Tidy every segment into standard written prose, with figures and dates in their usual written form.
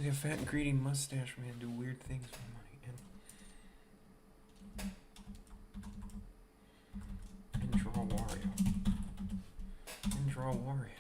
See a fat and greedy mustache man do weird things for money. And draw Wario. And draw Wario.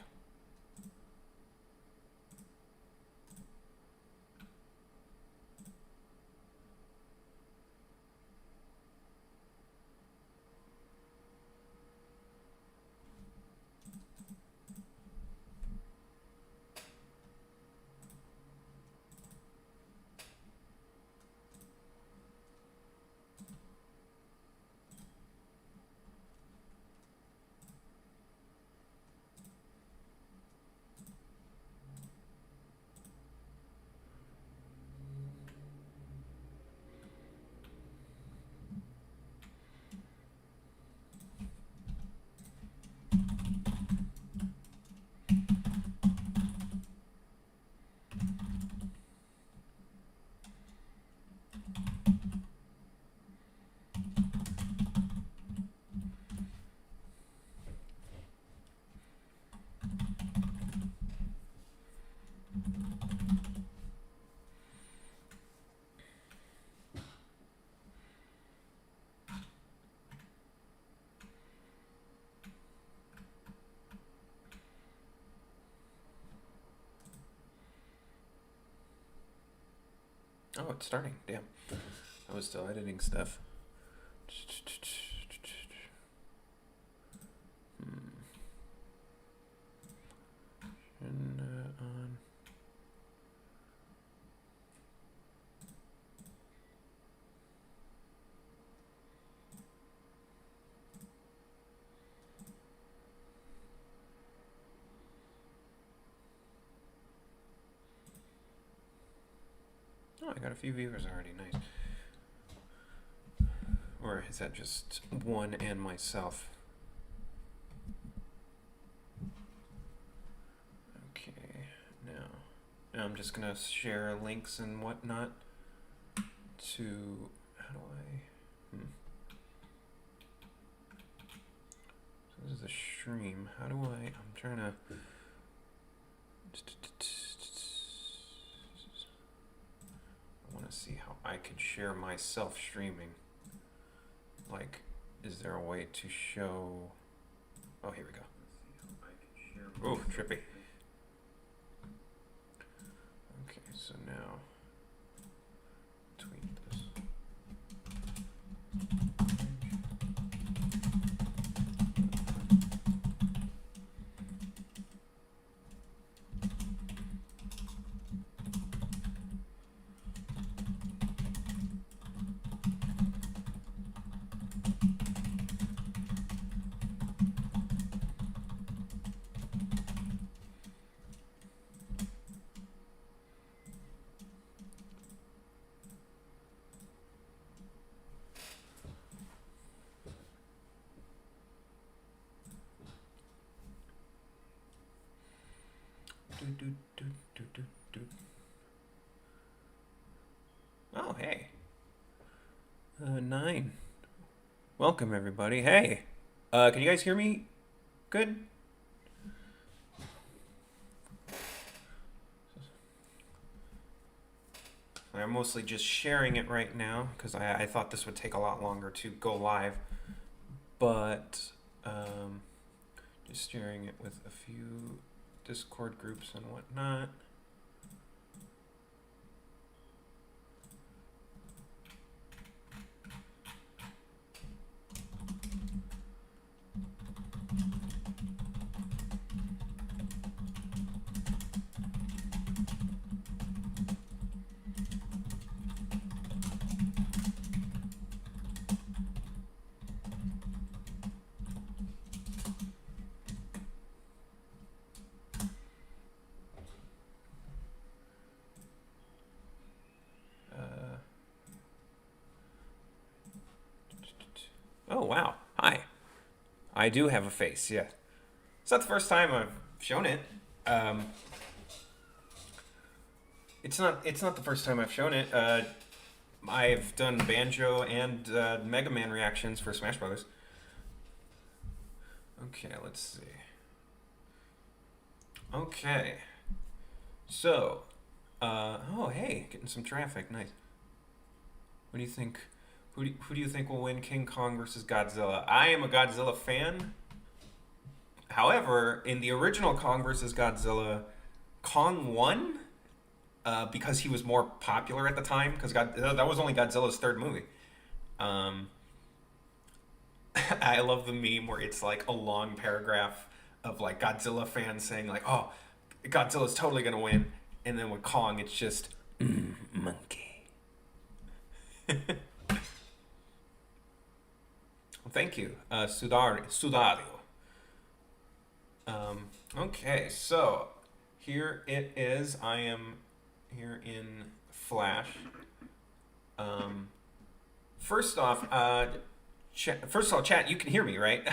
Oh, it's starting. Damn. I was still editing stuff. And on. Oh, I got a few viewers already. Nice. Or is that just one and myself? Okay, now I'm just gonna share links and whatnot to, how do I, So this is a stream. How do I'm trying to, I want to see how I could share myself streaming. Like, is there a way to show? Oh, here we go. Oh, trippy. Okay, so now tweet this. Oh, hey. 9. Welcome, everybody. Hey. Can you guys hear me good? I'm mostly just sharing it right now because I thought this would take a lot longer to go live. But just sharing it with a few Discord groups and whatnot. Oh, wow. Hi. I do have a face, yeah. It's not the first time I've shown it. It's not the first time I've shown it. I've done Banjo and Mega Man reactions for Smash Brothers. Okay, let's see. Okay. So, Oh, hey, getting some traffic. Nice. What do you think? Who do you think will win King Kong versus Godzilla? I am a Godzilla fan. However, in the original Kong versus Godzilla, Kong won because he was more popular at the time. Because that was only Godzilla's third movie. Um, I love the meme where it's like a long paragraph of like Godzilla fans saying like, "Oh, Godzilla's totally gonna win," and then with Kong, it's just monkey. Thank you, Sudario. Okay, so here it is. I am here in Flash. Um, first off, first of all, chat, you can hear me, right?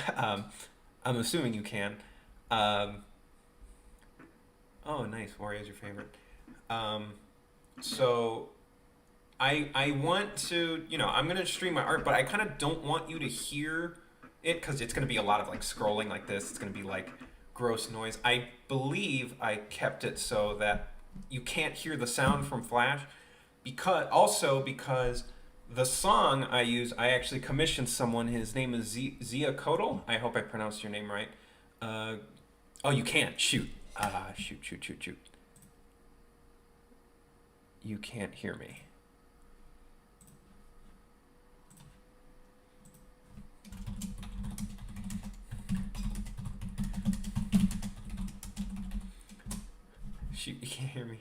I'm assuming you can. Um, oh, nice. Wario's your favorite. Um, so I want to, I'm gonna stream my art, but I kind of don't want you to hear it because it's gonna be a lot of like scrolling like this. It's gonna be like gross noise. I believe I kept it so that you can't hear the sound from Flash, because the song I use, I actually commissioned someone. His name is Zia Kodal. I hope I pronounced your name right. Uh, oh, you can't shoot. Shoot. You can't hear me. Shoot, you can't hear me.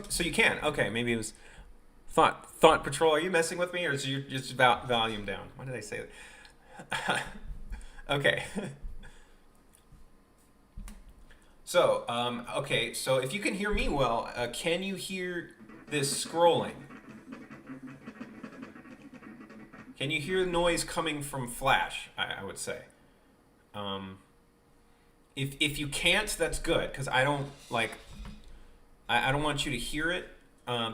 So you can. Okay, maybe it was Thought Patrol. Are you messing with me, or is you just volume down? Why did I say that? Okay. So okay. So if you can hear me well, can you hear this scrolling? Can you hear noise coming from Flash? I would say. Um, if you can't, that's good, because I don't like. I don't want you to hear it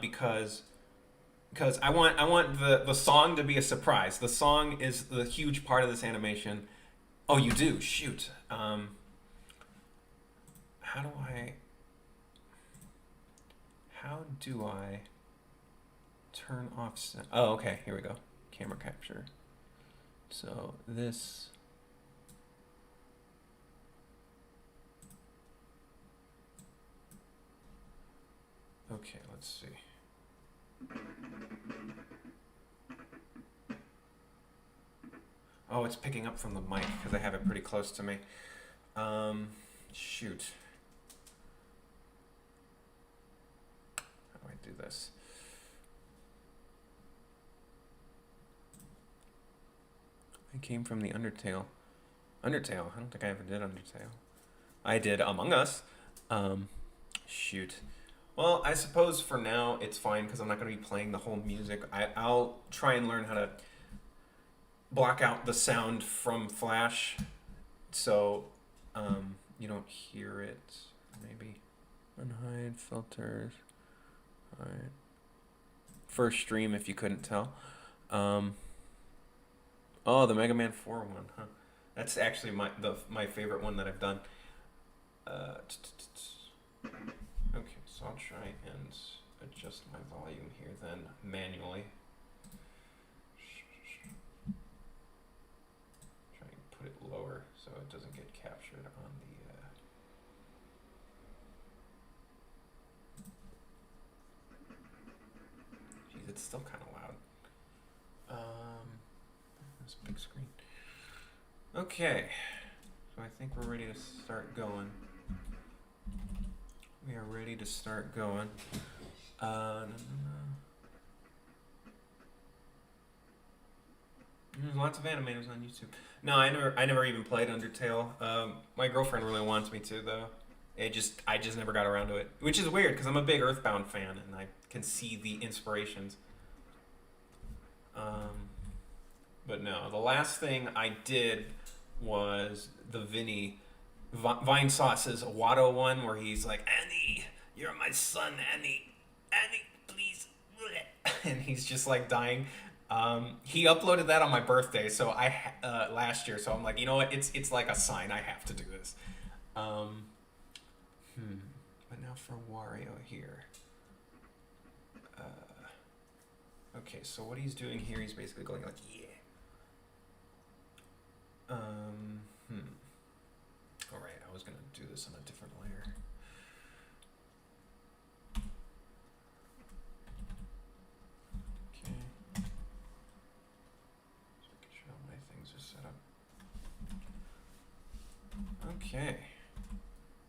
because I want the song to be a surprise. The song is the huge part of this animation. Oh, you do? Shoot. How do I? How do I turn off? Oh, okay. Here we go. Camera capture. So this. Okay, let's see. Oh, it's picking up from the mic because I have it pretty close to me. Shoot. How do I do this? I came from the Undertale. Undertale? I don't think I ever did Undertale. I did Among Us. Shoot. Well, I suppose for now it's fine because I'm not going to be playing the whole music. I'll try and learn how to block out the sound from Flash so you don't hear it. Maybe unhide filters. All right. First stream, if you couldn't tell. Oh, the Mega Man 4 one, huh? That's actually my favorite one that I've done. Okay, so I'll try and adjust my volume here then manually. Try and put it lower so it doesn't get captured on the. Geez, it's still kind of loud. This big screen. Okay, so I think we're ready to start going. We are ready to start going. There's lots of animators on YouTube. No, I never even played Undertale. My girlfriend really wants me to, though. I just never got around to it, which is weird because I'm a big Earthbound fan and I can see the inspirations. But no, the last thing I did was the Vine Sauce's Watto one where he's like, Annie, you're my son, Annie, please. And he's just like dying. He uploaded that on my birthday, so last year. So I'm like, you know what? It's like a sign. I have to do this. Um, but now for Wario here. Okay, so what he's doing here, he's basically going like, yeah. All right, I was gonna do this on a different layer. Okay. So I can show how my things are set up. Okay.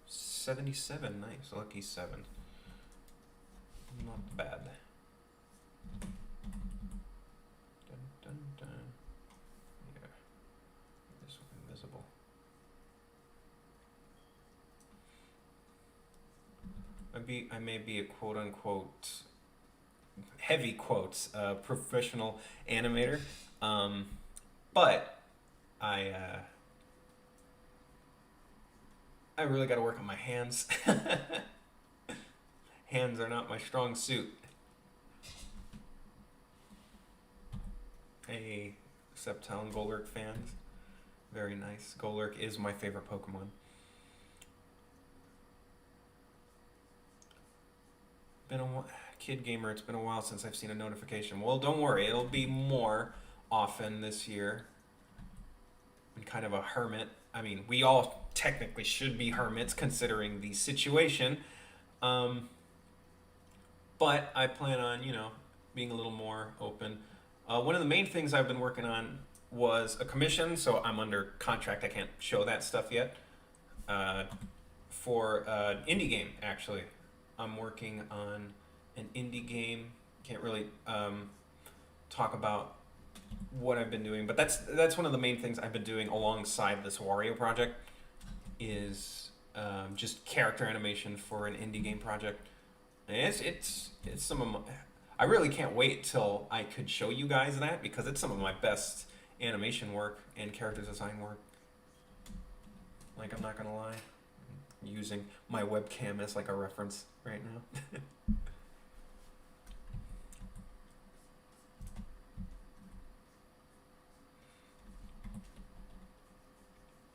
77, nice, lucky 7. Not bad. Dun, dun, dun. Yeah, this will be visible. I may be a quote unquote heavy quotes professional animator, but I really got to work on my hands. Hands are not my strong suit. Hey, Sceptile and Golurk fans. Very nice. Golurk is my favorite Pokemon. Been a kid gamer, it's been a while since I've seen a notification. Well, don't worry, it'll be more often this year. I'm kind of a hermit. I mean, we all technically should be hermits considering the situation. But I plan on, being a little more open. One of the main things I've been working on was a commission, so I'm under contract. I can't show that stuff yet. For an indie game, actually. I'm working on an indie game. Can't really talk about what I've been doing, but that's one of the main things I've been doing alongside this Wario project is just character animation for an indie game project. And it's some of my, I really can't wait till I could show you guys that because it's some of my best animation work and character design work. Like, I'm not gonna lie, I'm using my webcam as like a reference right now.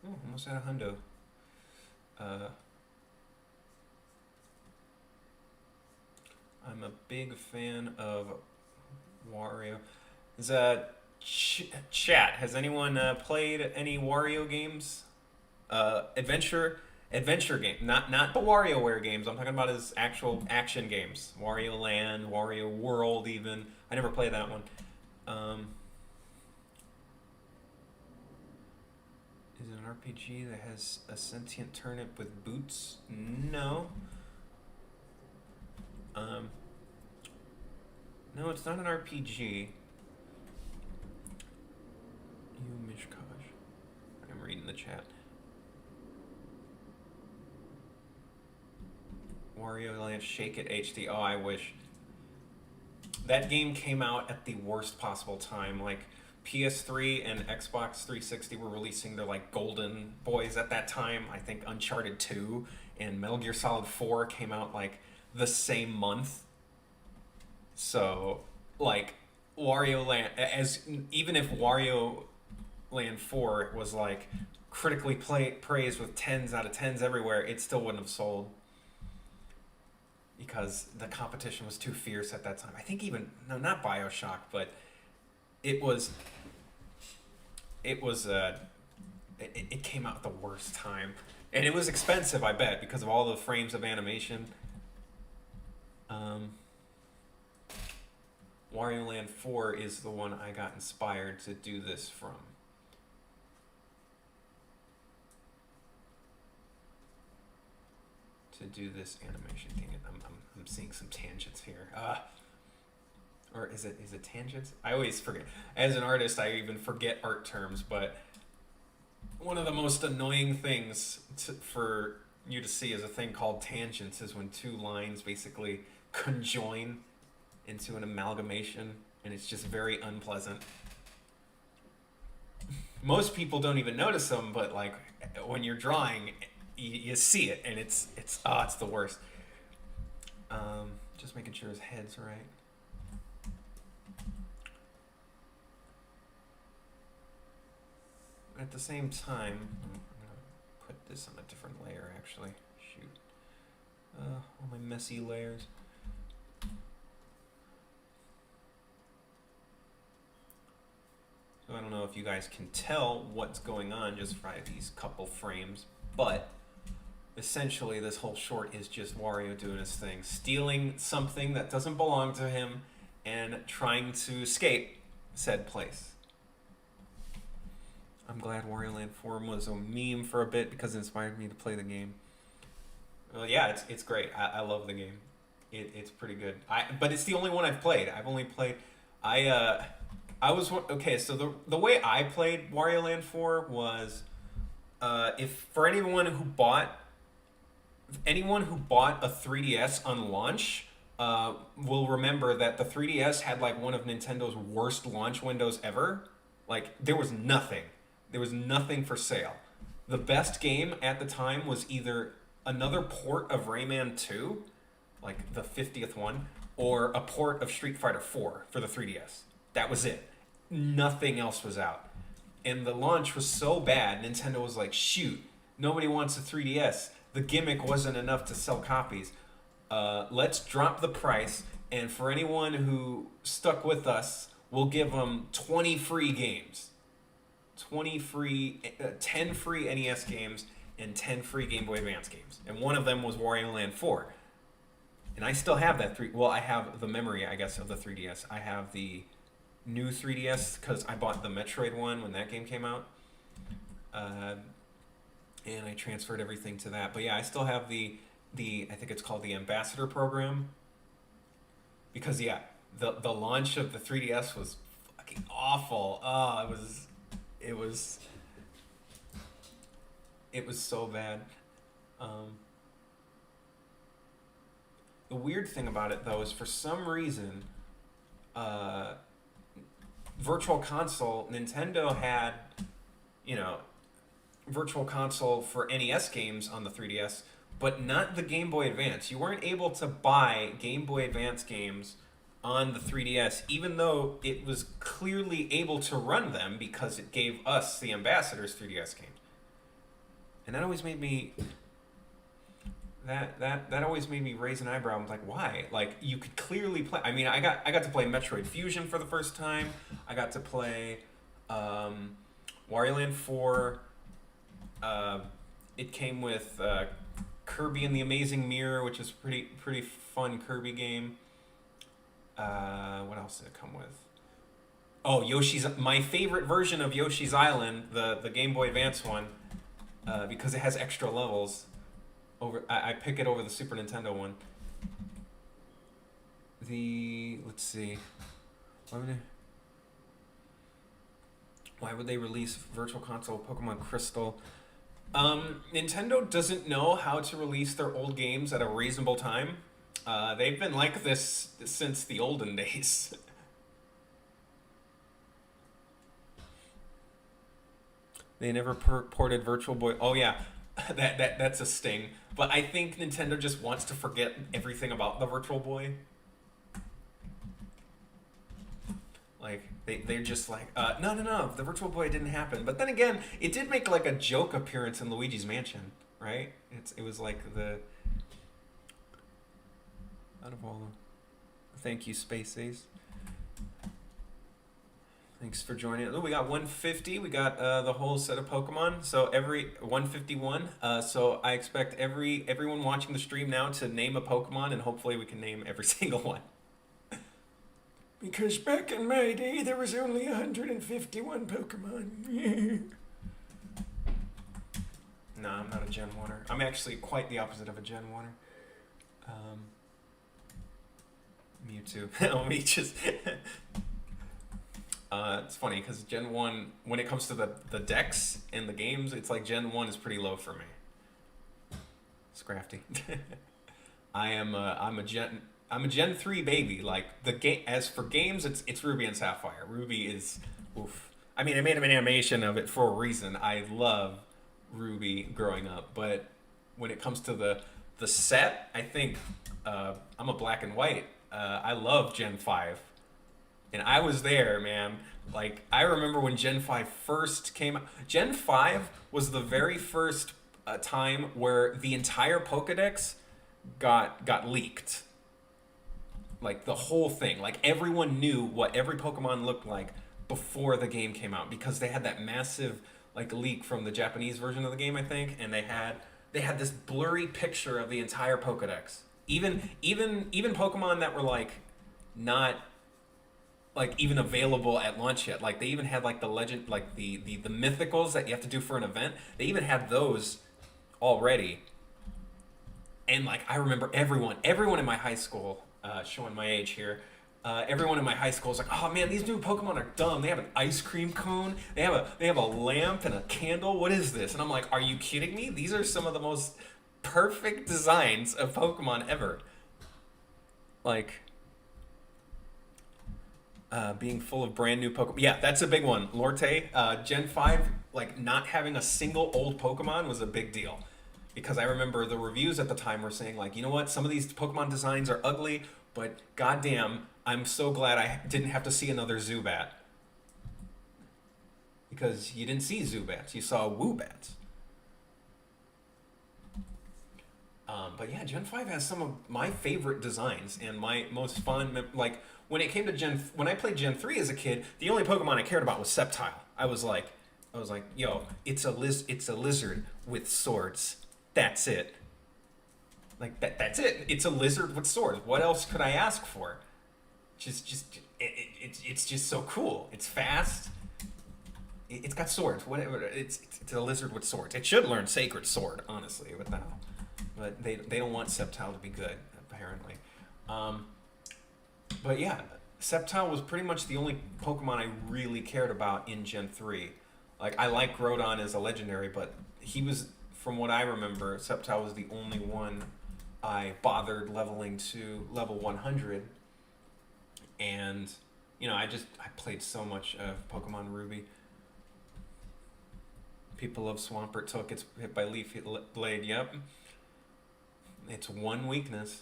Oh, almost at a hundo. I'm a big fan of Wario. Is chat? Has anyone played any Wario games? Adventure game, not the WarioWare games. I'm talking about his actual action games. Wario Land, Wario World, even. I never played that one. Is it an RPG that has a sentient turnip with boots? No. No, it's not an RPG. You Mishkosh. I'm reading the chat. Wario Land Shake It HD. Oh, I wish. That game came out at the worst possible time. Like, PS3 and Xbox 360 were releasing their, like, golden boys at that time. I think Uncharted 2 and Metal Gear Solid 4 came out, like, the same month. So, like, Wario Land, even if Wario Land 4 was, like, critically praised with 10s out of 10s everywhere, it still wouldn't have sold. Because the competition was too fierce at that time. I think even, no, not BioShock, but it came out at the worst time. And it was expensive, I bet, because of all the frames of animation. Wario Land 4 is the one I got inspired to do this from. To do this animation thing. I'm seeing some tangents here. Or is it tangents? I always forget. As an artist, I even forget art terms, but one of the most annoying things for you to see is a thing called tangents, is when two lines basically conjoin into an amalgamation, and it's just very unpleasant. Most people don't even notice them, but like when you're drawing, you see it, and it's the worst. Just making sure his head's right. at the same time, I'm gonna put this on a different layer. Actually, shoot, all my messy layers. So I don't know if you guys can tell what's going on just by these couple frames, but essentially this whole short is just Wario doing his thing, stealing something that doesn't belong to him and trying to escape said place. I'm glad Wario Land 4 was a meme for a bit because it inspired me to play the game. Well, yeah, it's great. I love the game. It's pretty good. But it's the only one I've played. I've only played... I was... Okay, so the way I played Wario Land 4 was... if for anyone who bought a 3DS on launch... will remember that the 3DS had like one of Nintendo's worst launch windows ever. Like, there was nothing. There was nothing for sale. The best game at the time was either another port of Rayman 2, like the 50th one, or a port of Street Fighter 4 for the 3DS. That was it. Nothing else was out. And the launch was so bad, Nintendo was like, shoot, nobody wants a 3DS. The gimmick wasn't enough to sell copies. Let's drop the price, and for anyone who stuck with us, we'll give them 20 free games. 10 free NES games and 10 free Game Boy Advance games. And one of them was Wario Land 4. And I still have that I have the memory, I guess, of the 3DS. I have the new 3DS because I bought the Metroid one when that game came out. And I transferred everything to that. But yeah, I still have the I think it's called the Ambassador Program. Because yeah, the launch of the 3DS was fucking awful. Oh, it was so bad. The weird thing about it though is for some reason, Virtual Console, Nintendo had, Virtual Console for NES games on the 3DS, but not the Game Boy Advance. You weren't able to buy Game Boy Advance games on the 3DS, even though it was clearly able to run them because it gave us, the Ambassadors, 3DS games. And that always made me... That always made me raise an eyebrow. I was like, why? Like, you could clearly play... I mean, I got to play Metroid Fusion for the first time. I got to play Wario Land 4. It came with Kirby and the Amazing Mirror, which is pretty fun Kirby game. What else did it come with? Oh, my favorite version of Yoshi's Island, the Game Boy Advance one, because it has extra levels. I pick it over the Super Nintendo one. Let's see. Why would they release Virtual Console Pokemon Crystal? Nintendo doesn't know how to release their old games at a reasonable time. They've been like this since the olden days. They never ported Virtual Boy. Oh yeah, that's a sting. But I think Nintendo just wants to forget everything about the Virtual Boy. Like they're just like, no, the Virtual Boy didn't happen. But then again, it did make like a joke appearance in Luigi's Mansion, right? It was like the out of all the... Thank you, Space Ace. Thanks for joining. Oh, we got 150. We got the whole set of Pokemon. So every 151. So I expect everyone watching the stream now to name a Pokemon, and hopefully we can name every single one. Because back in my day, there was only 151 Pokemon. No, I'm not a Gen 1er. I'm actually quite the opposite of a Gen 1er. Mewtwo. Oh, me just... it's funny, because Gen 1, when it comes to the decks and the games, it's like Gen 1 is pretty low for me. Scrafty. I'm a Gen 3 baby. Like, as for games, it's Ruby and Sapphire. Ruby is... Oof. I mean, I made an animation of it for a reason. I love Ruby growing up, but when it comes to the set, I think I'm a black and white. I love Gen 5. and I was there, man. Like I remember when Gen 5 first came out. Gen 5 was the very first time where the entire Pokédex got leaked. Like the whole thing. Like everyone knew what every Pokemon looked like before the game came out because they had that massive like leak from the Japanese version of the game, I think, and they had this blurry picture of the entire Pokédex. Even Pokemon that were like not like even available at launch yet. Like they even had like the legend, like the mythicals that you have to do for an event. They even had those already. And like I remember everyone in my high school, showing my age here. Everyone in my high school is like, oh man, these new Pokemon are dumb. They have an ice cream cone. They have a lamp and a candle. What is this? And I'm like, are you kidding me? These are some of the most perfect designs of Pokemon ever. Like being full of brand new Pokemon. Yeah, that's a big one. Lorte, Gen 5, like not having a single old Pokemon was a big deal. Because I remember the reviews at the time were saying like, you know what, some of these Pokemon designs are ugly, but goddamn, I'm so glad I didn't have to see another Zubat. Because you didn't see Zubats, you saw Woobats. But yeah, Gen 5 has some of my favorite designs and my most fun, like when it came to when I played Gen 3 as a kid, the only Pokemon I cared about was Sceptile. I was like, yo, it's a lizard with swords. That's it. Like that's it. It's a lizard with swords. What else could I ask for? It's just so cool. It's fast. It's got swords. Whatever. It's a lizard with swords. It should learn Sacred Sword, honestly, but now. But they don't want Sceptile to be good, apparently. But yeah, Sceptile was pretty much the only Pokemon I really cared about in Gen 3. Like, I like Groudon as a legendary, but he was, from what I remember, Sceptile was the only one I bothered leveling to level 100. And, you know, I played so much of Pokemon Ruby. People love Swampert till it gets hit by Leaf Blade, yep. It's one weakness.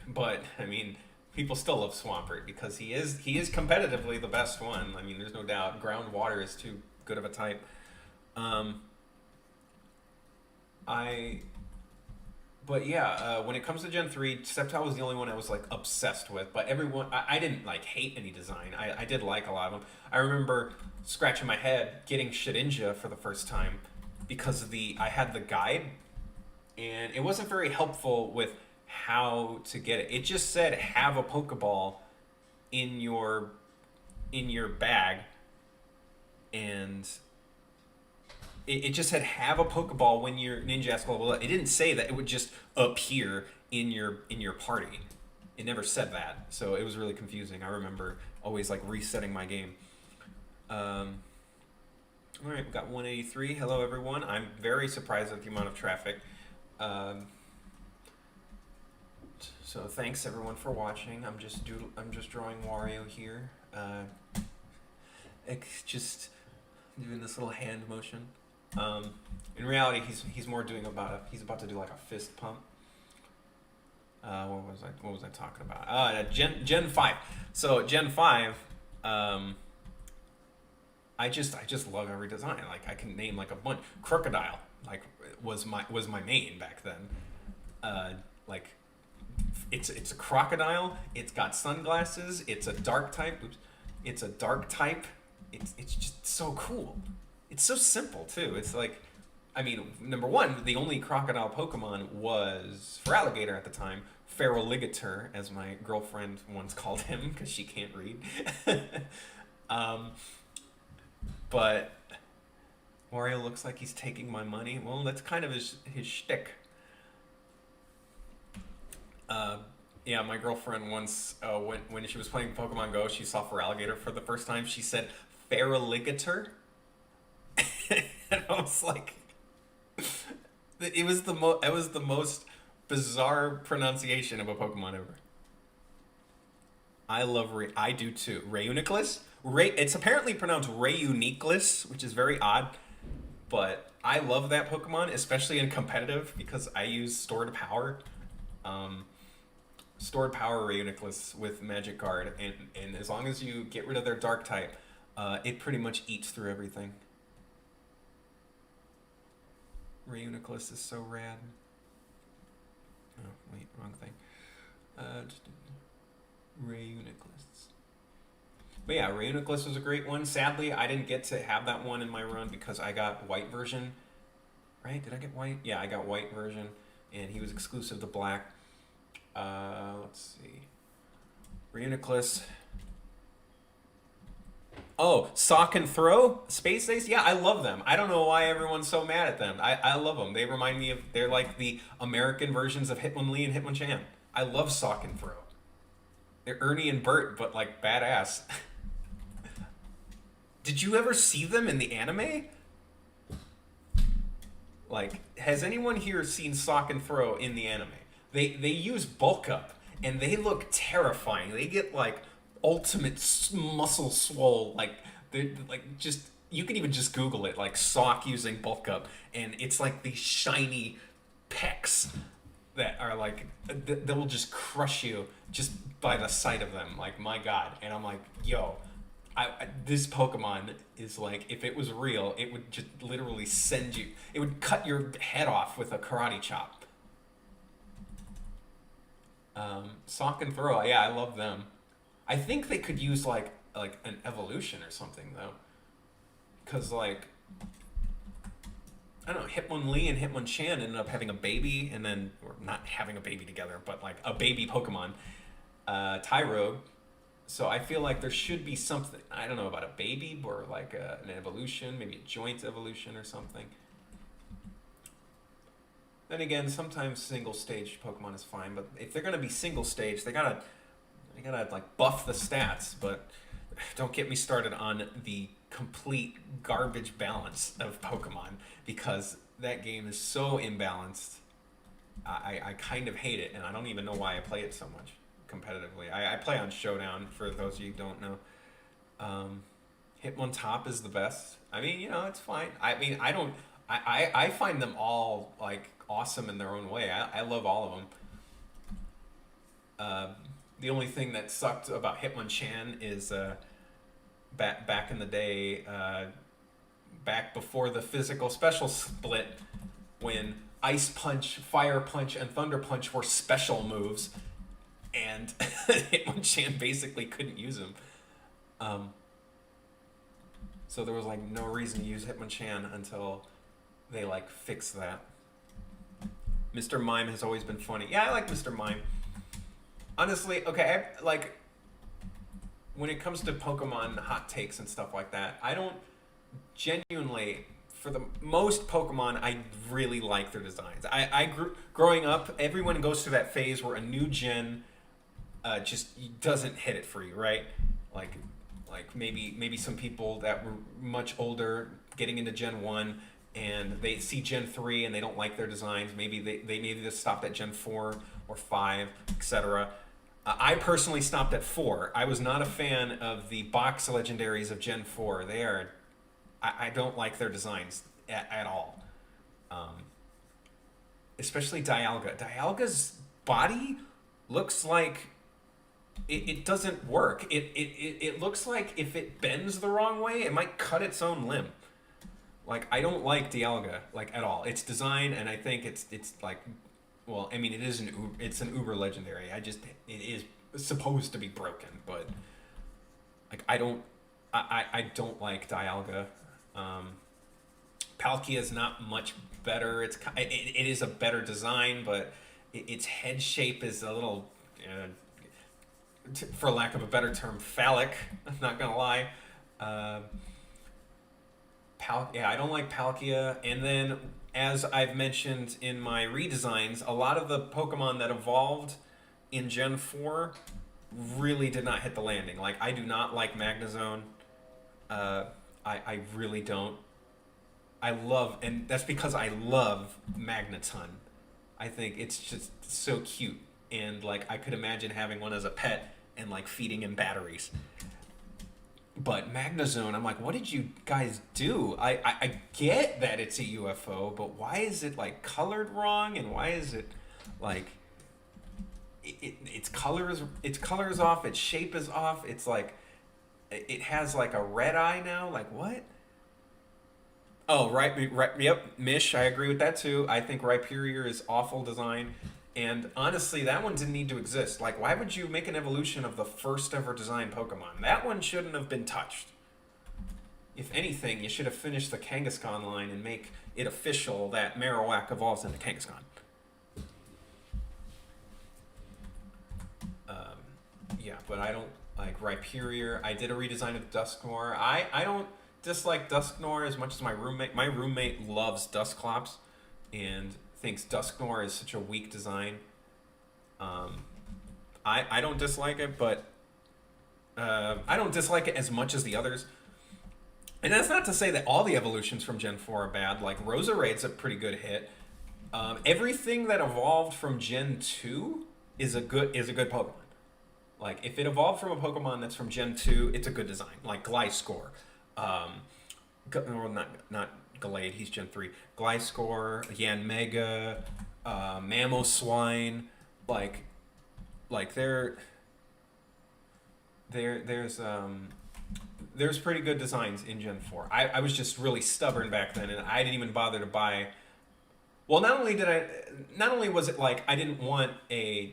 But, I mean, people still love Swampert because he is competitively the best one. I mean, there's no doubt. Ground Water is too good of a type. But yeah, when it comes to Gen 3, Sceptile was the only one I was like obsessed with. But everyone, I didn't like hate any design. I did like a lot of them. I remember scratching my head getting Shedinja for the first time because I had the guide, and it wasn't very helpful with how to get it. It just said have a Pokeball in your bag, and it just said have a Pokeball when you're Ninjask level up. It didn't say that it would just appear in your party. It never said that, so it was really confusing. I remember always like resetting my game. All right, we've got 183. Hello everyone. I'm very surprised at the amount of traffic. So thanks everyone for watching. I'm just drawing Wario here. Just doing this little hand motion. In reality, he's more doing he's about to do like a fist pump. What was I talking about? Gen 5. So Gen 5, I just love every design. Like I can name like a bunch. Crocodile like was my main back then. Like it's a crocodile. It's got sunglasses. It's a dark type. It's a dark type. It's just so cool. It's so simple too. It's like, I mean, number one, the only crocodile Pokemon was for alligator at the time, Feraligatr, as my girlfriend once called him because she can't read. But Wario looks like he's taking my money. Well, that's kind of his shtick. Yeah, my girlfriend once, when she was playing Pokemon Go, she saw Feraligatr for the first time. She said Feraligatr. And I was like, it was the most bizarre pronunciation of a Pokemon ever. I love I do too. Rayuniclus? It's apparently pronounced Rayuniclus, which is very odd, but I love that Pokemon, especially in competitive because I use stored power. stored power Reuniclus with Magic Guard, and as long as you get rid of their Dark type, it pretty much eats through everything. Reuniclus is so rad. Oh, wait, wrong thing. Reuniclus. But yeah, Reuniclus was a great one. Sadly, I didn't get to have that one in my run because I got white version. Right? Did I get white? Yeah, I got white version, and he was exclusive to black. Let's see. Reuniclus. Oh, Sock and Throw? Space Ace? Yeah, I love them. I don't know why everyone's so mad at them. I love them. They remind me of, they're like the American versions of Hitmonlee and Hitmonchan. I love Sock and Throw. They're Ernie and Bert, but like badass. Did you ever see them in the anime? Like, has anyone here seen Sock and Throw in the anime? They use bulk up, and they look terrifying. They get like ultimate muscle swole, like they're like just, you can even just Google it, like Sock using bulk up, and it's like these shiny pecs that are like that will just crush you just by the sight of them. Like, my God. And I'm like, yo, this Pokemon is like, if it was real, it would just literally send you, it would cut your head off with a karate chop. Sock and Throw, yeah, I love them. I think they could use like an evolution or something though, because like, I don't know, Hitmonlee and Hitmonchan ended up having a baby, and then, or not having a baby together, but like a baby Pokemon, Tyrogue. So I feel like there should be something, I don't know about a baby, or like an evolution, maybe a joint evolution or something. Then again, sometimes single stage Pokemon is fine, but if they're gonna be single stage, they gotta like buff the stats. But don't get me started on the complete garbage balance of Pokemon, because that game is so imbalanced. I kind of hate it, and I don't even know why I play it so much competitively. I play on Showdown, for those of you who don't know. Hitmontop is the best. I mean, you know, it's fine. I mean, I find them all like awesome in their own way. I love all of them. The only thing that sucked about Hitmonchan is back in the day, back before the physical special split, when Ice Punch, Fire Punch, and Thunder Punch were special moves, and Hitmonchan basically couldn't use them. So there was like no reason to use Hitmonchan until they like fixed that. Mr. Mime has always been funny. Yeah, I like Mr. Mime. Honestly, okay, like, when it comes to Pokemon hot takes and stuff like that, I don't genuinely, for the most Pokemon, I really like their designs. Growing up, everyone goes through that phase where a new gen just doesn't hit it for you, right? Like maybe some people that were much older getting into Gen 1, and they see Gen 3 and they don't like their designs. Maybe they just stopped at Gen 4 or 5, etc. I personally stopped at 4. I was not a fan of the box legendaries of Gen 4. I don't like their designs at all. Especially Dialga. Dialga's body looks like it doesn't work. It looks like if it bends the wrong way, it might cut its own limb. Like, I don't like Dialga, like, at all. Its design, and I think it's like, well, I mean, it's an uber legendary. It is supposed to be broken, but like, I don't like Dialga. Palkia is not much better. It is a better design, but its head shape is a little, for lack of a better term, phallic. I'm not gonna lie. I don't like Palkia. And then, as I've mentioned in my redesigns, a lot of the Pokemon that evolved in Gen 4 really did not hit the landing. Like, I do not like Magnezone. I really don't. And that's because I love Magneton. I think it's just so cute. And, like, I could imagine having one as a pet and, like, feeding him batteries. But Magnezone, I'm like, what did you guys do? I get that it's a UFO, but why is it like colored wrong, and why is it like, its color is off, its shape is off. It's like it has like a red eye now. Like what? Oh, right, yep, Mish. I agree with that too. I think Rhyperior is awful design, and honestly, that one didn't need to exist. Like, why would you make an evolution of the first ever designed Pokemon? That one shouldn't have been touched. If anything, you should have finished the Kangaskhan line and make it official that Marowak evolves into Kangaskhan. Yeah, but I don't like Rhyperior. I did a redesign of Dusknoir. I don't dislike Dusknoir as much as my roommate. My roommate loves Dusclops and thinks Dusknoir is such a weak design. I don't dislike it, but I don't dislike it as much as the others. And that's not to say that all the evolutions from Gen 4 are bad. Like Rosaray's a pretty good hit. Everything that evolved from Gen 2 is a good Pokemon. Like if it evolved from a Pokemon that's from Gen 2, it's a good design. Like Gliscor. Not Gallade, he's Gen 3. Gliscor, Yanmega, Mamoswine, there's pretty good designs in Gen 4. I was just really stubborn back then, and I didn't even bother to buy. Well, not only was it like I didn't want the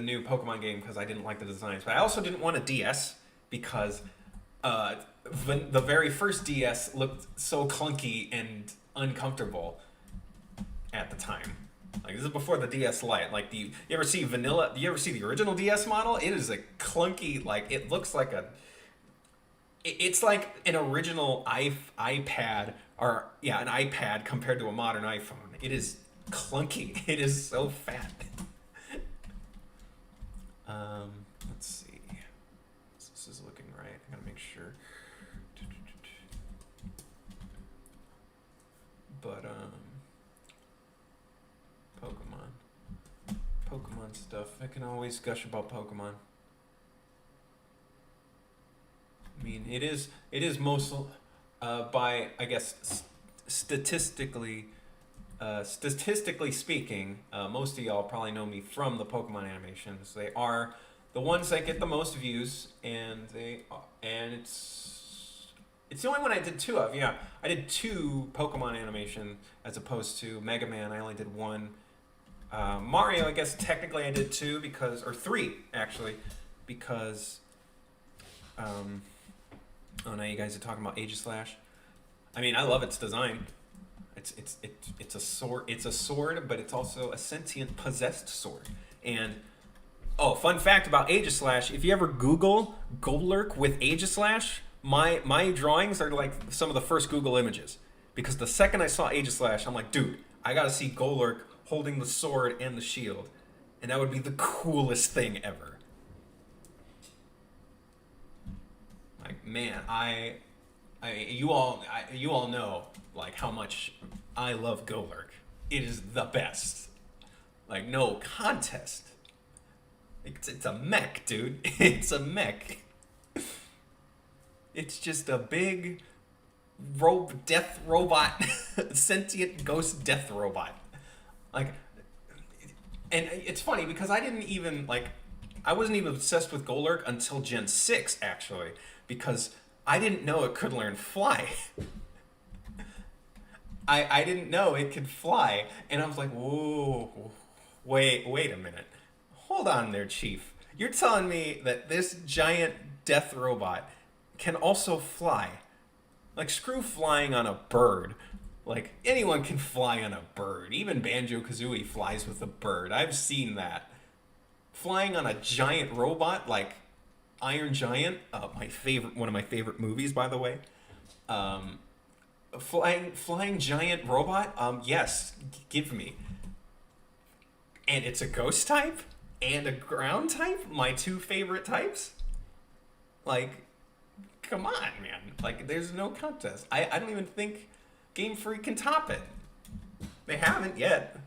new Pokemon game because I didn't like the designs, but I also didn't want a DS because the very first DS looked so clunky and uncomfortable at the time. Like this is before the DS Lite. Like you ever see the original DS model? It is a clunky, like it looks like it's like an original iPad an iPad compared to a modern iPhone. It is clunky. It is so fat. Let's see. This is looking right. I gotta make sure. But Pokemon stuff. I can always gush about Pokemon. I mean, it is most by I guess statistically speaking, most of y'all probably know me from the Pokemon animations. They are the ones that get the most views, and it's the only one I did two of. Yeah, I did two Pokemon animation as opposed to Mega Man. I only did one. Mario, I guess technically I did two or three actually, because oh, now you guys are talking about Aegislash. I mean, I love its design. It's a sword. It's a sword, but it's also a sentient possessed sword. And fun fact about Aegislash: if you ever Google Golurk with Aegislash, my drawings are like some of the first Google images. Because the second I saw Aegislash, I'm like, dude, I gotta see Golurk holding the sword and the shield, and that would be the coolest thing ever. Like, man, you all know like how much I love Golurk. It is the best. Like, no contest. It's a mech, dude. It's a mech. It's just a big death robot, sentient ghost death robot. Like, and it's funny because I wasn't even obsessed with Golurk until Gen 6, actually, because I didn't know it could learn fly. I didn't know it could fly, and I was like, whoa, wait a minute. Hold on there, Chief. You're telling me that this giant death robot can also fly? Like, screw flying on a bird. Like, anyone can fly on a bird. Even Banjo-Kazooie flies with a bird. I've seen that. Flying on a giant robot, like Iron Giant, one of my favorite movies, by the way. Flying giant robot, yes, give me. And it's a ghost type and a ground type, my two favorite types. Like, come on, man. Like, there's no contest. I don't even think Game Freak can top it. They haven't yet.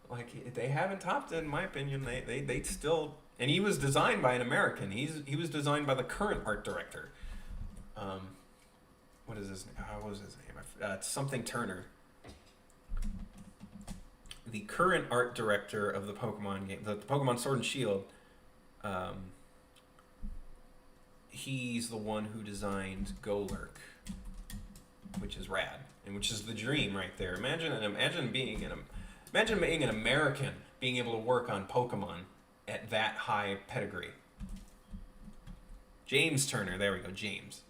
Like, they haven't topped it, in my opinion. They still... And he was designed by an American. He was designed by the current art director. What was his name? It's something Turner. the current art director of the Pokemon game, the Pokemon Sword and Shield, he's the one who designed Golurk, which is rad, and which is the dream right there. Imagine being an American being able to work on Pokemon at that high pedigree. James Turner, there we go, James.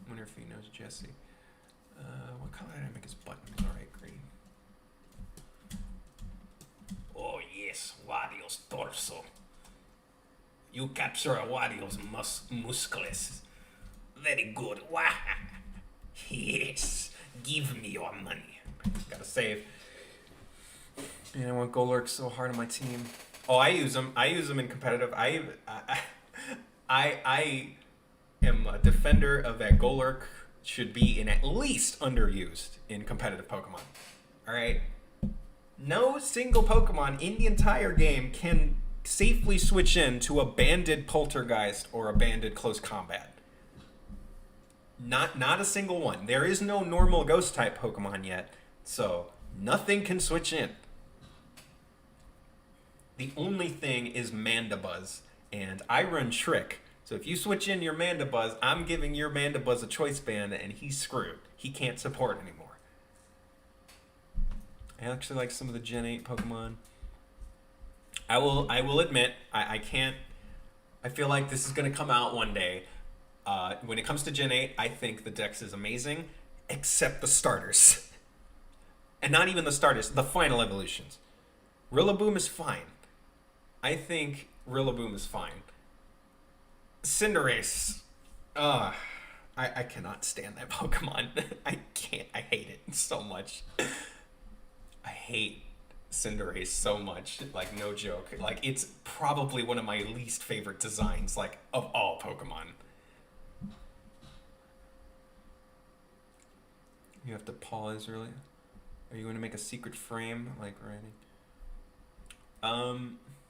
I wonder if he knows Jesse. What color did I make his buttons? All right, green. Oh yes, Wario's torso. You capture a Wario's muscles. Very good. Yes, give me your money. Gotta save. Man, I want Golurk so hard on my team. Oh, I use him. I use him in competitive. I am a defender of that Golurk should be in at least underused in competitive Pokemon. All right. No single Pokemon in the entire game can safely switch in to a banded Poltergeist or a banded Close Combat. Not a single one. There is no normal Ghost type Pokemon yet, so nothing can switch in. The only thing is Mandibuzz, and I run Trick. So if you switch in your Mandibuzz, I'm giving your Mandibuzz a choice band, and he's screwed. He can't support anymore. I actually like some of the Gen 8 Pokemon. I will admit, I can't... I feel like this is going to come out one day. When it comes to Gen 8, I think the Dex is amazing, except the starters. And not even the starters, the final evolutions. Rillaboom is fine. I think Rillaboom is fine. Cinderace. I cannot stand that Pokemon. I can't. I hate it so much. I hate Cinderace so much. Like, no joke. Like, it's probably one of my least favorite designs, like, of all Pokemon. You have to pause really. Are you going to make a secret frame, like writing?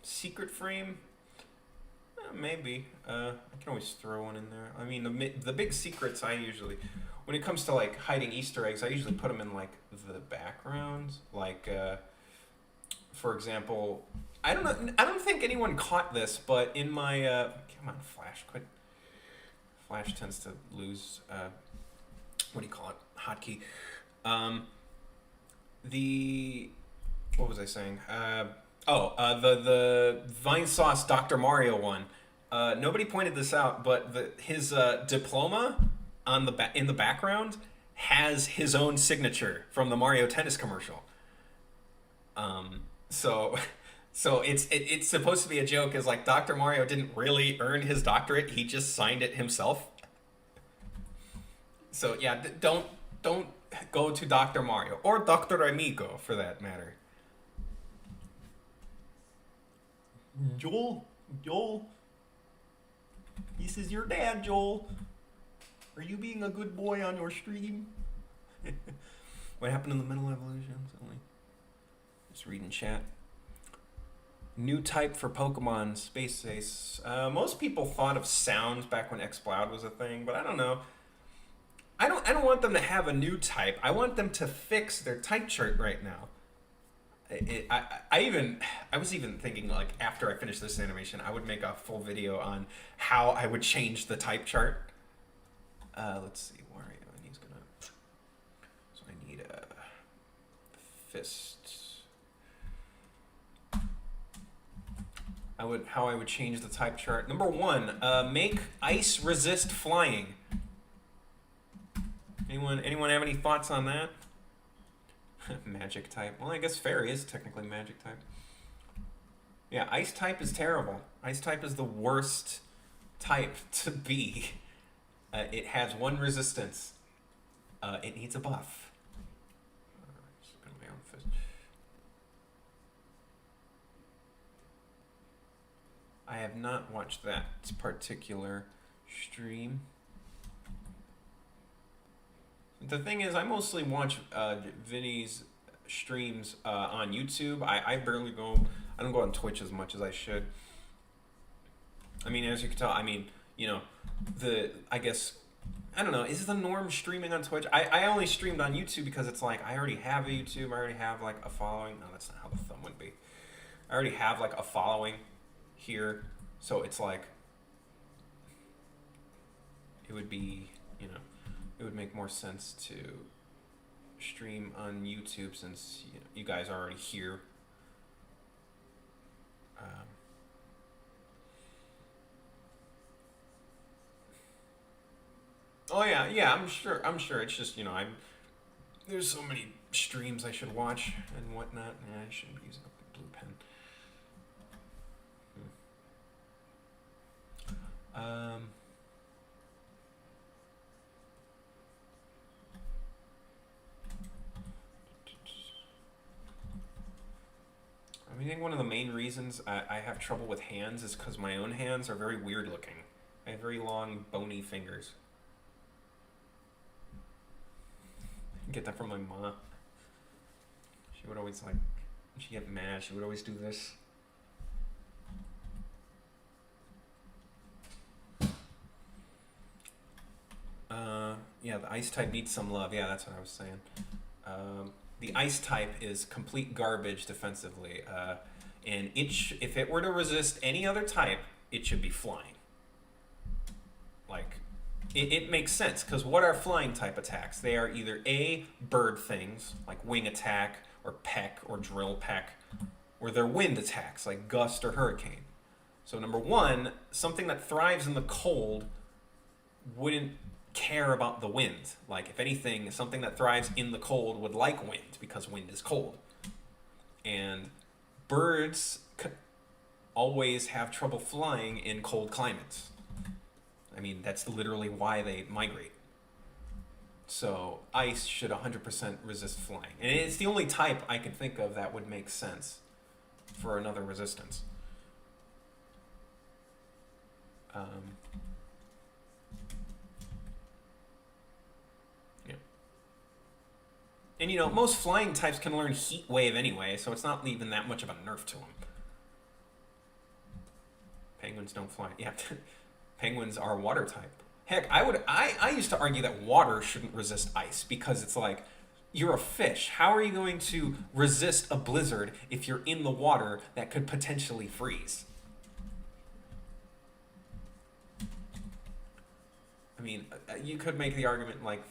Secret frame? Maybe. I can always throw one in there. I mean, the big secrets I usually, when it comes to like hiding Easter eggs, I usually put them in like the background. Like, for example, I don't think anyone caught this, but in my come on, Flash, quit. Flash tends to lose. What do you call it? Hotkey. What was I saying? The Vine Sauce Dr. Mario one. Nobody pointed this out, but his diploma in the background has his own signature from the Mario Tennis commercial. So it's supposed to be a joke, as like Dr. Mario didn't really earn his doctorate; he just signed it himself. So yeah, don't go to Dr. Mario or Dr. Amigo for that matter. Joel, this is your dad, Joel. Are you being a good boy on your stream? What happened in the middle evolutions? Just reading chat. New type for Pokemon, Space Ace. Most people thought of sounds back when Exploud was a thing, but I don't know. I don't want them to have a new type. I want them to fix their type chart right now. I was even thinking, like, after I finish this animation, I would make a full video on how I would change the type chart. Let's see, Wario, and he's gonna. So I need a fist. How I would change the type chart. Number 1, make ice resist flying. Anyone have any thoughts on that? Magic type. Well, I guess fairy is technically magic type. Yeah, ice type is terrible. Ice type is the worst type to be. It has 1 resistance. It needs a buff. I have not watched that particular stream. The thing is, I mostly watch Vinny's streams on YouTube. I barely go. I don't go on Twitch as much as I should. I mean, as you can tell, I mean, you know, I guess I don't know. Is the norm streaming on Twitch? I only streamed on YouTube because it's like I already have a YouTube. I already have like a following. No, that's not how the thumb would be. I already have like a following here, so it's like it would be, you know, it would make more sense to stream on YouTube since you guys are already here. Oh yeah. I'm sure. It's just there's so many streams I should watch and whatnot. Yeah, I shouldn't be using a blue pen. I think one of the main reasons I have trouble with hands is because my own hands are very weird looking. I have very long, bony fingers. Get that from my mom. She would always when she get mad, she would always do this. Yeah, the ice type needs some love. Yeah, that's what I was saying. The ice type is complete garbage defensively. And if it were to resist any other type, it should be flying. Like, it makes sense, because what are flying type attacks? They are either A, bird things, like wing attack, or peck, or drill peck, or they're wind attacks, like gust or hurricane. So number one, something that thrives in the cold wouldn't care about the wind. Like, if anything, something that thrives in the cold would like wind, because wind is cold. And birds always have trouble flying in cold climates. I mean, that's literally why they migrate. So ice should 100% resist flying. And it's the only type I can think of that would make sense for another resistance. Yeah. And most flying types can learn Heat Wave anyway, so it's not even that much of a nerf to them. Penguins don't fly. Yeah. Penguins are water type. Heck, I used to argue that water shouldn't resist ice, because it's like, you're a fish. How are you going to resist a blizzard if you're in the water that could potentially freeze? I mean, you could make the argument like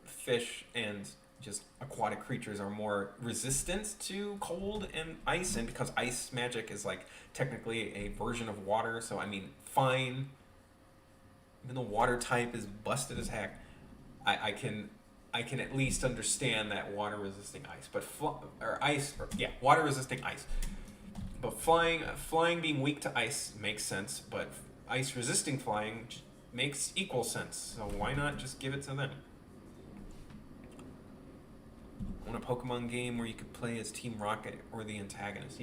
fish and just aquatic creatures are more resistant to cold and ice, and because ice magic is like technically a version of water, so I mean, fine. Even though water type is busted as heck, I can at least understand that water resisting ice, but water resisting ice. But flying being weak to ice makes sense, but ice resisting flying makes equal sense. So why not just give it to them? I want a Pokemon game where you could play as Team Rocket or the antagonist.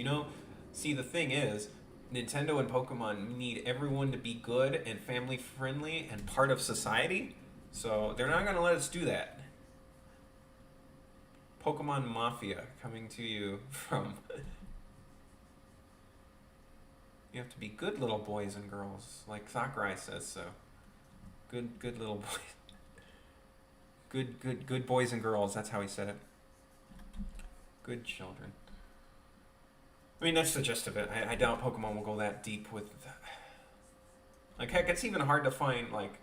See, the thing is, Nintendo and Pokemon need everyone to be good and family friendly and part of society, so they're not going to let us do that. Pokemon Mafia coming to you from... You have to be good little boys and girls, like Sakurai says so. Good little boys. Good boys and girls, that's how he said it. Good children. I mean, that's the gist of it. I doubt Pokemon will go that deep with... Like, heck, it's even hard to find, like,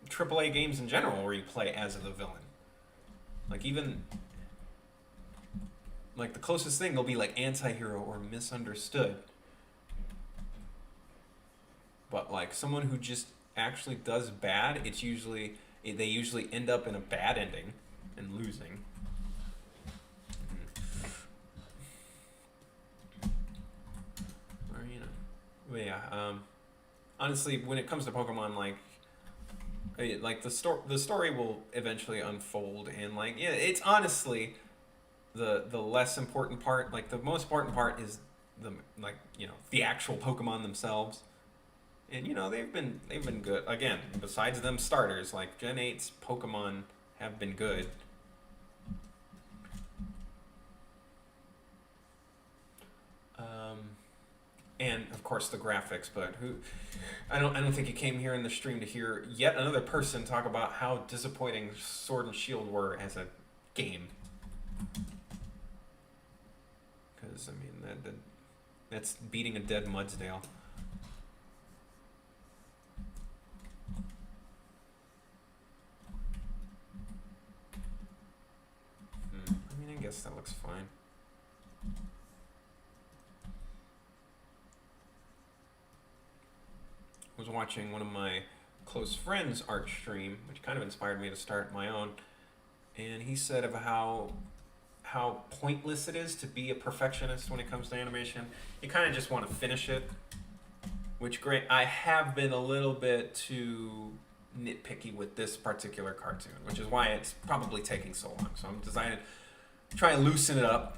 AAA games in general where you play as the villain. Like, even... Like, the closest thing will be, like, anti-hero or misunderstood. But, like, someone who just actually does bad, they usually end up in a bad ending and losing. But yeah, honestly, when it comes to Pokemon, like the story will eventually unfold, and it's honestly the less important part. Like, the most important part is the actual Pokemon themselves, and they've been good. Again, besides them starters, like Gen 8's Pokemon have been good. and of course the graphics. But I don't think you came here in the stream to hear yet another person talk about how disappointing Sword and Shield were as a game. Because I mean that's beating a dead Mudsdale. I mean, I guess that looks fine. I was watching one of my close friends' art stream, which kind of inspired me to start my own, and he said of how pointless it is to be a perfectionist when it comes to animation. You kind of just want to finish it, which great. I have been a little bit too nitpicky with this particular cartoon, which is why it's probably taking so long. So I'm deciding to try and loosen it up,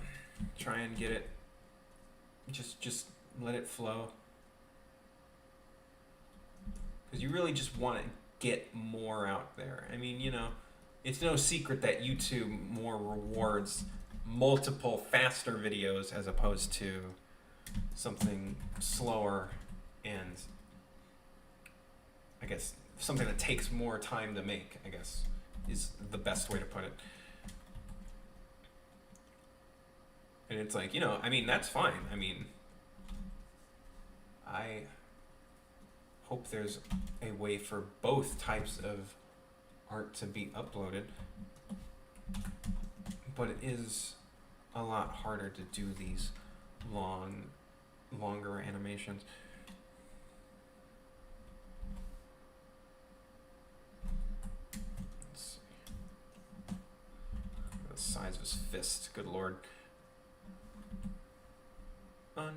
try and get it, just let it flow. Because you really just want to get more out there. I mean, you know, it's no secret that YouTube more rewards multiple faster videos as opposed to something slower and, I guess, something that takes more time to make, I guess, is the best way to put it. And it's like, you know, I mean, that's fine. I mean, I hope there's a way for both types of art to be uploaded, but it is a lot harder to do these longer animations. Let's see. The size of his fist, good lord. Under.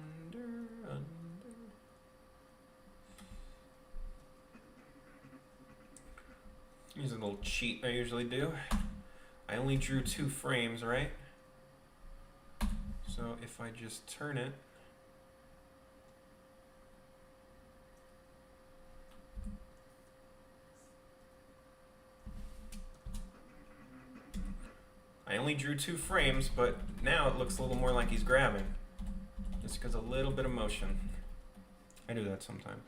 Here's a little cheat I usually do. I only drew 2 frames, right? So if I just turn it, I only drew 2 frames, but now it looks a little more like he's grabbing. Just because a little bit of motion. I do that sometimes.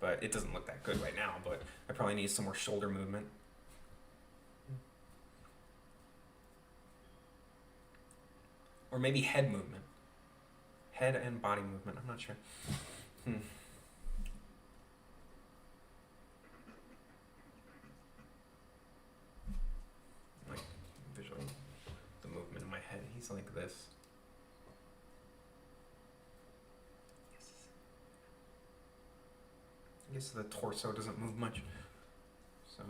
But it doesn't look that good right now, but I probably need some more shoulder movement. Or maybe head movement. Head and body movement, I'm not sure. Like, visual, the movement in my head, he's like this. I guess the torso doesn't move much, so.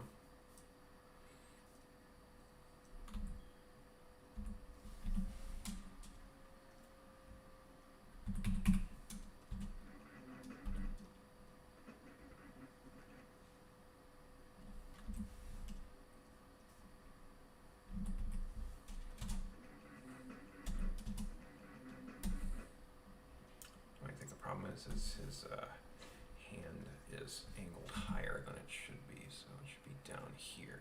I think the problem is his hand is angled higher than it should be, so it should be down here.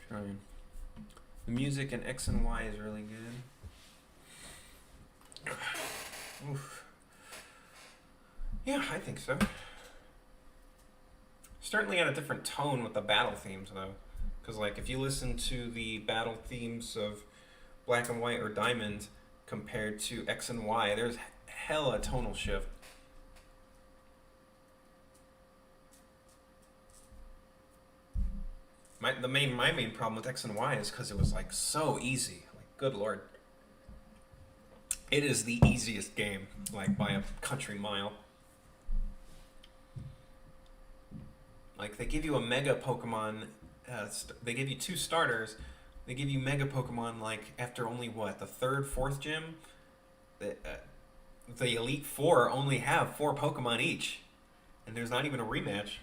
Trying. The music in X and Y is really good. Oof. Yeah, I think so. Certainly at a different tone with the battle themes, though. Because, like, if you listen to the battle themes of Black and White or Diamond compared to X and Y, there's hella tonal shift. My main problem with X and Y is because it was, like, so easy. Like, good lord. It is the easiest game, like, by a country mile. Like, they give you a Mega Pokemon, they give you 2 starters, they give you Mega Pokemon, like, after only, what, the 3rd, 4th gym? The Elite Four only have 4 Pokemon each, and there's not even a rematch.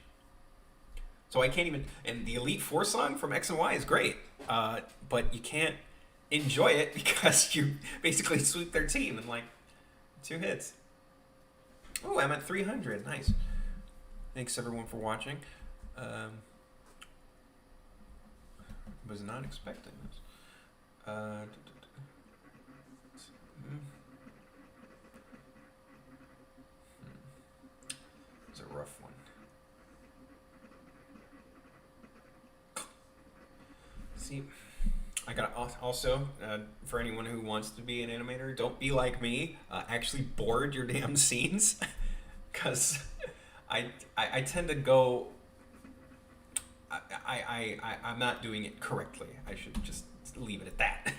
So I can't even, and the Elite Four song from X and Y is great, but you can't enjoy it because you basically sweep their team in, like, 2 hits. Oh, I'm at 300. Nice. Thanks everyone for watching. Um, was not expecting this. It's a rough one. See, I got also for anyone who wants to be an animator, don't be like me. Actually, board your damn scenes, because I tend to go. I'm not doing it correctly. I should just leave it at that.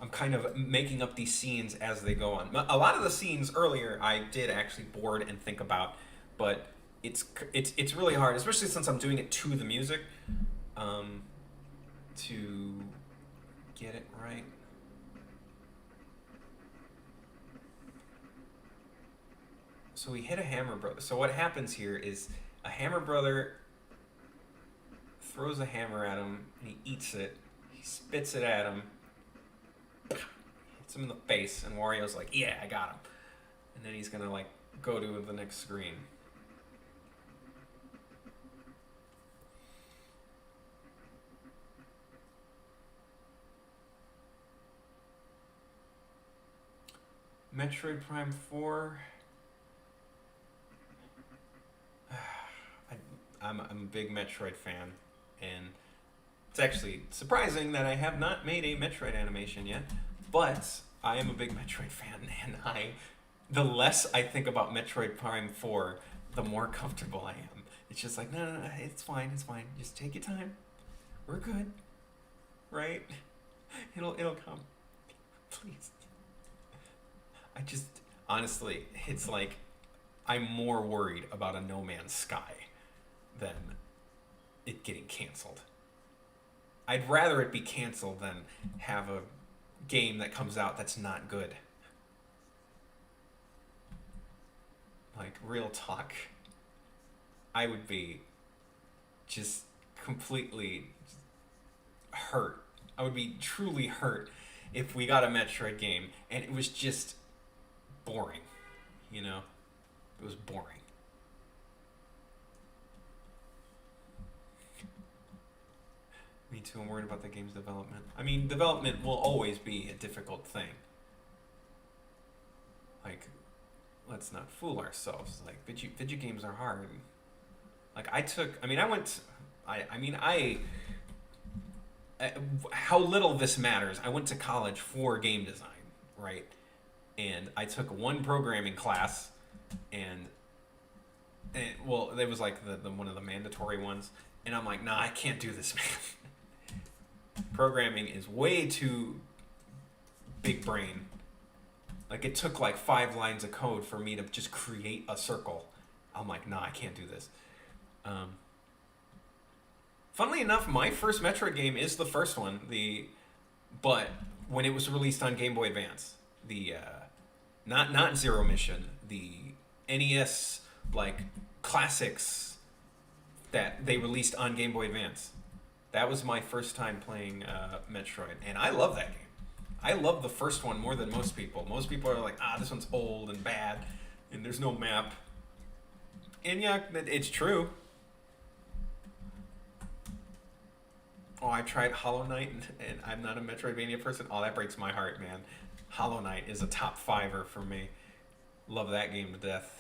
I'm kind of making up these scenes as they go on. A lot of the scenes earlier I did actually board and think about, but it's really hard, especially since I'm doing it to the music, to get it right. So we hit a hammer brother. So what happens here is a hammer brother throws a hammer at him and he eats it. He spits it at him. Hits him in the face, and Wario's like, yeah, I got him. And then he's gonna like go to the next screen. Metroid Prime 4. I'm a big Metroid fan, and it's actually surprising that I have not made a Metroid animation yet, but I am a big Metroid fan, and the less I think about Metroid Prime 4, the more comfortable I am. It's just like, no, it's fine, just take your time. We're good, right? It'll come. Please. I just, honestly, it's like, I'm more worried about a No Man's Sky than it getting canceled. I'd rather it be canceled than have a game that comes out that's not good. Like, real talk. I would be just completely hurt. I would be truly hurt if we got a Metroid game and it was just boring. You know? It was boring. Me too, I'm worried about the game's development. I mean, development will always be a difficult thing. Like, let's not fool ourselves. Like, video games are hard. Like, how little this matters. I went to college for game design, right? And I took one programming class, and well, it was like the one of the mandatory ones, and I'm like, nah, I can't do this, man. Programming is way too big brain. Like, it took like 5 lines of code for me to just create a circle. I'm like, nah, I can't do this. Funnily enough, my first Metroid game is the first one. But when it was released on Game Boy Advance, not Zero Mission, the NES like classics that they released on Game Boy Advance. That was my first time playing Metroid, and I love that game. I love the first one more than most people. Most people are like, this one's old and bad, and there's no map. And yeah, it's true. Oh, I tried Hollow Knight, and I'm not a Metroidvania person. Oh, that breaks my heart, man. Hollow Knight is a top fiver for me. Love that game to death.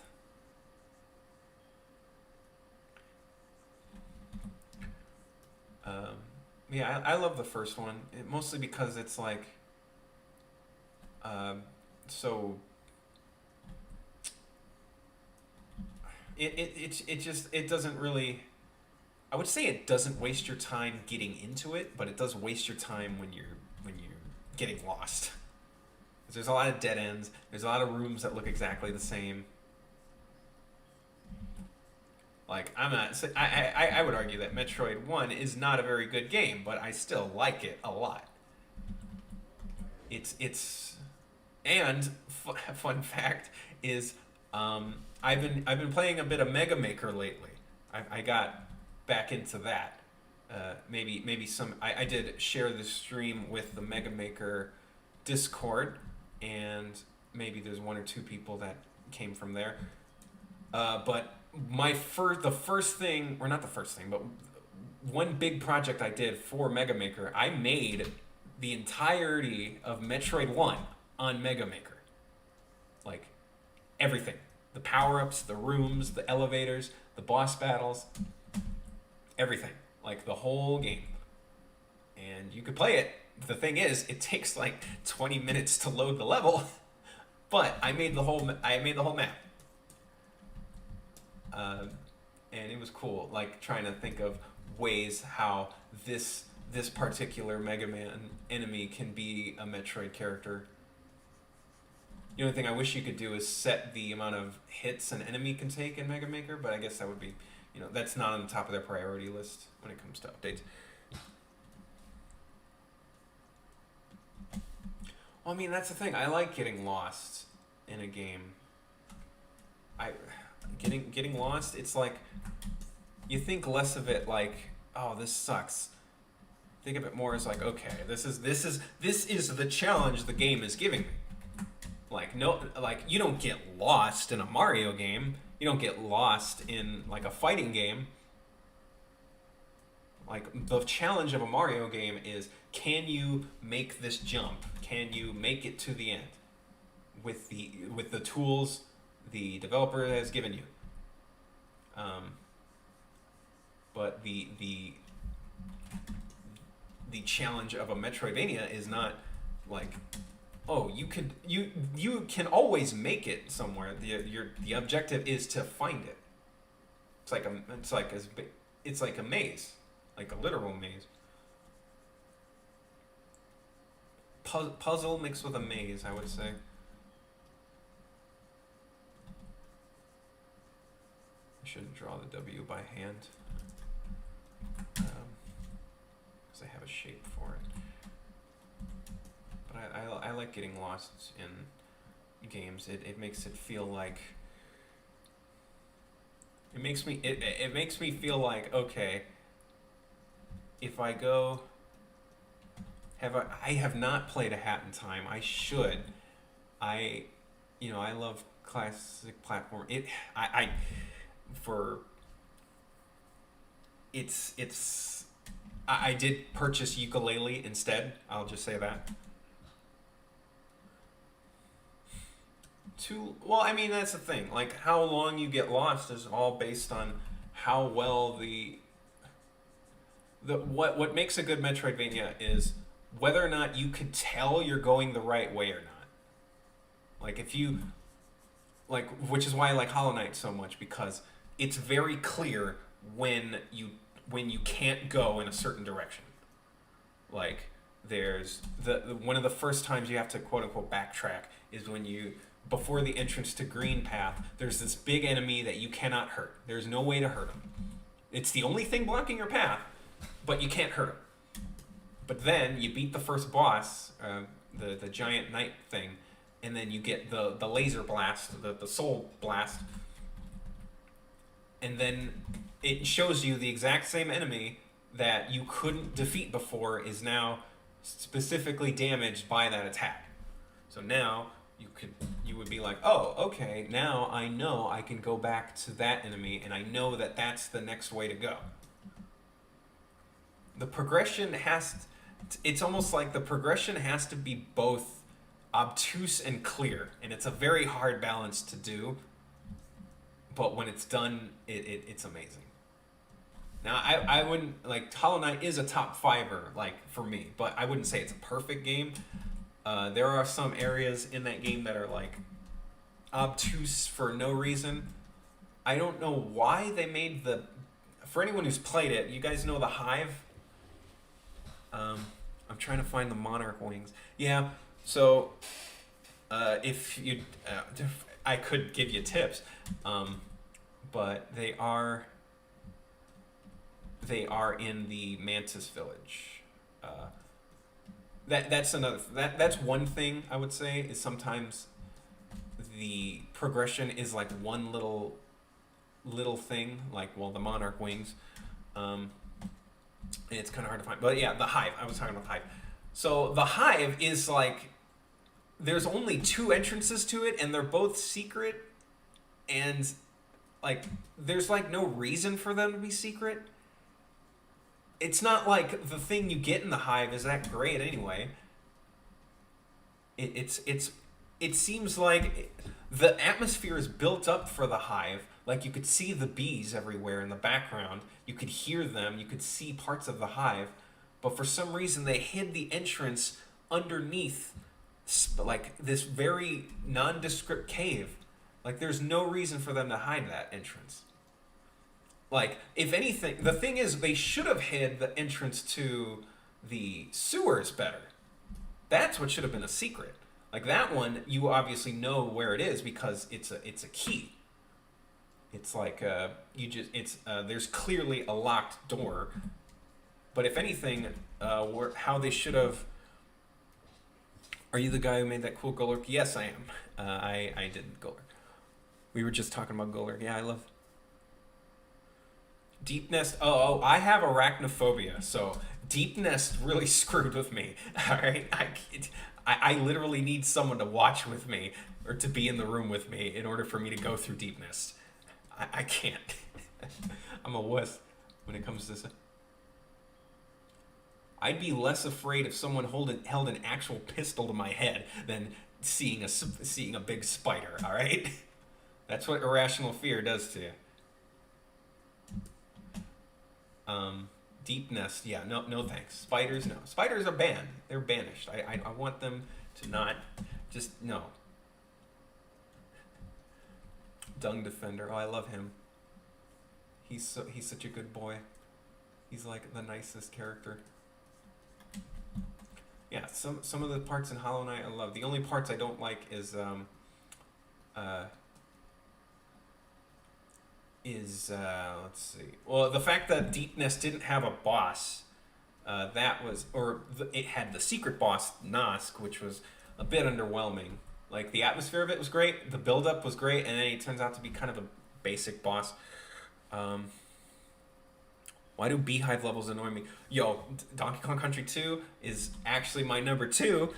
Yeah, I love the first one, mostly because it's like, so it doesn't really. I would say it doesn't waste your time getting into it, but it does waste your time when you're getting lost. There's a lot of dead ends. There's a lot of rooms that look exactly the same. Like, I would argue that Metroid 1 is not a very good game, but I still like it a lot. And fun fact is, I've been playing a bit of Mega Maker lately. I got back into that. Maybe some, I did share the stream with the Mega Maker Discord, and maybe there's 1 or 2 people that came from there. But the first thing, or not the first thing, but one big project I did for Mega Maker, I made the entirety of Metroid 1 on Mega Maker. Like, everything. The power-ups, the rooms, the elevators, the boss battles, everything. Like, the whole game. And you could play it. The thing is, it takes like 20 minutes to load the level, but I made the whole map. And it was cool, like trying to think of ways how this particular Mega Man enemy can be a Metroid character. The only thing I wish you could do is set the amount of hits an enemy can take in Mega Maker, but I guess that would be, that's not on the top of their priority list when it comes to updates. Well, I mean, that's the thing. I like getting lost in a game. Getting lost, it's like, you think less of it like, oh, this sucks. Think of it more as like, okay, this is the challenge the game is giving me. Like, no, like, you don't get lost in a Mario game. You don't get lost in like a fighting game. Like, the challenge of a Mario game is, can you make this jump? Can you make it to the end with the tools the developer has given you? But the challenge of a Metroidvania is not like, oh, you can always make it somewhere. The objective is to find it. It's like a maze, like a literal maze. Puzzle mixed with a maze, I would say. I shouldn't draw the W by hand, because I have a shape for it. But I like getting lost in games. It makes it feel like, it makes me feel like, okay, if I go, I have not played A Hat in Time. I should. I love classic platform. I did purchase Ukulele instead. I'll just say that. Well, I mean, that's the thing. Like, how long you get lost is all based on how well what makes a good Metroidvania is whether or not you could tell you're going the right way or not. Like, if you, like, which is why I like Hollow Knight so much, because it's very clear when you can't go in a certain direction. Like, there's one of the first times you have to quote unquote backtrack is when before the entrance to Green Path, there's this big enemy that you cannot hurt. There's no way to hurt him. It's the only thing blocking your path, but you can't hurt him. But then you beat the first boss, the giant knight thing, and then you get the laser blast, the soul blast, and then it shows you the exact same enemy that you couldn't defeat before is now specifically damaged by that attack. So now you would be like, oh, okay, now I know I can go back to that enemy, and I know that that's the next way to go. The progression it's almost like the progression has to be both obtuse and clear, and it's a very hard balance to do, but when it's done, it's amazing. Now, I wouldn't, like, Hollow Knight is a top fiver, like, for me, but I wouldn't say it's a perfect game. There are some areas in that game that are, like, obtuse for no reason. I don't know why they made for anyone who's played it, you guys know the Hive? I'm trying to find the Monarch Wings. Yeah, so if you, I could give you tips, but they are in the Mantis Village. That's one thing I would say is sometimes the progression is like one little thing, like, well, the Monarch Wings. It's kind of hard to find. But yeah, the Hive. I was talking about the Hive. So the Hive is like, there's only 2 entrances to it, and they're both secret. and like there's like no reason for them to be secret. It's not like the thing you get in the hive is that great anyway. It seems like the atmosphere is built up for the hive. Like you could see the bees everywhere in the background. You could hear them. You could see parts of the hive. But for some reason, they hid the entrance underneath, like this very nondescript cave. Like there's no reason for them to hide that entrance. Like if anything, the thing is, they should have hid the entrance to the sewers better. That's what should have been a secret. Like that one, you obviously know where it is because it's a key. It's like there's clearly a locked door. But if anything, how they should have. Are you the guy who made that cool Golurk? Yes, I am. I did Golurk. We were just talking about Golurk. Yeah, I love. Deep Nest. Oh, I have arachnophobia, so Deep Nest really screwed with me. All right, I literally need someone to watch with me or to be in the room with me in order for me to go through Deep Nest. I can't. I'm a wuss when it comes to this. I'd be less afraid if someone held an actual pistol to my head than seeing a big spider. All right, that's what irrational fear does to you. Deep Nest, yeah, no thanks. Spiders, no. Spiders are banned. They're banished. I want them to not, just, no. Dung Defender, oh, I love him. He's such a good boy. He's like the nicest character. Yeah, some of the parts in Hollow Knight I love. The only parts I don't like is let's see. Well, the fact that Deep Nest didn't have a boss, it had the secret boss Nosk, which was a bit underwhelming. Like the atmosphere of it was great, the build-up was great, and then it turns out to be kind of a basic boss. Why do beehive levels annoy me? Yo, Donkey Kong Country 2 is actually my number 3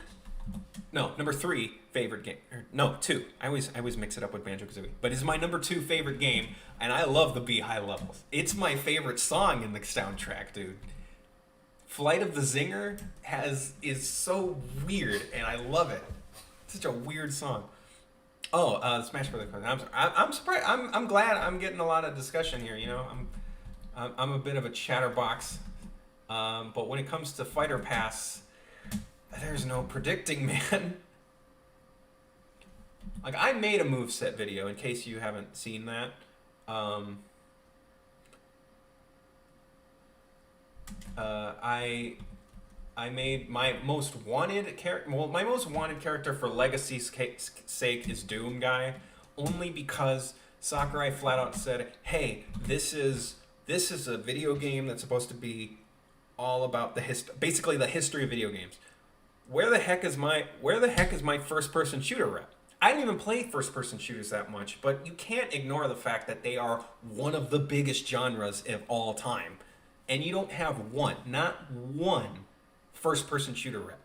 favorite game. No, 2. I always mix it up with Banjo-Kazooie. But it's my number 2 favorite game, and I love the beehive levels. It's my favorite song in the soundtrack, dude. Flight of the Zinger is so weird, and I love it. It's such a weird song. Oh, Smash Brothers. I'm surprised. I'm glad I'm getting a lot of discussion here. You know, I'm a bit of a chatterbox, but when it comes to Fighter Pass, there's no predicting, man. Like I made a moveset video in case you haven't seen that. I made my most wanted character. Well, my most wanted character for Legacy's sake is Doom Guy, only because Sakurai flat out said, "Hey, this is a video game that's supposed to be all about basically the history of video games. Where the heck is my first-person shooter rep? I don't even play first-person shooters that much, but you can't ignore the fact that they are one of the biggest genres of all time, and you don't have not one first-person shooter rep.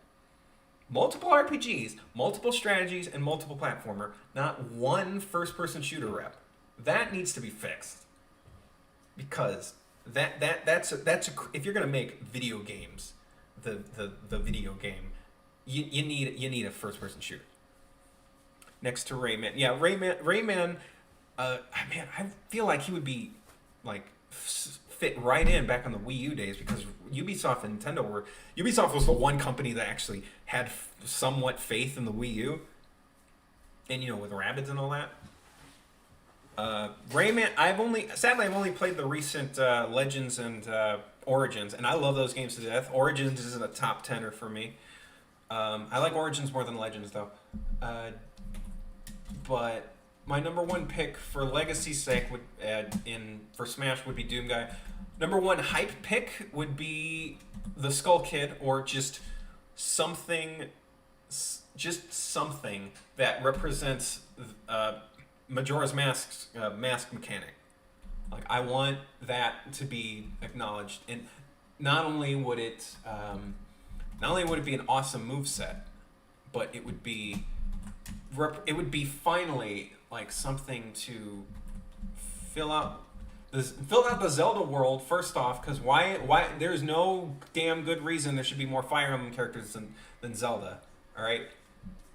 Multiple RPGs, multiple strategies, and multiple platformer, not one first-person shooter rep. That needs to be fixed, because that's if you're gonna make video games, the video game, you need a first-person shooter. Next to Rayman, yeah, Rayman, man, I feel like he would be like fit right in back on the Wii U days, because Ubisoft and Nintendo Ubisoft was the one company that actually had somewhat faith in the Wii U, and with Rabbids and all that. Rayman, I've only played the recent Legends and Origins, and I love those games to death. Origins is in the top 10er for me. I like Origins more than Legends though. But my number one pick for Legacy's sake for Smash would be Doom Guy. Number one hype pick would be the Skull Kid, or just something that represents Majora's Mask mechanic. Like I want that to be acknowledged, and not only would it be an awesome moveset, but it would be finally like something to fill out fill out the Zelda world first off, because why there's no damn good reason there should be more Fire Emblem characters than Zelda. All right,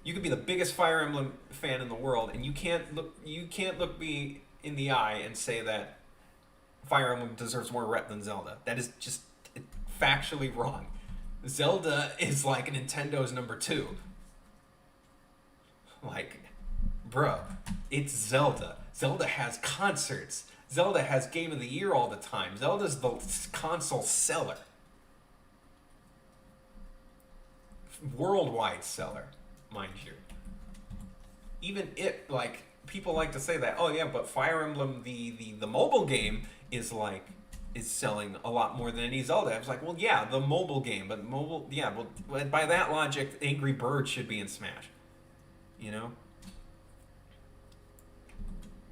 you could be the biggest Fire Emblem fan in the world, and you can't look me in the eye and say that Fire Emblem deserves more rep than Zelda. That is just factually wrong. Zelda is like Nintendo's number 2. Like, bro, it's Zelda. Zelda has concerts. Zelda has Game of the Year all the time. Zelda's the console seller. Worldwide seller, mind you. Even it, like, people like to say that, oh yeah, but Fire Emblem, the mobile game, is selling a lot more than any Zelda. I was like, well, yeah, the mobile game, but mobile, yeah, well, by that logic, Angry Birds should be in Smash. You know?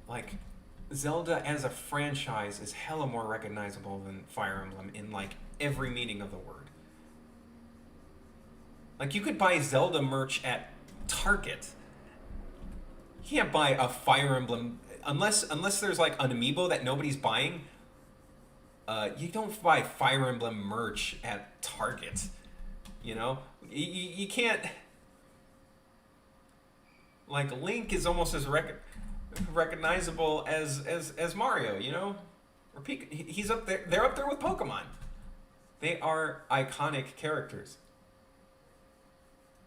Like, Zelda as a franchise is hella more recognizable than Fire Emblem in, like, every meaning of the word. Like, you could buy Zelda merch at Target. You can't buy a Fire Emblem unless there's like an amiibo that nobody's buying. You don't buy Fire Emblem merch at Target. You know, you can't. Like, Link is almost as recognizable as Mario. You know, or he's up there. They're up there with Pokemon. They are iconic characters.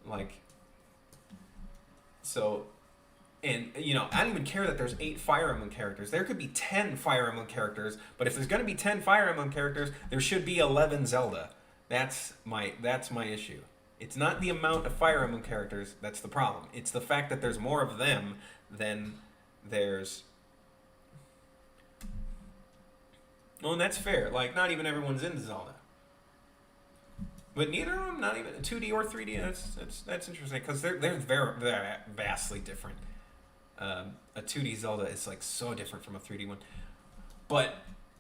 Like, so. And, you know, I don't even care that there's 8 Fire Emblem characters. There could be 10 Fire Emblem characters, but if there's going to be 10 Fire Emblem characters, there should be 11 Zelda. That's my issue. It's not the amount of Fire Emblem characters that's the problem. It's the fact that there's more of them than there's... Well, and that's fair. Like, not even everyone's into Zelda. But neither of them, not even 2D or 3D. That's interesting, because they're very vastly different. A 2D Zelda is like so different from a 3D one. But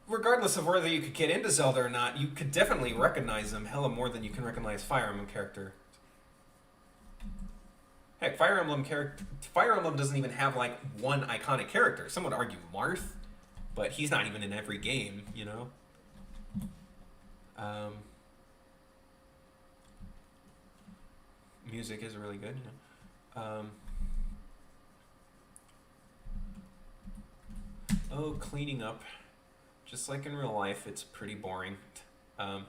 regardless of whether you could get into Zelda or not, you could definitely recognize them hella more than you can recognize Fire Emblem character. Heck, Fire Emblem doesn't even have like one iconic character. Some would argue Marth, but he's not even in every game, you know? Music is really good, you know? Oh, cleaning up. Just like in real life, it's pretty boring. But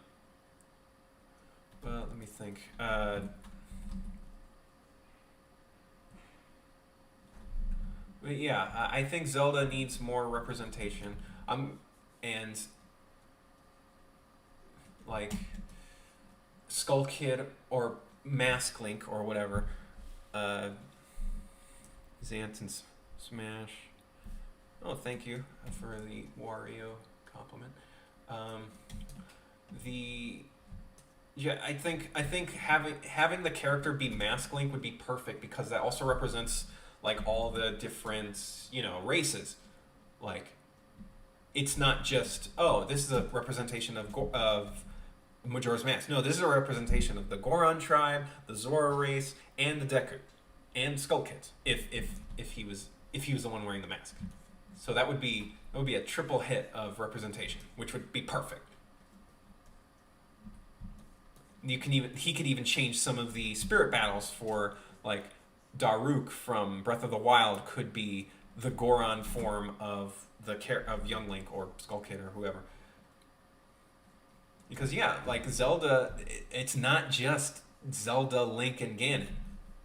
let me think. But yeah, I think Zelda needs more representation. And like Skull Kid or Mask Link or whatever. Xanth Smash. Oh, thank you for the Wario compliment. I think having the character be Mask Link would be perfect, because that also represents like all the different, you know, races. Like, it's not just, oh, this is a representation of Majora's Mask. No, this is a representation of the Goron tribe, the Zora race, and the Deku, and Skull Kid. If he was the one wearing the mask. So that would be a triple hit of representation, which would be perfect. He could even change some of the spirit battles for, like, Daruk from Breath of the Wild could be the Goron form of Young Link or Skull Kid or whoever. Because yeah, like Zelda, it's not just Zelda, Link, and Ganon.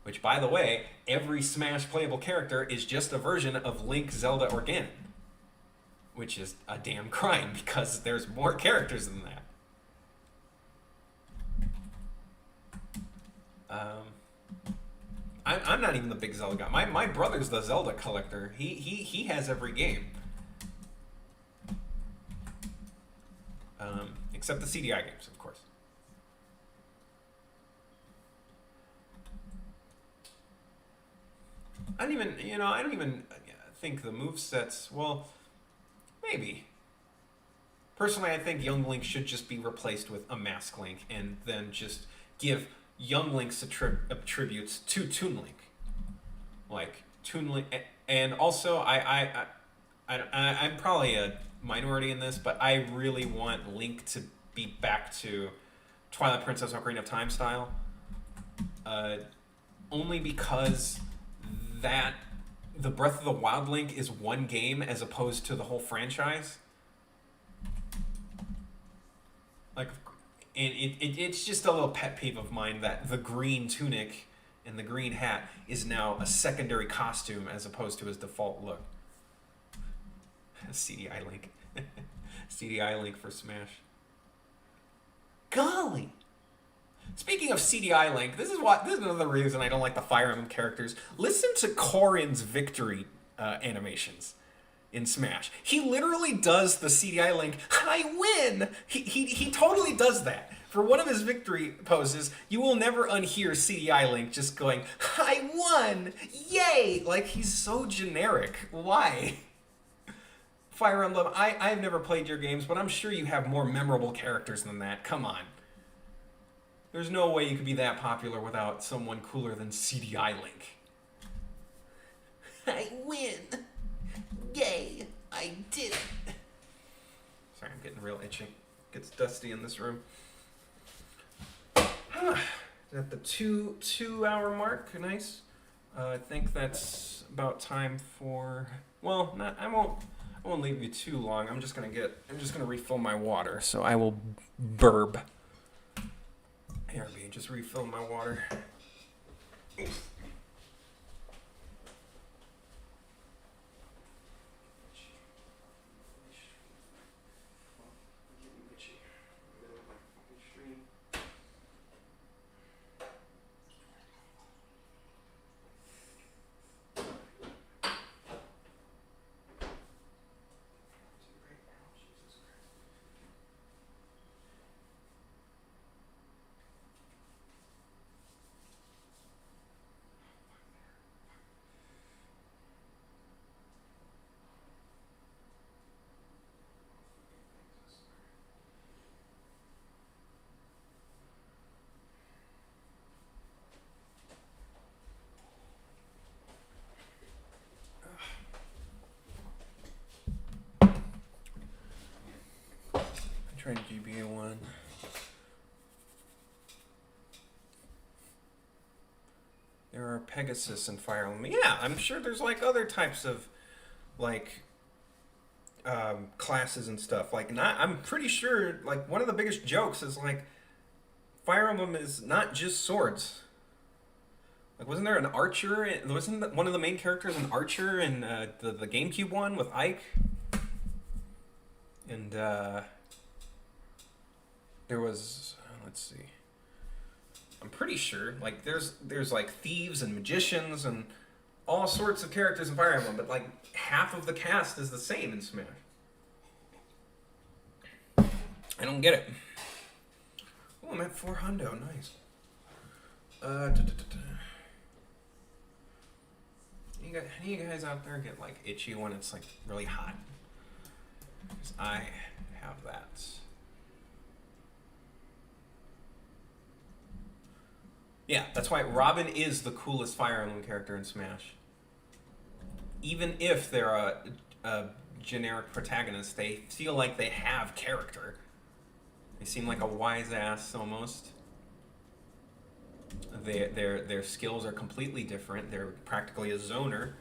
Which, by the way, every Smash playable character is just a version of Link, Zelda, or Ganon. Which is a damn crime, because there's more characters than that. I'm not even the big Zelda guy. My brother's the Zelda collector. He has every game. Except the CDI games, of course. I don't even think the movesets, well, maybe. Personally, I think Young Link should just be replaced with a Mask Link, and then just give Young Link's attributes to Toon Link. Like, Toon Link, And also, I'm probably a minority in this, but I really want Link to be back to Twilight Princess Ocarina of Time style. Uh, Only because that the Breath of the Wild Link is one game as opposed to the whole franchise. Like, and it's just a little pet peeve of mine that the green tunic and the green hat is now a secondary costume as opposed to his default look. CDI Link. CDI Link for Smash. Golly! Speaking of CDI Link, this is another reason I don't like the Fire Emblem characters. Listen to Corrin's victory animations in Smash. He literally does the CDI Link, I win! He totally does that. For one of his victory poses, you will never unhear CDI Link just going, I won! Yay! Like, he's so generic. Why? Fire Emblem, I've never played your games, but I'm sure you have more memorable characters than that. Come on. There's no way you could be that popular without someone cooler than CDI Link. I win! Yay! I did it! Sorry, I'm getting real itchy. Gets dusty in this room. At the two hour mark, nice. I think that's about time for. Well, not. I won't leave you too long. I'm just gonna refill my water. So I will burb. Here, just refill my water. Trying GBA one. There are Pegasus and Fire Emblem. Yeah, I'm sure there's like other types of like classes and stuff. Like I'm pretty sure like one of the biggest jokes is like Fire Emblem is not just swords. Like wasn't there an archer? Wasn't one of the main characters an archer in the GameCube one with Ike? And there was let's see. I'm pretty sure like there's like thieves and magicians and all sorts of characters in Fire Emblem, but like half of the cast is the same in Smash. I don't get it. Oh, I'm at 400. Nice. Any of you guys out there get like itchy when it's like really hot? Because I have that. Yeah, that's why Robin is the coolest Fire Emblem character in Smash. Even if they're a generic protagonist, they feel like they have character. They seem like a wise ass almost. Their skills are completely different. They're practically a zoner.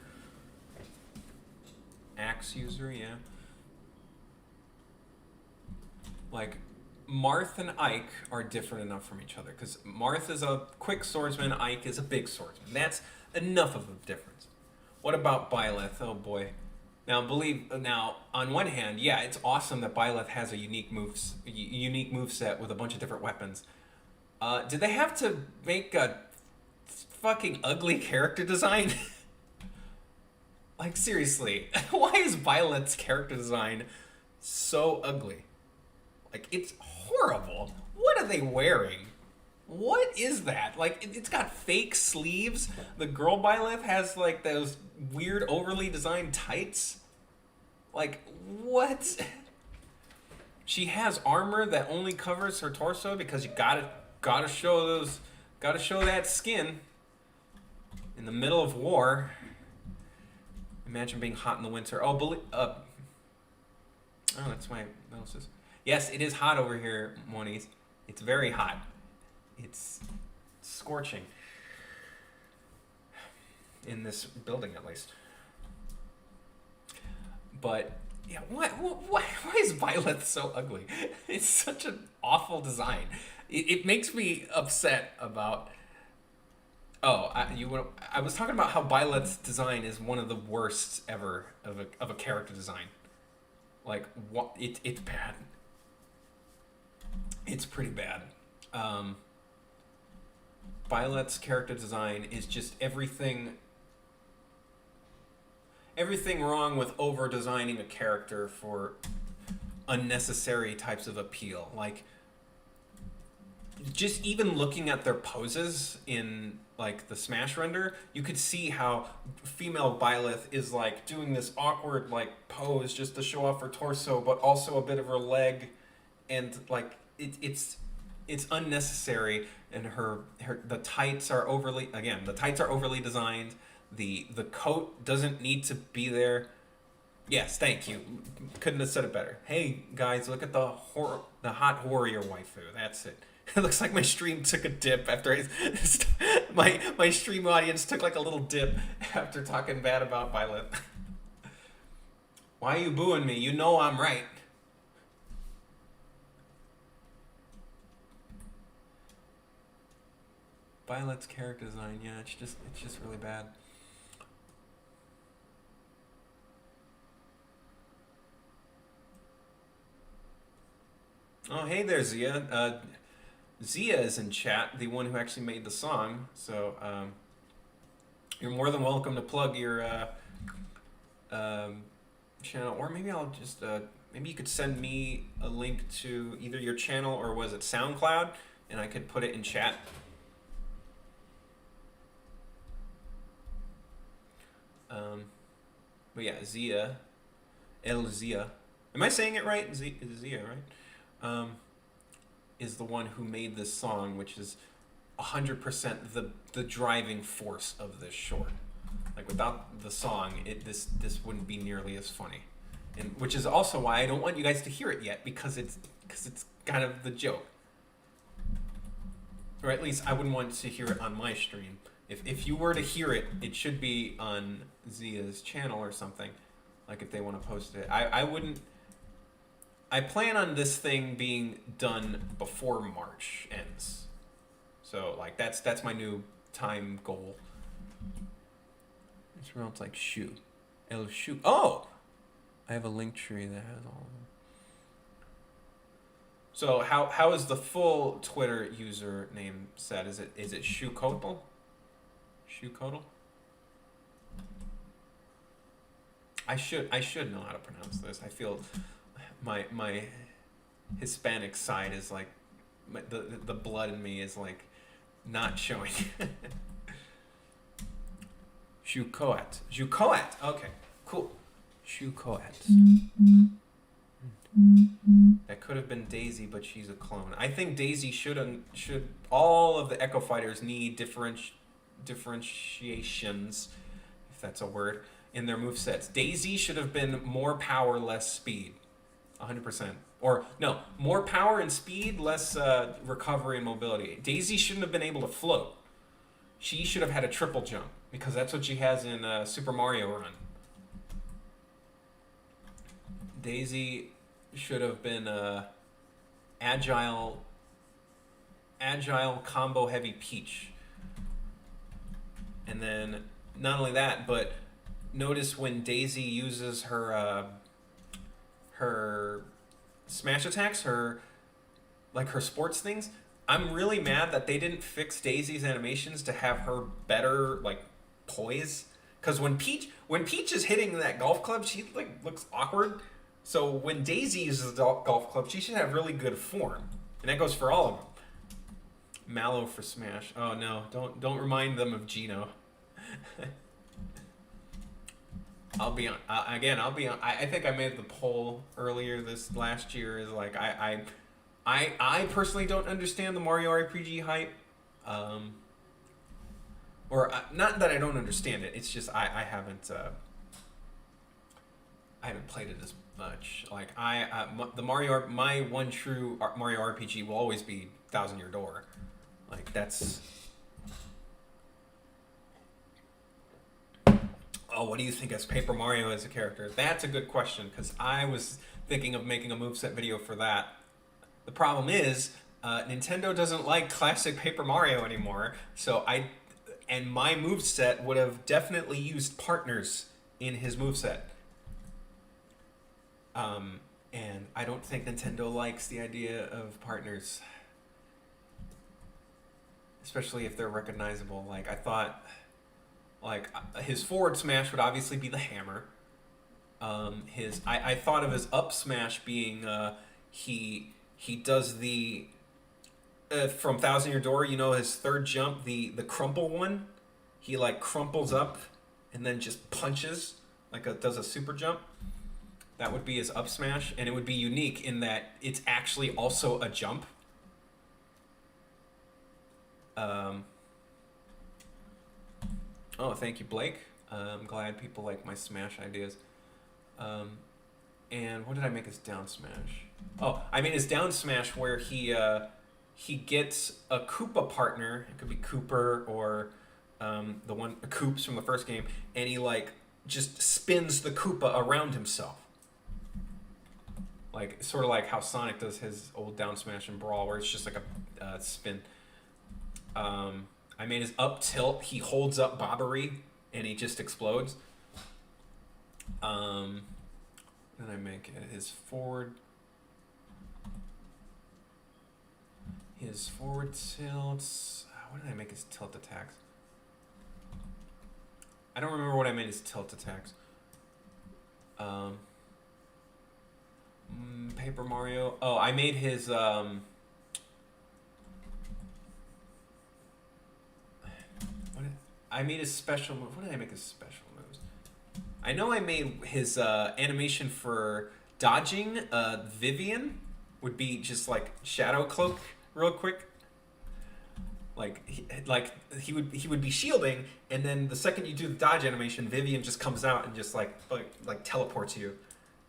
Axe user, yeah. Like, Marth and Ike are different enough from each other because Marth is a quick swordsman, Ike is a big swordsman. That's enough of a difference. What about Byleth? Oh boy. Now, on one hand, yeah, it's awesome that Byleth has a unique moveset with a bunch of different weapons. Did they have to make a fucking ugly character design? Like, seriously, why is Byleth's character design so ugly? Like, it's horrible. What are they wearing? What is that? Like, it's got fake sleeves. The girl Byleth has, like, those weird, overly designed tights. Like, what? She has armor that only covers her torso because you gotta show that skin in the middle of war. Imagine being hot in the winter. Oh, that's my analysis. Yes, it is hot over here, Moniz. It's very hot. It's scorching. In this building, at least. But, yeah, why is Violet so ugly? It's such an awful design. It makes me upset about... Oh, I was talking about how Violet's design is one of the worst ever of a character design. Like, what? It's bad. It's pretty bad. Violet's character design is just everything wrong with over designing a character for unnecessary types of appeal. Like, just even looking at their poses in like the Smash render, you could see how female Byleth is like doing this awkward like pose just to show off her torso, but also a bit of her leg, and like it's unnecessary. And the tights are overly designed. The coat doesn't need to be there. Yes, thank you. Couldn't have said it better. Hey guys, look at the hot warrior waifu. That's it. It looks like my stream took a dip after my stream audience took like a little dip after talking bad about Violet. Why are you booing me? You know I'm right. Violet's character design, yeah, it's just really bad. Oh, hey there, Zia. Zia is in chat, the one who actually made the song. So you're more than welcome to plug your channel, or maybe I'll just maybe you could send me a link to either your channel or was it SoundCloud, and I could put it in chat. But yeah, Zia, Zia. Am I saying it right? Zia, right? Is the one who made this song, which is 100% the driving force of this short. Like without the song, this wouldn't be nearly as funny, and which is also why I don't want you guys to hear it yet, because it's kind of the joke, or at least I wouldn't want to hear it on my stream. If you were to hear it, it should be on Zia's channel or something. Like if they want to post it, I wouldn't. I plan on this thing being done before March ends. So like that's my new time goal. It smells like shoe. El shoe. Oh, I have a link tree that has all of them. So how is the full Twitter username set? Is it Shoekotel? Shoekotel? I should know how to pronounce this. I feel my Hispanic side is like the blood in me is like not showing. Shukoat. Okay, cool. Shukoat. That could have been Daisy, but she's a clone. I think Daisy should all of the Echo Fighters need differentiations, if that's a word, in their movesets. Daisy should have been more power, less speed. 100%. Or, no, more power and speed, less recovery and mobility. Daisy shouldn't have been able to float. She should have had a triple jump, because that's what she has in Super Mario Run. Daisy should have been agile combo heavy Peach. And then, not only that, but notice when Daisy uses her smash attacks, her sports things, I'm really mad that they didn't fix Daisy's animations to have her better like poise. Because when Peach is hitting that golf club, she like looks awkward. So when Daisy uses the golf club, she should have really good form, and that goes for all of them. Mallow for Smash. Oh no! Don't remind them of Gino. I'll be on. I think I made the poll earlier this last year. Is like I personally don't understand the Mario RPG hype. Or not that I don't understand it. It's just I haven't I haven't played it as much. Like the my one true Mario RPG will always be Thousand Year Door. Like that's. Oh, what do you think as Paper Mario as a character? That's a good question because I was thinking of making a moveset video for that. The problem is Nintendo doesn't like classic Paper Mario anymore, so my moveset would have definitely used partners in his moveset. And I don't think Nintendo likes the idea of partners, especially if they're recognizable. Like I thought, his forward smash would obviously be the hammer. I thought of his up smash being he does the from Thousand Year Door. You know his third jump, the crumple one. He like crumples up and then just punches does a super jump. That would be his up smash, and it would be unique in that it's actually also a jump. Oh, thank you, Blake. I'm glad people like my smash ideas. And what did I make his down smash? Oh, I made his down smash where he gets a Koopa partner. It could be Cooper or the one Koops from the first game, and he just spins the Koopa around himself. Like sort of like how Sonic does his old down smash in Brawl, where it's just like a spin. I made his up tilt. He holds up Bobbery and he just explodes. Then I make his forward tilts. What did I make his tilt attacks? I don't remember what I made his tilt attacks. Paper Mario. Oh, I made his I made his special move. What did I make his special moves? I know I made his animation for dodging. Vivian would be just like Shadow Cloak real quick. He would be shielding, and then the second you do the dodge animation, Vivian just comes out and just like teleports you,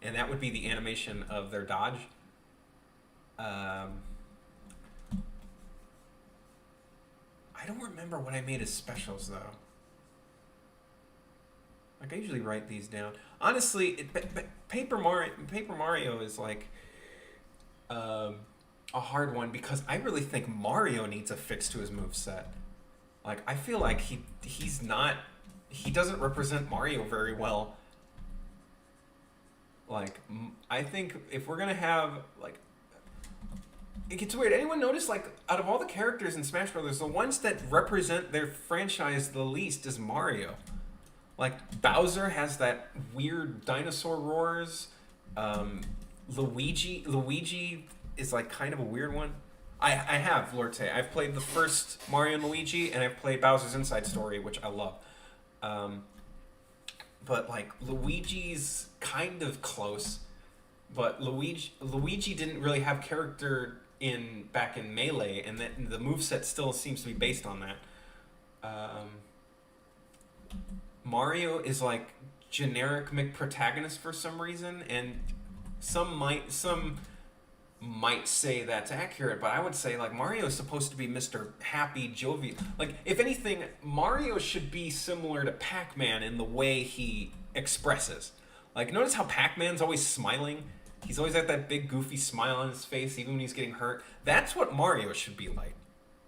and that would be the animation of their dodge. I don't remember what I made as specials though. Like I usually write these down. Honestly, Paper Mario is like a hard one because I really think Mario needs a fix to his moveset. Like I feel like he doesn't represent Mario very well. Like I think if we're gonna have it gets weird. Anyone notice, out of all the characters in Smash Brothers, the ones that represent their franchise the least is Mario. Like, Bowser has that weird dinosaur roars. Luigi is, kind of a weird one. I have, Lorte. I've played the first Mario and Luigi, and I've played Bowser's Inside Story, which I love. But, Luigi's kind of close. But Luigi didn't really have character back in Melee, and the moveset still seems to be based on that. Mario is generic McProtagonist for some reason, and some might say that's accurate, but I would say Mario is supposed to be Mr. Happy, jovial. If anything, Mario should be similar to Pac-Man in the way he expresses. Notice how Pac-Man's always smiling. He's always got that big goofy smile on his face, even when he's getting hurt. That's what Mario should be like,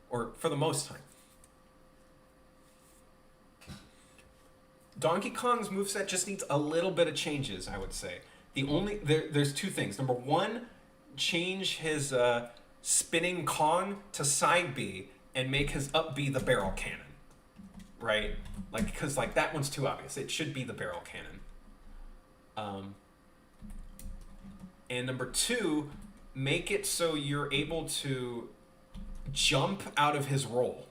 or for the most time. Donkey Kong's moveset just needs a little bit of changes, I would say. There's two things. Number one, change his spinning Kong to side B and make his up B the barrel cannon. Right? Because that one's too obvious. It should be the barrel cannon. And number two, make it so you're able to jump out of his roll,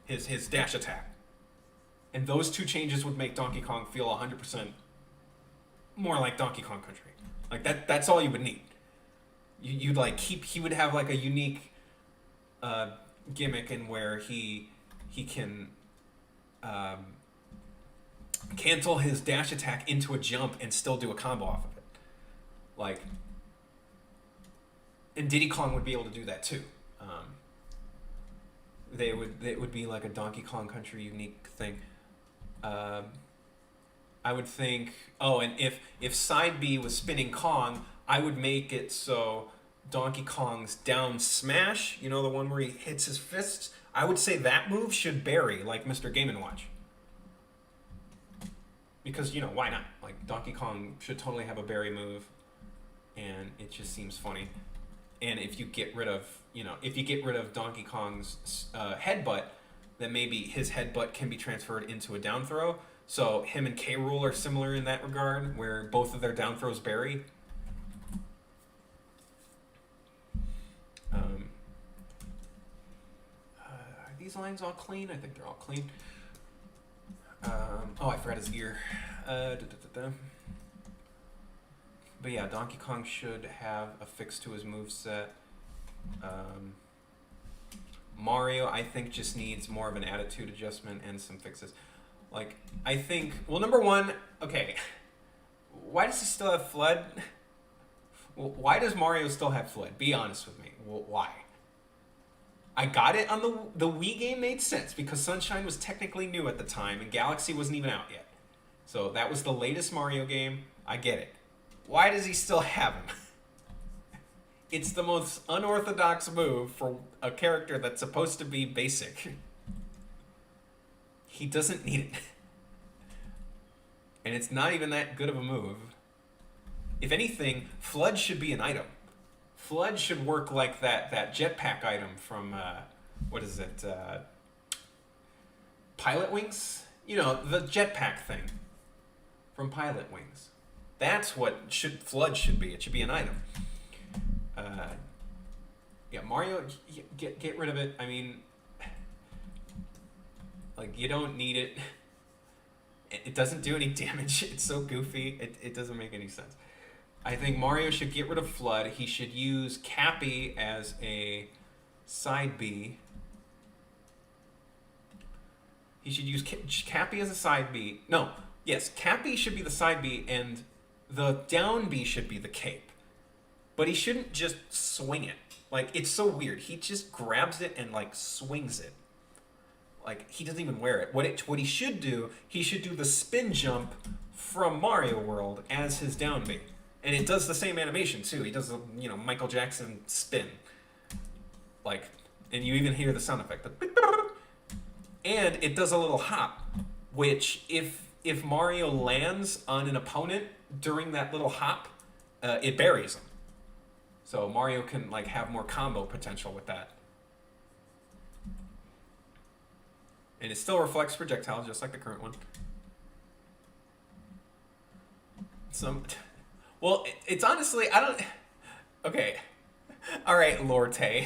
his dash attack. And those two changes would make Donkey Kong feel 100% more like Donkey Kong Country. That's all you would need. He would have a unique gimmick in where he can cancel his dash attack into a jump and still do a combo off of it. Like, and Diddy Kong would be able to do that too. It would be like a Donkey Kong Country unique thing. I would think. Oh, and if side B was spinning Kong, I would make it so Donkey Kong's down smash, you know, the one where he hits his fists. I would say that move should bury like Mr. Game & Watch. Because, you know, why not? Like, Donkey Kong should totally have a berry move, and it just seems funny. And if you get rid of, Donkey Kong's headbutt, then maybe his headbutt can be transferred into a down throw. So him and K. Rool are similar in that regard, where both of their down throws bury. Are these lines all clean? I think they're all clean. I forgot his ear. But yeah, Donkey Kong should have a fix to his moveset. Mario, I think, just needs more of an attitude adjustment and some fixes. Like, I think, well, number one, okay, why does he still have Flood? Why does Mario still have Flood? Be honest with me. Why? I got it on the Wii game, made sense because Sunshine was technically new at the time and Galaxy wasn't even out yet. So that was the latest Mario game. I get it. Why does he still have him? It's the most unorthodox move for a character that's supposed to be basic. He doesn't need it. And it's not even that good of a move. If anything, Flood should be an item. Flood should work like that jetpack item from, what is it? Pilot Wings? You know, the jetpack thing from Pilot Wings. That's what Flood should be. It should be an item. Yeah, Mario, get rid of it. I mean, like, you don't need it. It doesn't do any damage. It's so goofy. It doesn't make any sense. I think Mario should get rid of Flood. He should use Cappy as a side B. He should use Cappy as a side B. No, yes, Cappy should be the side B, and the down B should be the cape. But he shouldn't just swing it. Like, it's so weird. He just grabs it and, like, swings it. Like, he doesn't even wear it. What he should do the spin jump from Mario World as his down B. And it does the same animation, too. He does the, Michael Jackson spin. Like, and you even hear the sound effect. And it does a little hop, which if Mario lands on an opponent during that little hop, it buries him. So Mario can, like, have more combo potential with that. And it still reflects projectiles, just like the current one. Well, it's honestly, okay. All right, Lorte.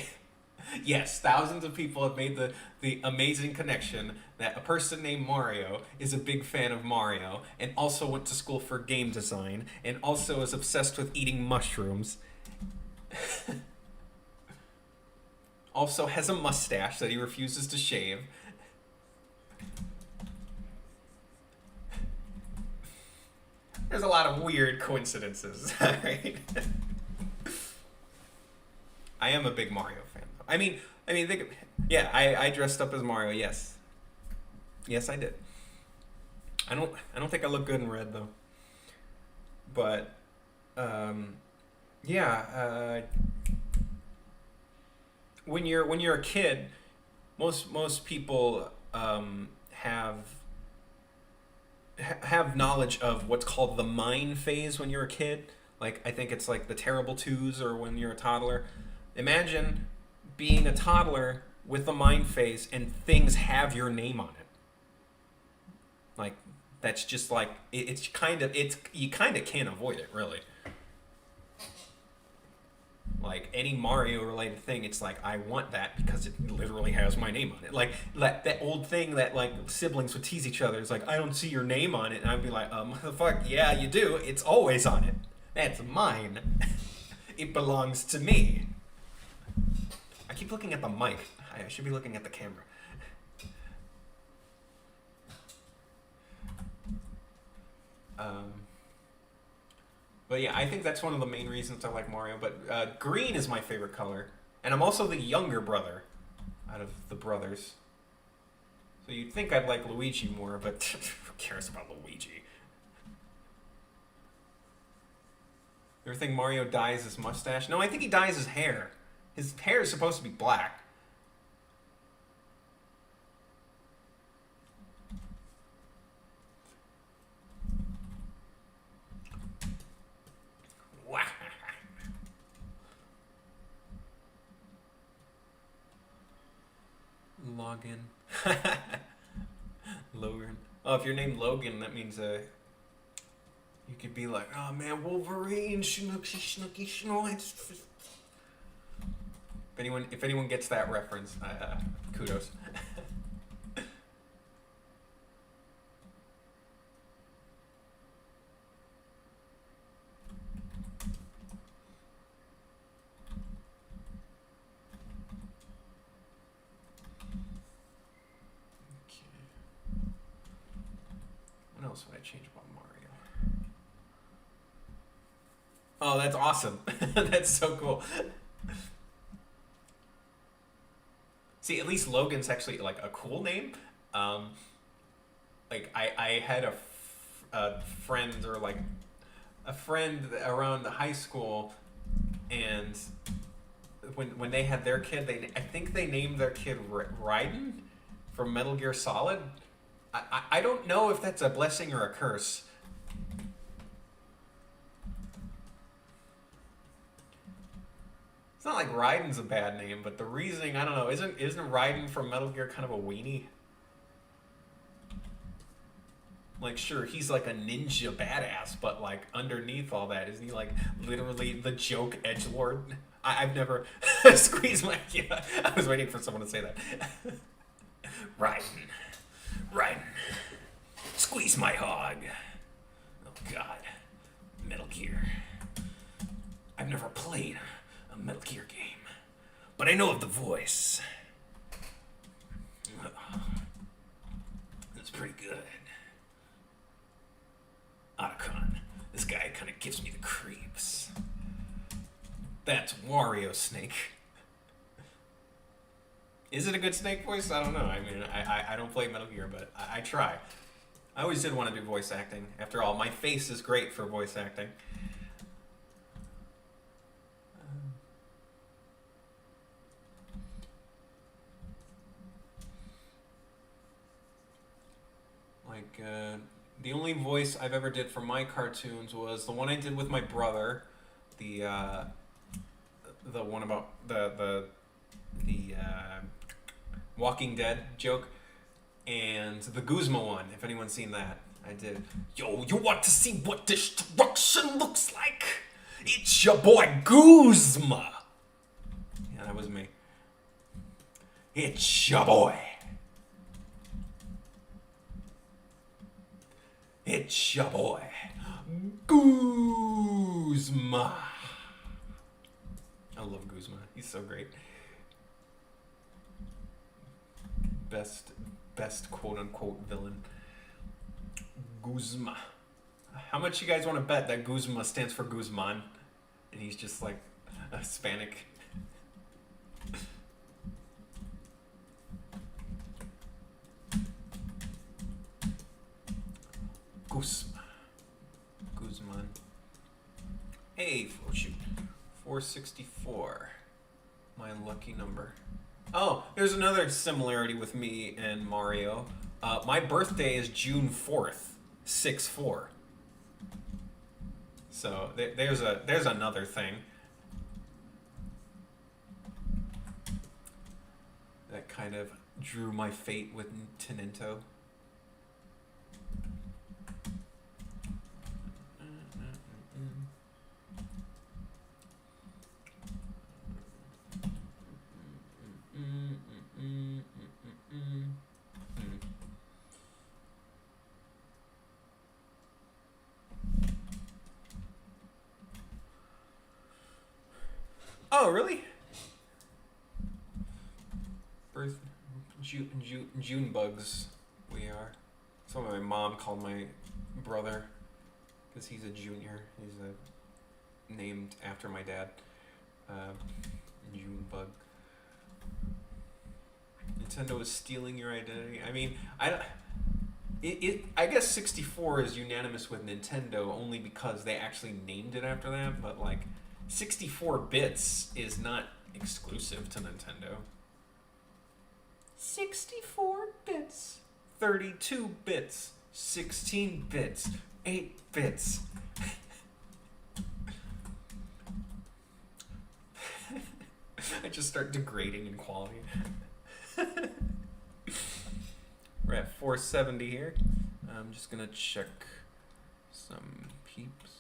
Yes, thousands of people have made the amazing connection that a person named Mario is a big fan of Mario and also went to school for game design and also is obsessed with eating mushrooms. Also has a mustache that he refuses to shave. There's a lot of weird coincidences, right? I am a big Mario fan. I mean, yeah, I dressed up as Mario. Yes, I did. I don't think I look good in red though. But, yeah. When you're a kid, most people have knowledge of what's called the mine phase when you're a kid. Like, I think it's like the terrible twos or when you're a toddler. Imagine being a toddler with the mine phase and things have your name on it. Like, that's just like, you kind of can't avoid it, really. Like, any Mario related thing, it's like, I want that because it literally has my name on it. Like that old thing that, like, siblings would tease each other. It's like, I don't see your name on it. And I'd be like, motherfucker, yeah, you do. It's always on it. That's mine. It belongs to me. I keep looking at the mic. I should be looking at the camera. Um, but yeah, I think that's one of the main reasons I like Mario. But green is my favorite color, and I'm also the younger brother out of the brothers. So you'd think I'd like Luigi more, but who cares about Luigi? You ever think Mario dyes his mustache? No, I think he dyes his hair. His hair is supposed to be black. Logan. Logan. Oh, if you're named Logan, that means you could be like, oh man, Wolverine, Snooky, Snooky, Schnoids. If anyone gets that reference, kudos. What else would I change about Mario? Oh, that's awesome. That's so cool. See, at least Logan's actually like a cool name. Um, like I had a friend or like a friend around the high school, and when they had their kid, I think they named their kid Raiden from Metal Gear Solid. I don't know if that's a blessing or a curse. It's not like Raiden's a bad name, but the reasoning, I don't know, isn't Raiden from Metal Gear kind of a weenie? Like, sure, he's like a ninja badass, but like underneath all that, isn't he like literally the joke edgelord? I've never squeezed my. Yeah, I was waiting for someone to say that. Raiden, squeeze my hog. Oh God, Metal Gear. I've never played a Metal Gear game, but I know of the voice. It's pretty good. Otacon, this guy kind of gives me the creeps. That's Wario Snake. Is it a good Snake voice? I don't know. I mean, I don't play Metal Gear, but I try. I always did want to do voice acting. After all, my face is great for voice acting. The only voice I've ever did for my cartoons was the one I did with my brother, the one about the Walking Dead joke, and the Guzma one. If anyone's seen that, I did. Yo, you want to see what destruction looks like? It's your boy Guzma. Yeah, that was me. It's your boy. It's your boy, Guzma. I love Guzma. He's so great. Best quote unquote villain. Guzma. How much you guys want to bet that Guzma stands for Guzman? And he's just like a Hispanic. Guzman. Hey, oh shoot. 464. My lucky number. Oh, there's another similarity with me and Mario. My birthday is June 4th, 6-4. So there's another thing that kind of drew my fate with Tinento. Oh, really? Birth June bugs. We are. That's what my mom called my brother. because he's a junior. He's named after my dad. Junebug. Nintendo is stealing your identity. I mean, I guess 64 is unanimous with Nintendo only because they actually named it after that, but like 64 bits is not exclusive to Nintendo. 64 bits, 32 bits, 16 bits, 8 bits. I just start degrading in quality. We're at 470 here. I'm just gonna check some peeps.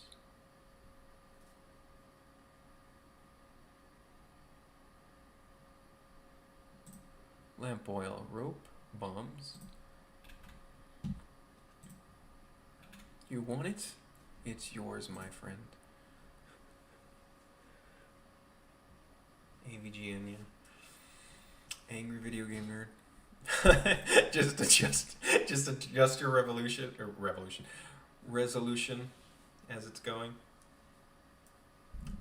Lamp oil, rope, bombs. You want it? It's yours, my friend. AVGN, yeah. Angry video game nerd. just adjust your resolution as it's going.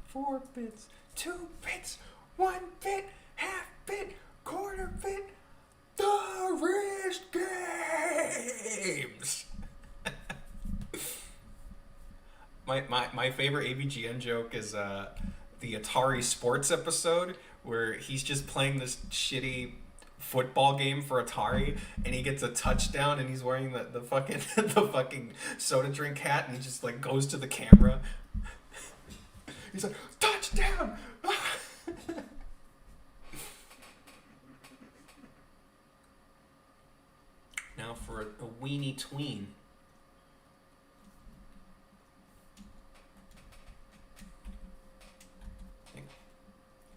4 bits, 2 bits, 1 bit, half bit, quarter bit, the wrist games. my favorite AVGN joke is the Atari Sports episode where he's just playing this shitty football game for Atari and he gets a touchdown and he's wearing the fucking the fucking soda drink hat and he just like goes to the camera. He's like, touchdown! Now for a weenie tween.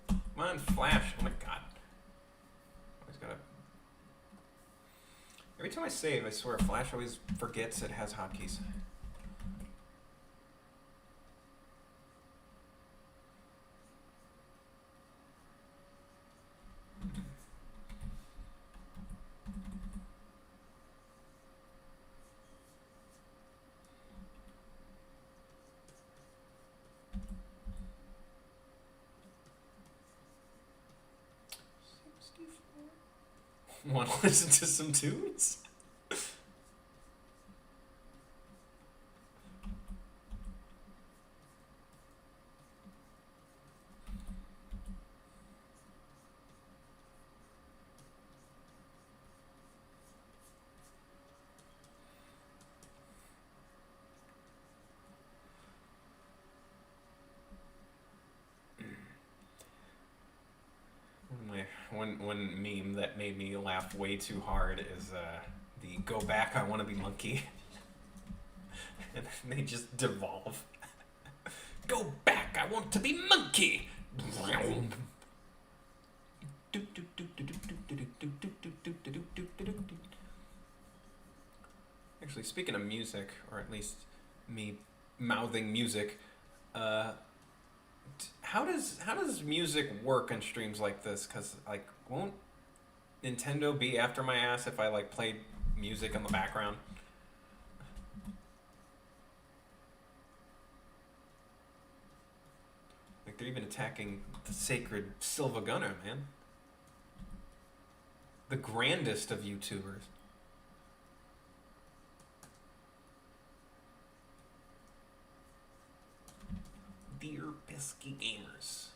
Come on, Flash. Oh my god. Always gotta... Every time I save, I swear, Flash always forgets it has hotkeys. Want to listen to some tunes? One meme that made me laugh way too hard is the "Go back, I want to be monkey," and they just devolve. Go back, I want to be monkey. Actually, speaking of music, or at least me mouthing music, how does music work on streams like this? Because like, won't Nintendo be after my ass if I like played music in the background? Like they're even attacking the sacred Silva Gunner, man. The grandest of YouTubers. Dear pesky gamers.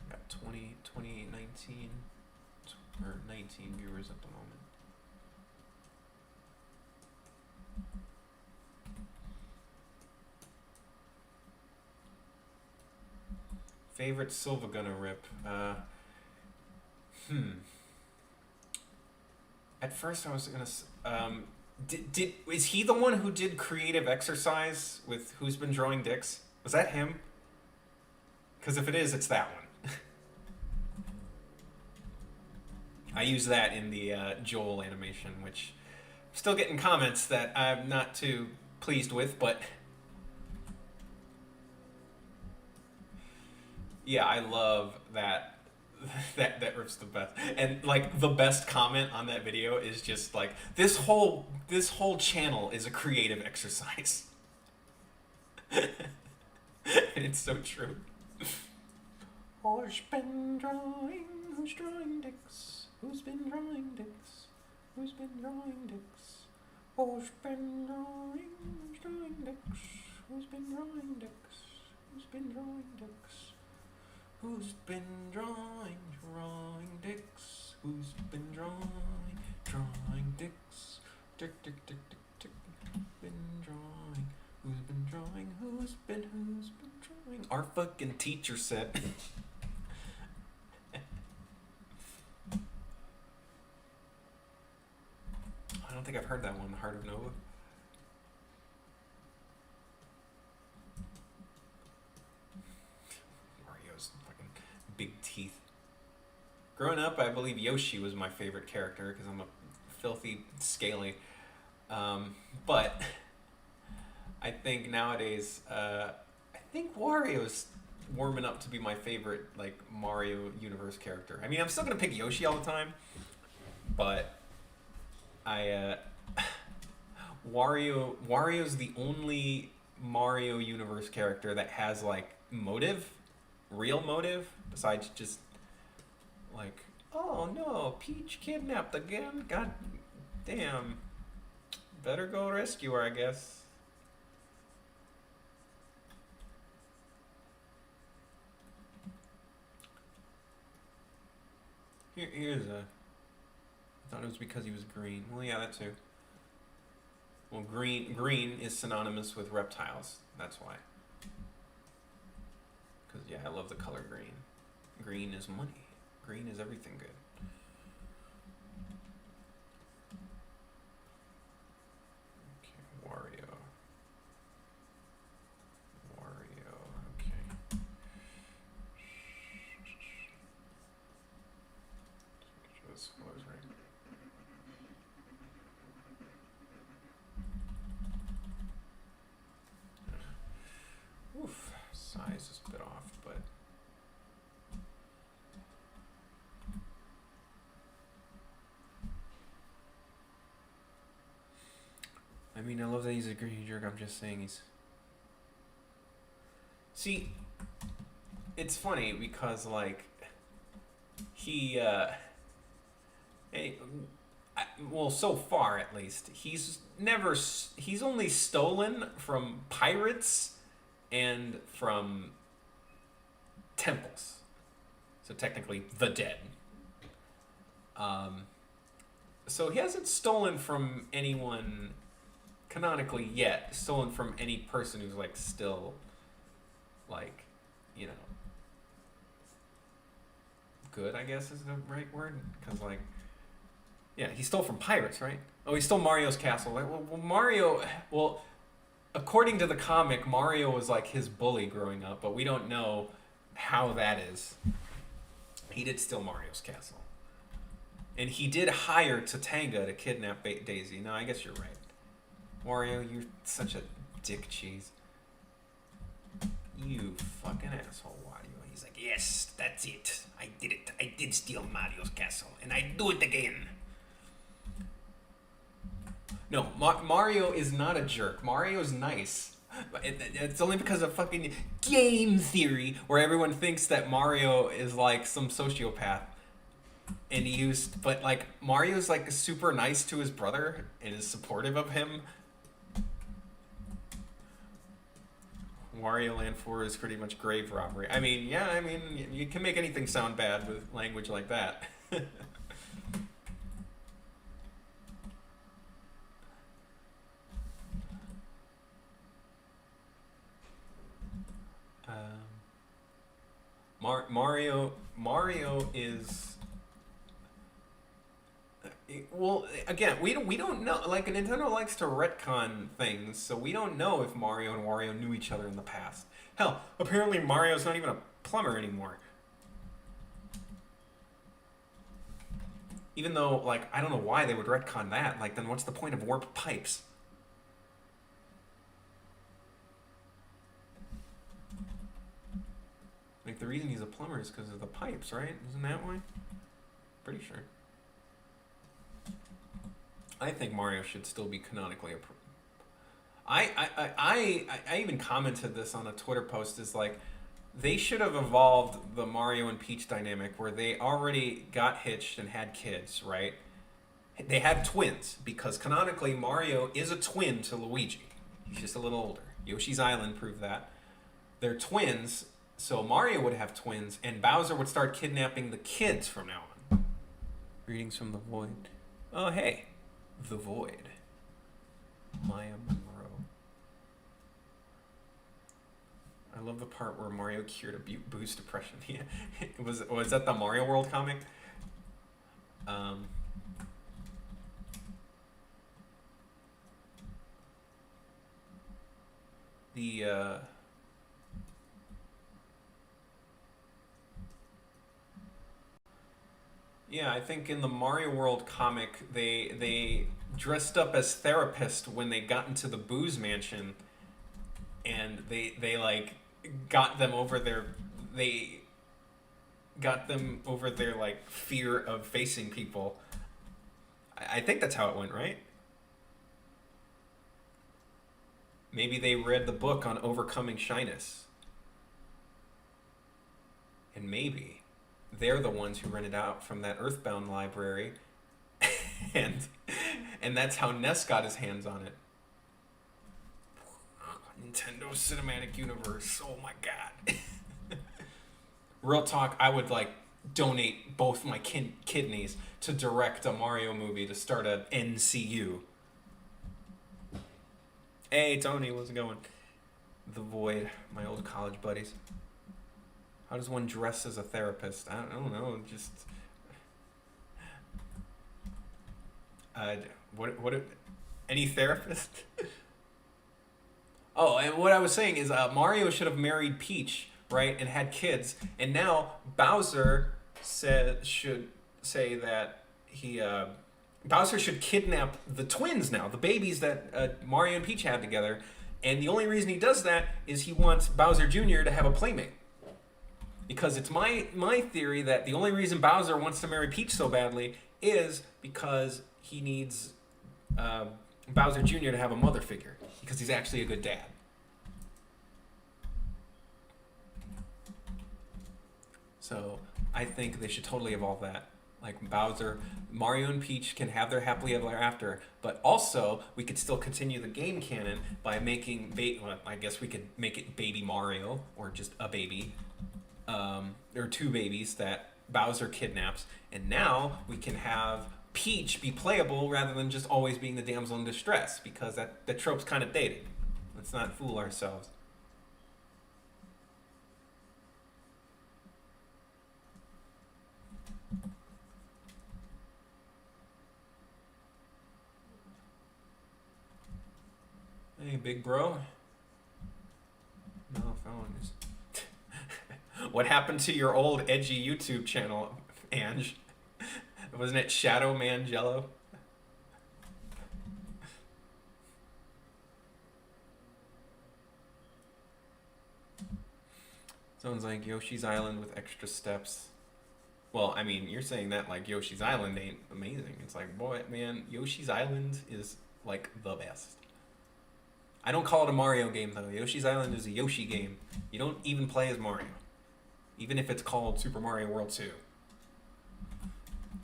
Got 19 or 19 viewers at the moment. Favorite Silva Gunner rip? At first, I was gonna. Is he the one who did creative exercise with Who's Been Drawing Dicks? Was that him? Because if it is, it's that one. I use that in the Joel animation, which I'm still getting comments that I'm not too pleased with, but Yeah, I love that. That rips the best, and like the best comment on that video is just like this whole channel is a creative exercise. It's so true. Who's been drawing? Who's drawing dicks? Who's been drawing dicks? Who's been drawing dicks? Who's been drawing? Who's drawing dicks? Who's been drawing dicks? Who's been drawing dicks? Who's been drawing dicks? Who's been drawing dicks? Dick, dick, dick, dick, dick. Been drawing. Who's been drawing? Who's been drawing? Our fucking teacher said. I don't think I've heard that one, The Heart of Nova. Mario's fucking big teeth. Growing up, I believe Yoshi was my favorite character because I'm a filthy scaly. But I think nowadays, I think Wario's warming up to be my favorite like Mario universe character. I mean, I'm still gonna pick Yoshi all the time, but Wario's the only Mario universe character that has like motive, real motive, besides just like, oh no, Peach kidnapped again. God damn. Better go rescue her, I guess. Here's a. I thought it was because he was green. Well, yeah, that too. Well, green is synonymous with reptiles. That's why. Because, yeah, I love the color green. Green is money. Green is everything good. Okay, Wario. Okay. This color's right. Oof, size is a bit off, but I mean, I love that he's a green jerk. I'm just saying he's. See, it's funny because like he, well, so far at least, he's only stolen from pirates and from temples. So technically, the dead. So he hasn't stolen from anyone canonically yet. Stolen from any person who's like still, like, you know, good, I guess is the right word. Because like, yeah, he stole from pirates, right? Oh, he stole Mario's castle. Like, well, Mario. Well, according to the comic, Mario was like his bully growing up, but we don't know how that is. He did steal Mario's castle. And he did hire Tatanga to kidnap Daisy. No, I guess you're right. Wario, you're such a dick cheese. You fucking asshole, Wario. He's like, yes, that's it. I did it. I did steal Mario's castle, and I do it again. No, Mario is not a jerk. Mario's nice. It's only because of fucking game theory where everyone thinks that Mario is like some sociopath. And but like Mario's like super nice to his brother and is supportive of him. Wario Land 4 is pretty much grave robbery. I mean, yeah, I mean, you can make anything sound bad with language like that. Mario is. Well, again, we don't know. Like, Nintendo likes to retcon things, so we don't know if Mario and Wario knew each other in the past. Hell, apparently Mario's not even a plumber anymore. Even though, like, I don't know why they would retcon that. Like, then what's the point of warp pipes? Like, the reason he's a plumber is because of the pipes, right? Isn't that why? Pretty sure. I think Mario should still be canonically approved. I even commented this on a Twitter post. Is like they should have evolved the Mario and Peach dynamic where they already got hitched and had kids, right? They had twins because canonically Mario is a twin to Luigi. He's just a little older. Yoshi's Island proved that. They're twins, so Mario would have twins, and Bowser would start kidnapping the kids from now on. Greetings from the Void. Oh, hey. The Void. Maya Monroe. I love the part where Mario cured a booze depression. Yeah. Was that the Mario World comic? Yeah, I think in the Mario World comic, they dressed up as therapists when they got into the booze mansion, and they like got them over their like fear of facing people. I think that's how it went, right? Maybe they read the book on overcoming shyness, and maybe they're the ones who rented out from that Earthbound library, and that's how Ness got his hands on it. Nintendo Cinematic Universe. Oh my god. Real talk, I would like donate both my kidneys to direct a Mario movie to start an NCU. Hey Tony, what's it going? The Void, my old college buddies. How does one dress as a therapist? I don't know. Just any therapist? Oh, and what I was saying is Mario should have married Peach, right, and had kids. And now Bowser should say that Bowser should kidnap the twins now, the babies that Mario and Peach had together. And the only reason he does that is he wants Bowser Jr. to have a playmate. Because it's my theory that the only reason Bowser wants to marry Peach so badly is because he needs Bowser Jr. to have a mother figure. Because he's actually a good dad. So I think they should totally evolve that. Like Mario and Peach can have their happily ever after, but also we could still continue the game canon by making, I guess we could make it Baby Mario, or just a baby. There are two babies that Bowser kidnaps, and now we can have Peach be playable rather than just always being the damsel in distress, because that trope's kind of dated. Let's not fool ourselves. Hey, big bro. No phone is. What happened to your old edgy YouTube channel, Ange? Wasn't it Shadow Man Jello? Sounds like Yoshi's Island with extra steps. Well, I mean, you're saying that like Yoshi's Island ain't amazing. It's like, boy, man, Yoshi's Island is like the best. I don't call it a Mario game though. Yoshi's Island is a Yoshi game. You don't even play as Mario. Even if it's called Super Mario World 2.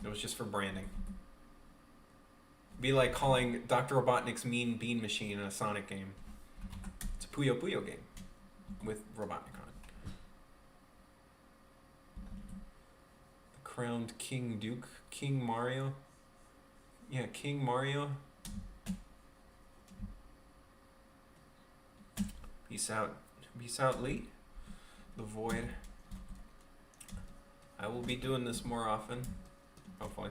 It was just for branding. Be like calling Dr. Robotnik's Mean Bean Machine a Sonic game. It's a Puyo Puyo game with Robotnik on it. The crowned King Duke, King Mario. Yeah, King Mario. Peace out. Peace out, Lee. The Void. I will be doing this more often. Hopefully.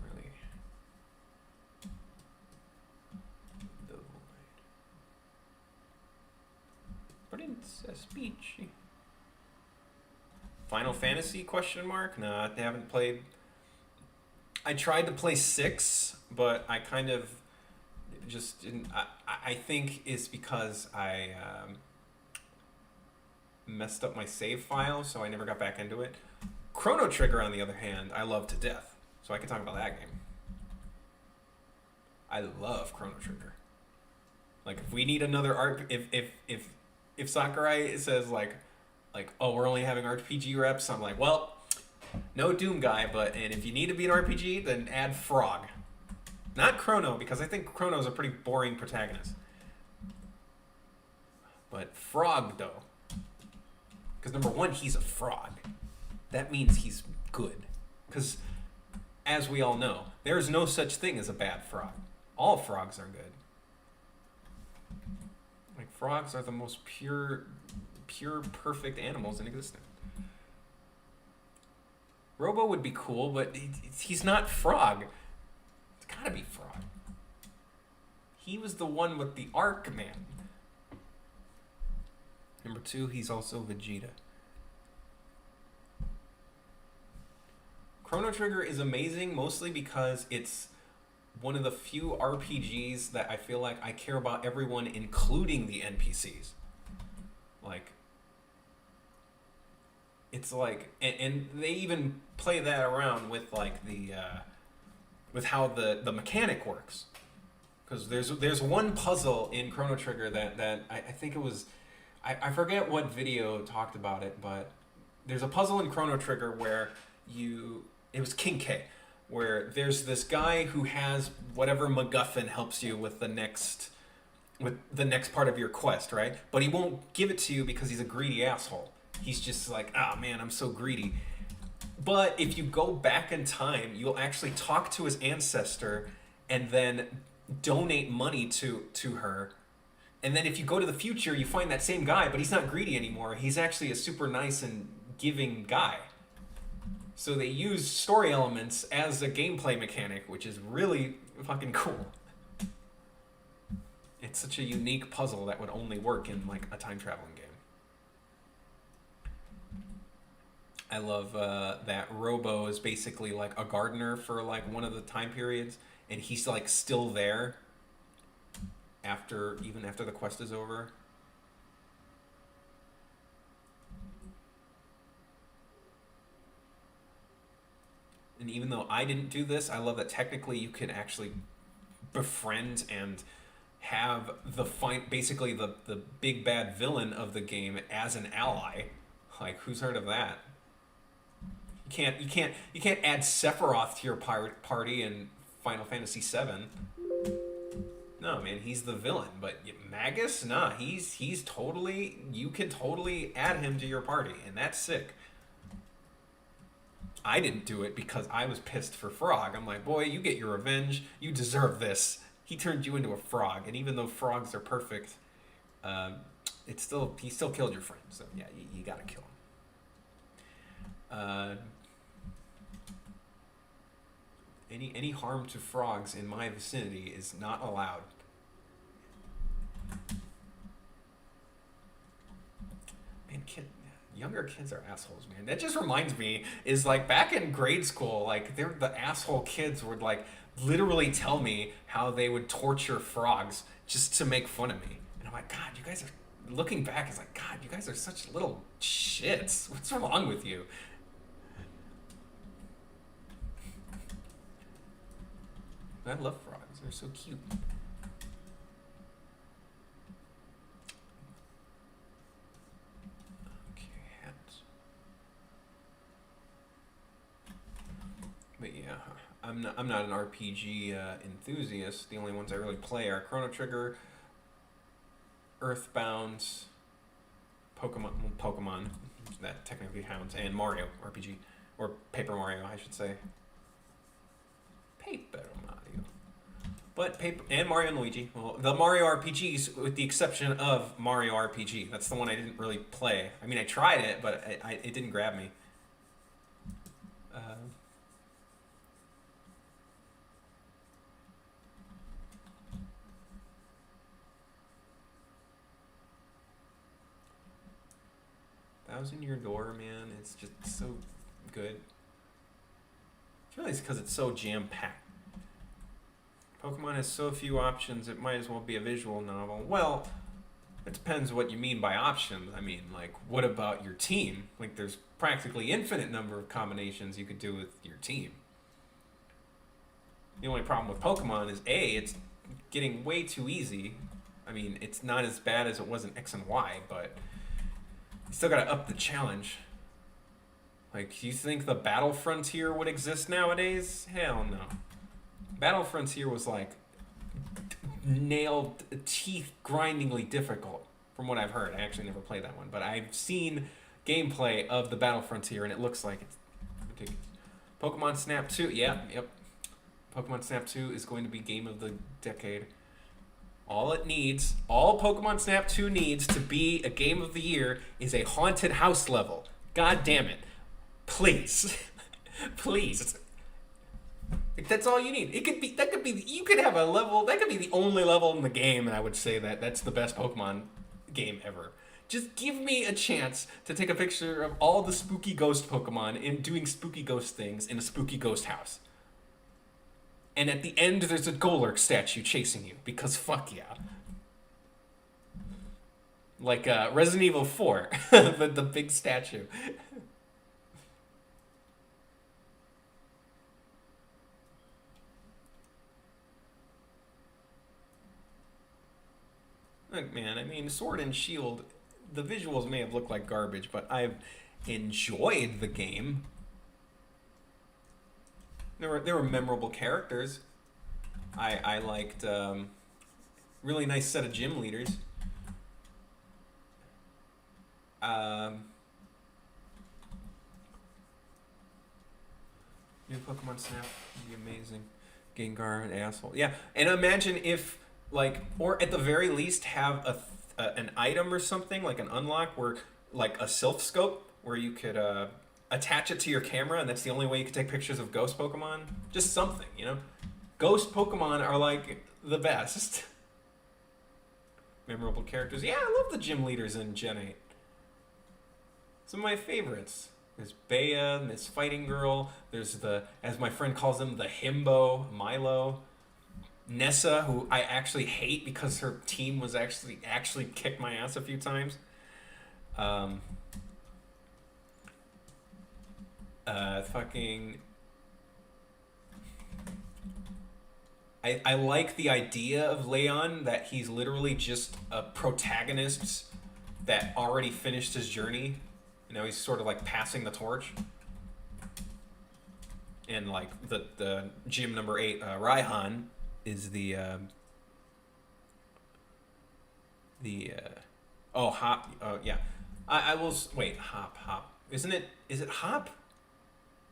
Really. The Void. Princess Peach. Final Fantasy question mark? No, I haven't played I tried to play 6, but I kind of just didn't. I think it's because I messed up my save file, so I never got back into it. Chrono Trigger, on the other hand, I love to death, so I can talk about that game. I love Chrono Trigger. Like, if we need another art, if Sakurai says like, oh, we're only having RPG reps, I'm like, well, no Doom guy, and if you need to be an RPG, then add Frog. Not Chrono, because I think Chrono's a pretty boring protagonist. But Frog, though. Because number one, he's a frog. That means he's good. Because, as we all know, there is no such thing as a bad frog. All frogs are good. Like, frogs are the most pure, perfect animals in existence. Robo would be cool, but he's not Frog. It's gotta be Frog. He was the one with the arc, man. Number 2, he's also Vegeta. Chrono Trigger is amazing, mostly because it's one of the few RPGs that I feel like I care about everyone, including the NPCs. Like, it's like, and they even play that around with like the with how the mechanic works, because there's one puzzle in Chrono Trigger that I think it was, I forget what video talked about it, but there's a puzzle in Chrono Trigger where it was King K, where there's this guy who has whatever MacGuffin helps you with the next part of your quest, right? But he won't give it to you because he's a greedy asshole. He's just like, ah, oh, man, I'm so greedy. But if you go back in time, you'll actually talk to his ancestor and then donate money to her. And then if you go to the future, you find that same guy, but he's not greedy anymore. He's actually a super nice and giving guy. So they use story elements as a gameplay mechanic, which is really fucking cool. It's such a unique puzzle that would only work in like a time traveling game. I love that Robo is basically like a gardener for like one of the time periods, and he's like still there even after the quest is over. And even though I didn't do this, I love that technically you can actually befriend and have basically the big bad villain of the game as an ally. Like, who's heard of that? You can't add Sephiroth to your party in Final Fantasy VII. No, man, he's the villain. But Magus, nah, he's totally, you can totally add him to your party, and that's sick. I didn't do it because I was pissed for Frog. I'm like, boy, you get your revenge. You deserve this. He turned you into a frog, and even though frogs are perfect, he still killed your friend. So yeah, you gotta kill him. Any harm to frogs in my vicinity is not allowed. Man, younger kids are assholes, man. That just reminds me, is like back in grade school, like the asshole kids would like literally tell me how they would torture frogs just to make fun of me. And I'm like, God, you guys are, looking back, it's like, God, you guys are such little shits. What's wrong with you? I love frogs. They're so cute. Okay, hats. But yeah, I'm not an RPG enthusiast. The only ones I really play are Chrono Trigger, Earthbound, Pokemon, that technically counts, and Mario RPG, or Paper Mario, I should say. Paper Mario. But Mario and Luigi. Well, the Mario RPGs, with the exception of Mario RPG. That's the one I didn't really play. I mean, I tried it, but it didn't grab me. Thousand Year Door, man, it's just so good. Really, it's because it's so jam-packed. Pokemon has so few options, it might as well be a visual novel. Well, it depends what you mean by options. I mean, like, what about your team? Like, there's practically infinite number of combinations you could do with your team. The only problem with Pokemon is, A, it's getting way too easy. I mean, it's not as bad as it was in X and Y, but you still gotta up the challenge. Like, you think the Battle Frontier would exist nowadays? Hell no. Battle Frontier was like nailed, teeth grindingly difficult from what I've heard. I actually never played that one, but I've seen gameplay of the Battle Frontier and it looks like it's ridiculous. Pokemon Snap 2, yep. Pokemon Snap 2 is going to be game of the decade. All Pokemon Snap 2 needs to be a game of the year is a haunted house level. God damn it. Please. Please. That's all you need. You could have a level, that could be the only level in the game, and I would say that that's the best Pokemon game ever. Just give me a chance to take a picture of all the spooky ghost Pokemon and doing spooky ghost things in a spooky ghost house. And at the end, there's a Golurk statue chasing you, because fuck yeah. Like Resident Evil 4, the big statue. Look, man, I mean, Sword and Shield, the visuals may have looked like garbage, but I've enjoyed the game. There were memorable characters. I liked really nice set of gym leaders. New Pokemon Snap would be amazing. Gengar, an asshole. Yeah, and imagine if, like, or at the very least have an item or something, like an unlock, where, like, a Sylph Scope, where you could attach it to your camera, and that's the only way you could take pictures of ghost Pokemon. Just something, you know? Ghost Pokemon are, like, the best. Memorable characters. Yeah, I love the gym leaders in Gen 8. Some of my favorites. There's Bea, Miss Fighting Girl. There's the, as my friend calls him, the Himbo, Milo. Nessa, who I actually hate because her team was actually kicked my ass a few times. I like the idea of Leon, that he's literally just a protagonist that already finished his journey. You know, he's sort of like passing the torch. And like the gym number 8, Raihan, is the Hop. Yeah. I will wait. Hop. Is it Hop?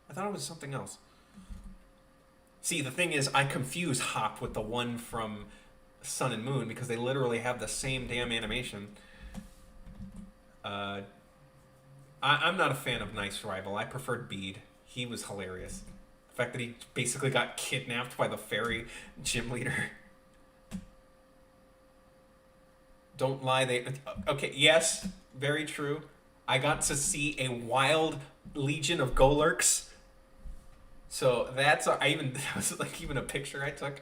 I thought it was something else. See, the thing is, I confuse Hop with the one from Sun and Moon because they literally have the same damn animation. I'm not a fan of Nice Rival. I preferred Bede. He was hilarious. The fact that he basically got kidnapped by the fairy gym leader. Don't lie, okay, yes, very true. I got to see a wild legion of Golurks. So that was like even a picture I took.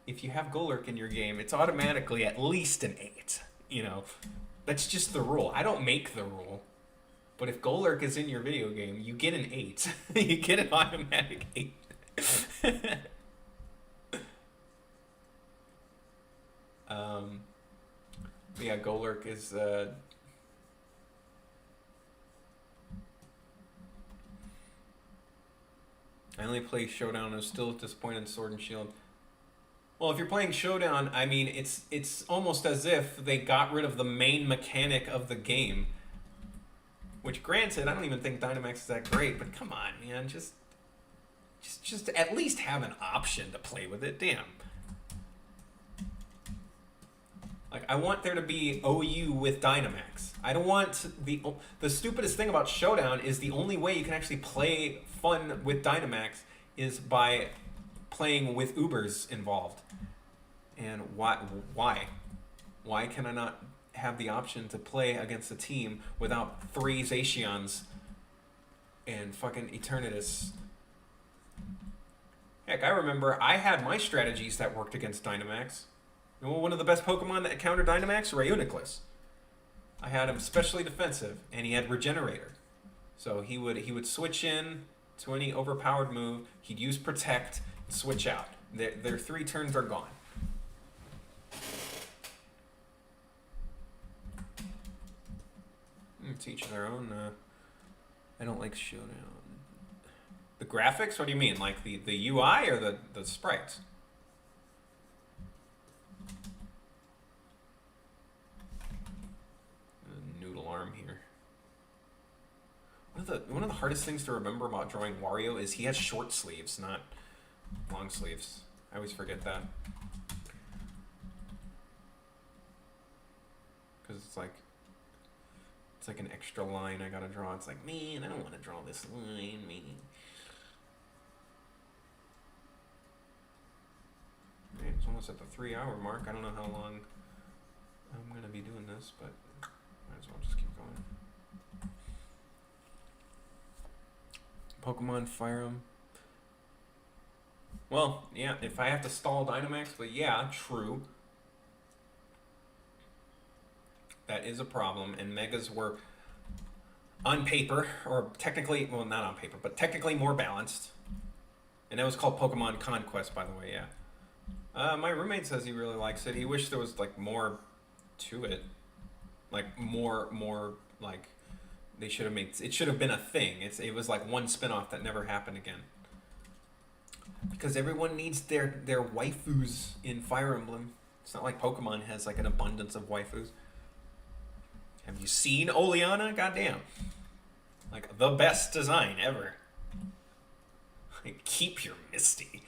If you have Golurk in your game, it's automatically at least an 8. You know, that's just the rule. I don't make the rule. But if Golurk is in your video game, you get an 8. You get an automatic 8. Yeah, Golurk is I only play Showdown. I'm still disappointed in Sword and Shield. Well, if you're playing Showdown, I mean, it's almost as if they got rid of the main mechanic of the game. Which, granted, I don't even think Dynamax is that great, but come on, man, just at least have an option to play with it. Damn. Like, I want there to be OU with Dynamax. I don't want the stupidest thing about Showdown is the only way you can actually play fun with Dynamax is by playing with Ubers involved. And why? Why can I not have the option to play against a team without 3 Zacians and fucking Eternatus. Heck, I remember I had my strategies that worked against Dynamax. You know, one of the best Pokemon that countered Dynamax, Reuniclus. I had him specially defensive, and he had Regenerator. So he would switch in to any overpowered move. He'd use Protect, switch out. Their 3 turns are gone. To each their own. I don't like Showdown. The graphics? What do you mean? Like the UI or the sprites? Noodle arm here. One of the hardest things to remember about drawing Wario is he has short sleeves, not long sleeves. I always forget that. Because it's like an extra line I gotta draw. It's like, man, I don't want to draw this line, man. Okay, it's almost at the 3-hour mark. I don't know how long I'm gonna be doing this, but might as well just keep going. Pokemon Fire 'em. Well, yeah, if I have to stall Dynamax, but yeah, true. That is a problem, and Megas were on paper, or technically, well, not on paper, but technically more balanced. And that was called Pokemon Conquest, by the way, yeah. My roommate says he really likes it. He wished there was, like, more to it. Like, more, like, they should have made, it should have been a thing. It was, like, one spinoff that never happened again. Because everyone needs their waifus in Fire Emblem. It's not like Pokemon has, like, an abundance of waifus. Have you seen Oleana? Goddamn. Like, the best design ever. Like, keep your Misty.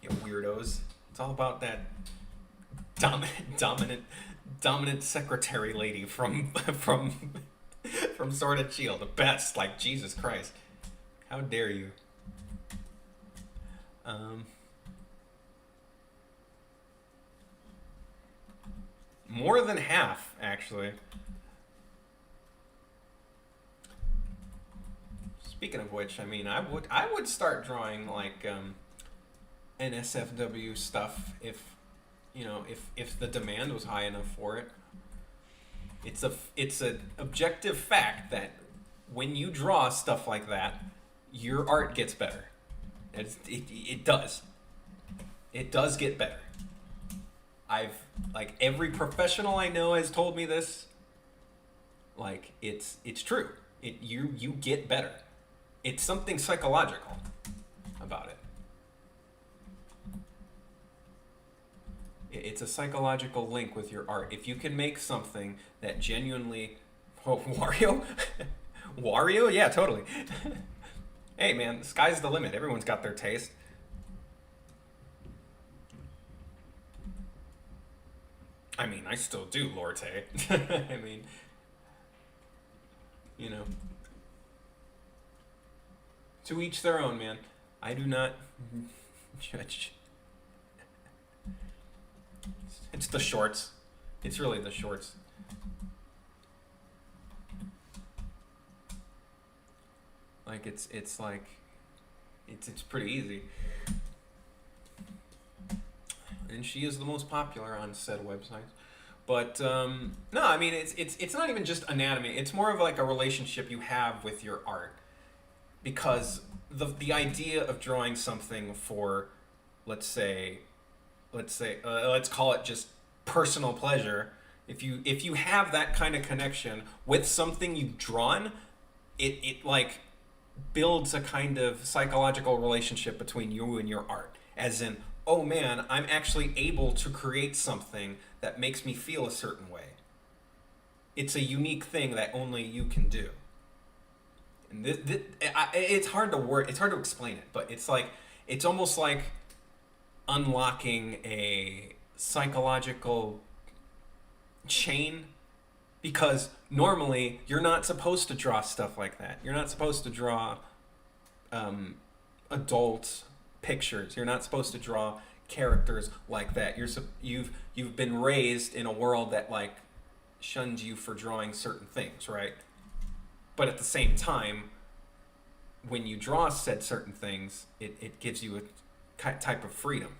You weirdos. It's all about that dominant secretary lady from Sword and Shield. The best. Like, Jesus Christ. How dare you. More than half, actually. Speaking of which, I mean, I would start drawing like NSFW stuff if the demand was high enough for it. It's an objective fact that when you draw stuff like that, your art gets better. It does. It does get better. Like, every professional I know has told me this. Like, it's true. You get better. It's something psychological about it. It's a psychological link with your art. If you can make something that genuinely... Oh, Wario? Wario? Yeah, totally. Hey, man, the sky's the limit. Everyone's got their taste. I mean, I still do, Lorte. I mean, you know. To each their own, man. I do not judge. It's the shorts. It's really the shorts. Like, it's pretty easy. And she is the most popular on said websites. But no, I mean, it's not even just anatomy. It's more of like a relationship you have with your art, because the idea of drawing something for, let's call it just personal pleasure. If you have that kind of connection with something you've drawn, it like builds a kind of psychological relationship between you and your art, as in, oh man, I'm actually able to create something that makes me feel a certain way. It's a unique thing that only you can do. And it's hard to explain it, but it's almost like unlocking a psychological chain, because normally you're not supposed to draw stuff like that. You're not supposed to draw adult pictures. You're not supposed to draw characters like that. You've been raised in a world that like shuns you for drawing certain things, right? But at the same time, when you draw said certain things, it gives you a type of freedom.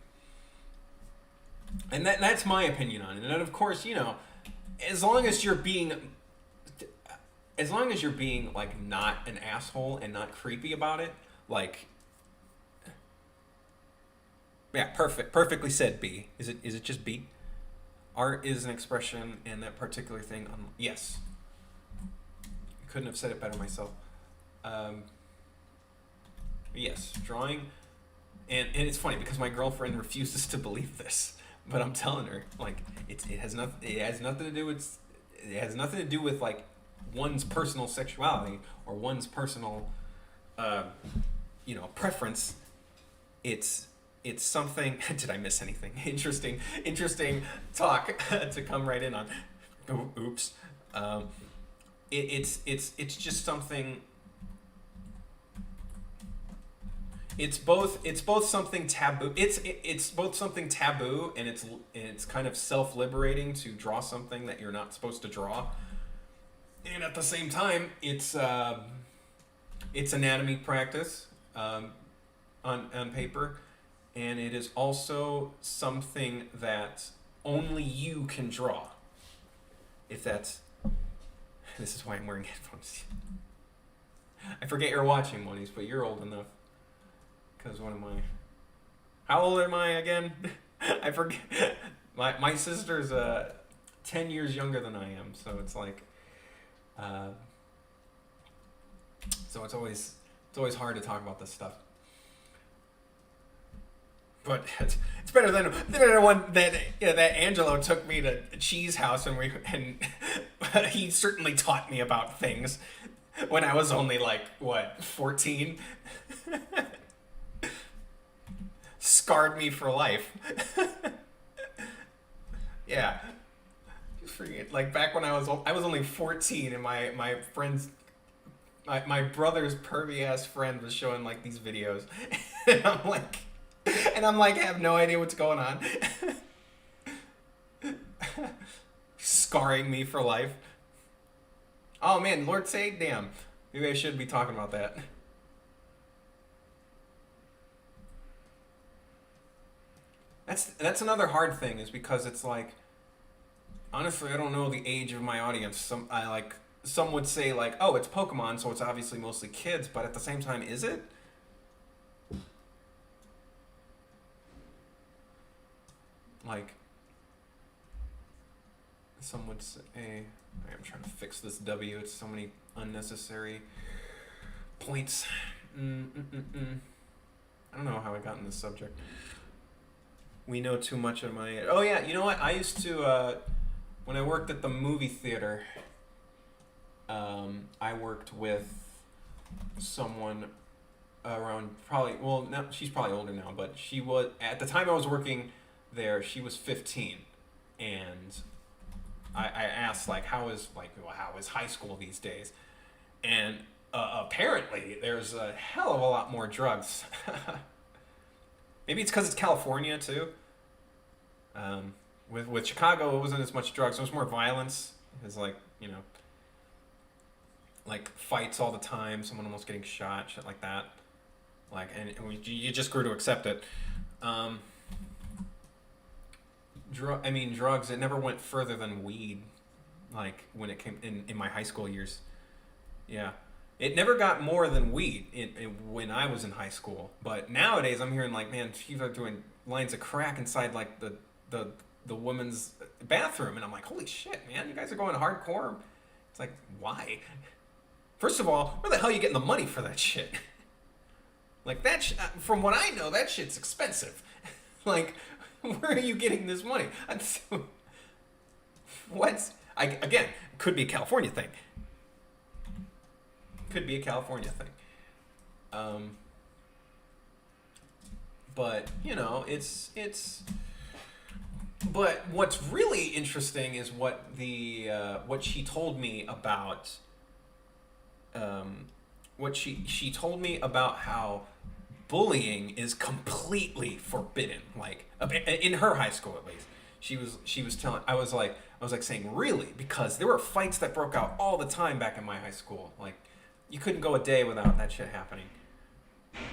And that's my opinion on it. And of course, as long as you're being like not an asshole and not creepy about it, like, yeah, perfectly said. B, is it just B? Art is an expression, and that particular thing. Yes, couldn't have said it better myself. Yes, drawing, and it's funny because my girlfriend refuses to believe this, but I'm telling her, like, it has nothing to do with like one's personal sexuality or one's personal preference. It's something. Did I miss anything interesting talk to come right in on? Oops. It's just something. It's both something taboo. It's both something taboo, and it's kind of self-liberating to draw something that you're not supposed to draw. And at the same time, it's anatomy practice on paper, and it is also something that only you can draw. This is why I'm wearing headphones. I forget you're watching, Monies, but you're old enough. Because what am I? How old am I again? I forget. My sister's 10 years younger than I am, so it's like, so it's always hard to talk about this stuff. But it's better than one that Angelo took me to Cheese House and he certainly taught me about things when I was only like 14. Scarred me for life. Yeah. Just forget, like back when I was only 14 and my friends, my brother's pervy ass friend was showing like these videos, and I'm like, I have no idea what's going on. Scarring me for life. Oh man, Lord say, damn. Maybe I should be talking about that. That's another hard thing, is because it's like, honestly, I don't know the age of my audience. Some would say like, oh, it's Pokemon, so it's obviously mostly kids, but at the same time, is it? Like, some would say, I'm trying to fix this W. It's so many unnecessary points. I don't know how I got in this subject. We know too much of my... Oh yeah, you know what? I used to, when I worked at the movie theater, I worked with someone around no, she's probably older now, but she was, at the time I was working there, she was 15, and I asked like, how is high school these days? And apparently there's a hell of a lot more drugs. Maybe it's because it's California too. With Chicago, it wasn't as much drugs. It was more violence. It was like, like fights all the time. Someone almost getting shot, shit like that. Like, and you just grew to accept it. Drugs. It never went further than weed. Like when it came in my high school years. Yeah. It never got more than weed when I was in high school. But nowadays, I'm hearing like, man, people are doing lines of crack inside like the women's bathroom, and I'm like, holy shit, man, you guys are going hardcore. It's like, why? First of all, where the hell are you getting the money for that shit? Like that, from what I know, that shit's expensive. Like, where are you getting this money? Again, could be a California thing. Could be a California thing. But it's but what's really interesting is what she told me about what she told me about how bullying is completely forbidden, like in her high school at least. She was telling, I was like saying, really? Because there were fights that broke out all the time back in my high school. Like you couldn't go a day without that shit happening.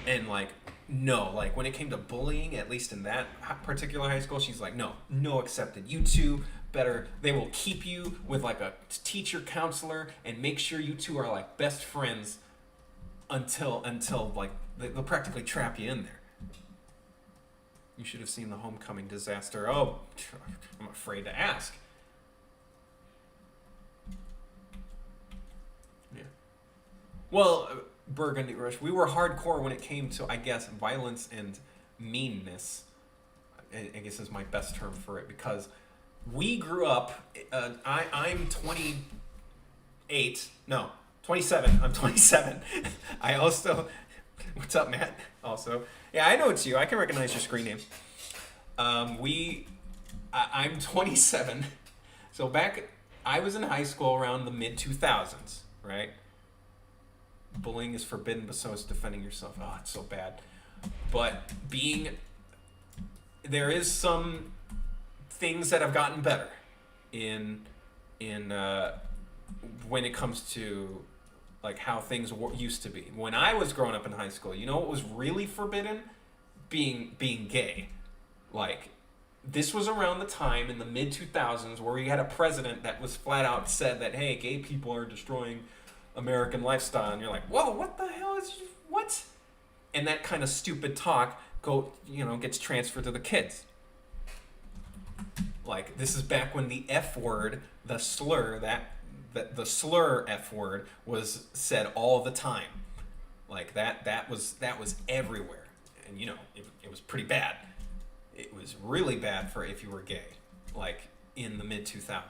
And like, no, like when it came to bullying, at least in that particular high school, she's like, no, no accepted. You two better, they will keep you with like a teacher counselor and make sure you two are like best friends until like they'll practically trap you in there. You should have seen the homecoming disaster. Oh, I'm afraid to ask. Yeah. Well, Burgundy Rush, we were hardcore when it came to, I guess, violence and meanness. I guess is my best term for it, because we grew up. I'm 28. No, 27. I'm 27. I also. What's up, Matt? Also, yeah, I know it's you. I can recognize your screen name. I'm 27. So back, I was in high school around the mid 2000s, right? Bullying is forbidden, but so is defending yourself. Oh, it's so bad. But there is some things that have gotten better in when it comes to like how things used to be. When I was growing up in high school, you know what was really forbidden? Being gay. Like, this was around the time in the mid 2000s where we had a president that was flat out said that, hey, gay people are destroying American lifestyle, and you're like, whoa, what the hell is what? And that kind of stupid talk gets transferred to the kids. Like, this is back when the F word, the slur, the slur F word was said all the time. Like that was everywhere, and it was pretty bad. It was really bad for if you were gay, like in the mid 2000s.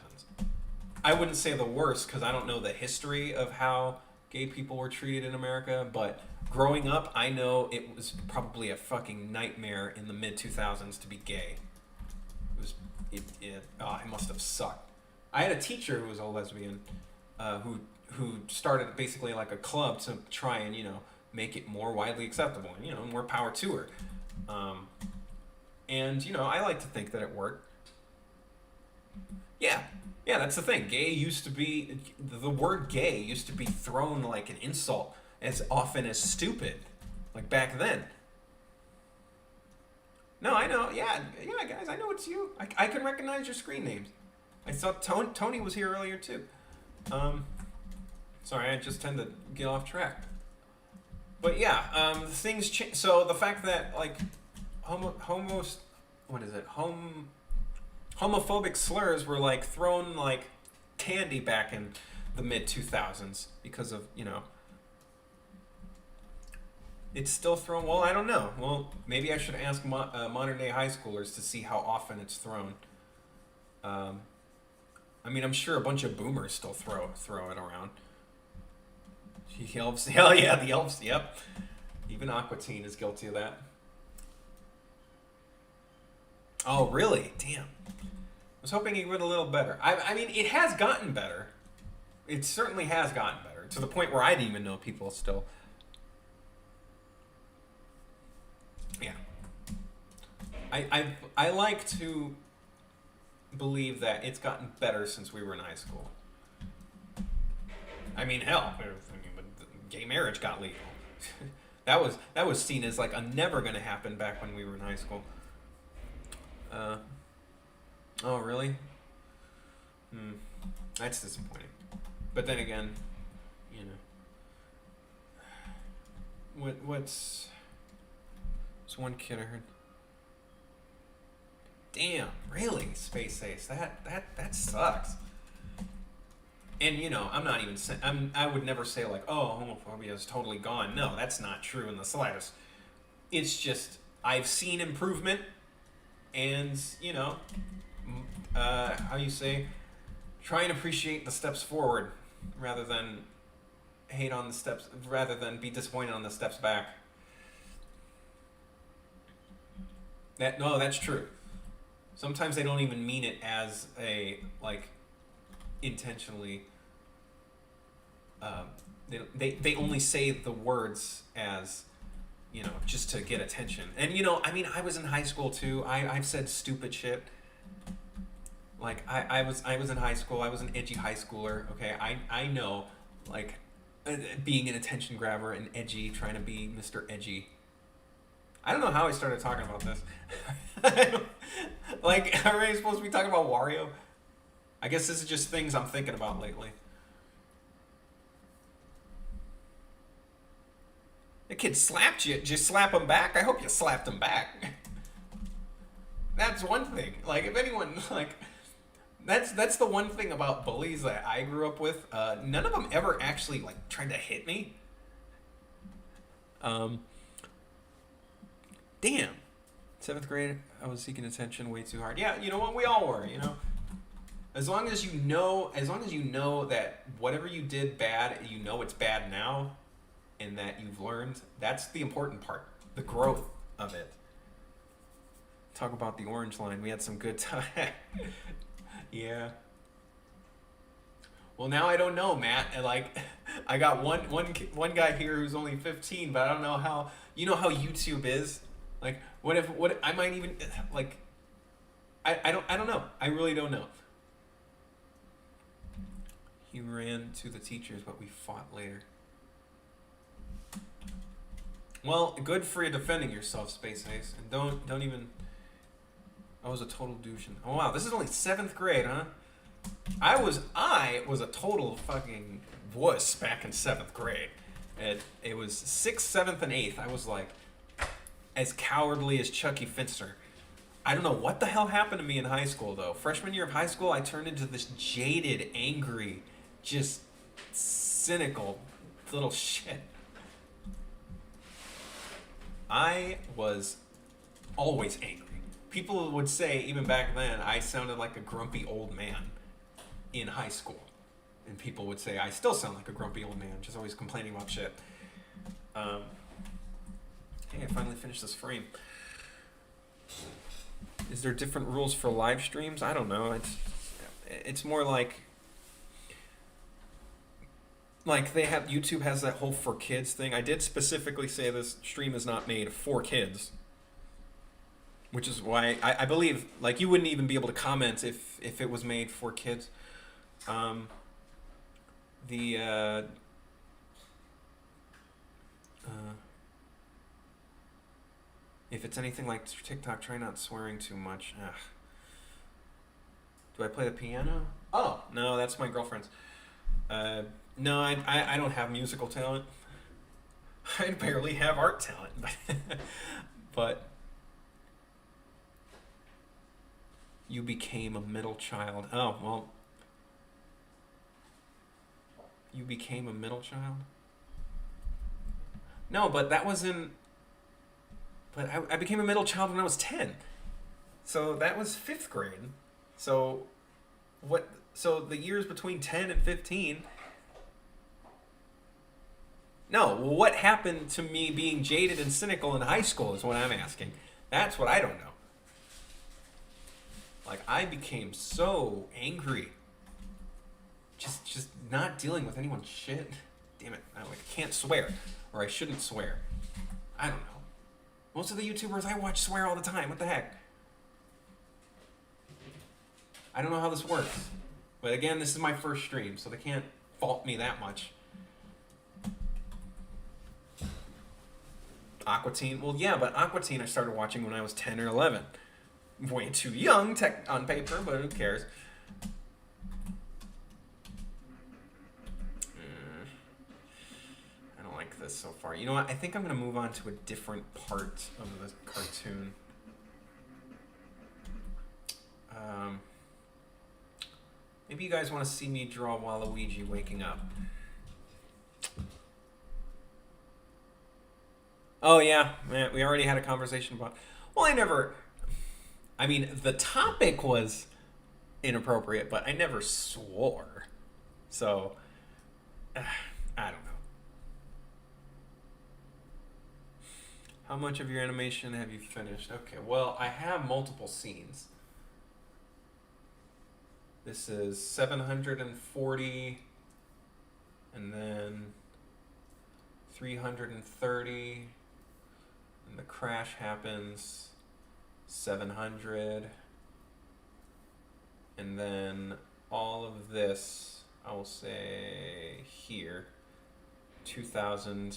I wouldn't say the worst because I don't know the history of how gay people were treated in America, but growing up, I know it was probably a fucking nightmare in the mid 2000s to be gay. It must have sucked. I had a teacher who was a lesbian, who started basically like a club to try and make it more widely acceptable, and more power to her. And I like to think that it worked. Yeah, that's the thing. Gay used to be, the word gay used to be thrown like an insult as often as stupid, like back then. No, I know. Yeah, guys, I know it's you. I can recognize your screen names. I saw Tony was here earlier too. Sorry, I just tend to get off track. But yeah, things change. So the fact that like homophobic slurs were like thrown like candy back in the mid 2000s because of it's still thrown. Well, I don't know. Well, maybe I should ask modern day high schoolers to see how often it's thrown. I mean, I'm sure a bunch of boomers still throw it around. The elves, hell yeah, the elves, yep. Even Aqua Teen is guilty of that. Oh, really? Damn. I was hoping it would a little better. I mean, it has gotten better. It certainly has gotten better, to the point where I didn't even know people still. Yeah. I like to believe that it's gotten better since we were in high school. I mean, hell, gay marriage got legal. that was seen as like a never gonna happen back when we were in high school. Oh really? That's disappointing. But then again, what's one kid I heard. Damn, really, Space Ace? That sucks. And I'm not even saying I would never say like, oh, homophobia is totally gone. No, that's not true in the slightest. It's just I've seen improvement, and how you say, try and appreciate the steps forward rather than hate on the steps, rather than be disappointed on the steps back. That's true. Sometimes they don't even mean it as a like intentionally. They only say the words as just to get attention. And I mean, I was in high school too. I've said stupid shit. Like I was in high school. I was an edgy high schooler. Okay, I know. Like being an attention grabber and edgy, trying to be Mr. Edgy. I don't know how I started talking about this. Like, are we supposed to be talking about Wario? I guess this is just things I'm thinking about lately. The kid slapped you. Just slap him back? I hope you slapped him back. That's one thing. Like, if anyone, like, that's the one thing about bullies that I grew up with. None of them ever actually, like, tried to hit me. Um, Damn. Seventh grade, I was seeking attention way too hard. Yeah, you know what? We all were, you know? As long as you know that whatever you did bad, you know it's bad now, and that you've learned, that's the important part. The growth of it. Talk about the orange line. We had some good time. Yeah. Well, now I don't know, Matt. And like, I got one guy here who's only 15, but I don't know how. You know how YouTube is. Like, what I might even like. I don't know. I really don't know. He ran to the teachers, but we fought later. Well, good for you defending yourself, Space Ace, and don't even. I was a total douche. Oh wow, this is only 7th grade, huh? I was a total fucking wuss back in 7th grade. It was 6th, 7th, and 8th. I was like as cowardly as Chucky Finster. I don't know what the hell happened to me in high school though. Freshman year of high school, I turned into this jaded, angry, just cynical little shit. I was always angry. People would say, even back then, I sounded like a grumpy old man in high school. And people would say, I still sound like a grumpy old man, just always complaining about shit. Hey, I finally finished this frame. Is there different rules for live streams? I don't know. It's more like they have, YouTube has that whole for kids thing. I did specifically say this stream is not made for kids. Which is why I believe, like, you wouldn't even be able to comment if it was made for kids. If it's anything like TikTok, try not swearing too much. Ugh. Do I play the piano? Oh, no, that's my girlfriend's. No, I don't have musical talent. I barely have art talent. But you became a middle child. Oh, well. You became a middle child? No, but that wasn't... But I became a middle child when I was 10. So that was 5th grade. So what? So the years between 10 and 15... No, what happened to me being jaded and cynical in high school is what I'm asking. That's what I don't know. Like, I became so angry. Just not dealing with anyone's shit. Damn it. I can't swear. Or I shouldn't swear. I don't know. Most of the YouTubers I watch swear all the time. What the heck? I don't know how this works. But again, this is my first stream, so they can't fault me that much. Aqua Teen? Well, yeah, but Aqua Teen I started watching when I was 10 or 11. Way too young on paper, but who cares? I don't like this so far. You know what? I think I'm going to move on to a different part of the cartoon. Maybe you guys want to see me draw Waluigi waking up. Oh, yeah. Man, we already had a conversation about... Well, I mean, the topic was inappropriate, but I never swore. So, I don't know. How much of your animation have you finished? Okay, well, I have multiple scenes. This is 740, and then 330, and the crash happens 700, and then all of this, I will say here, 2,000,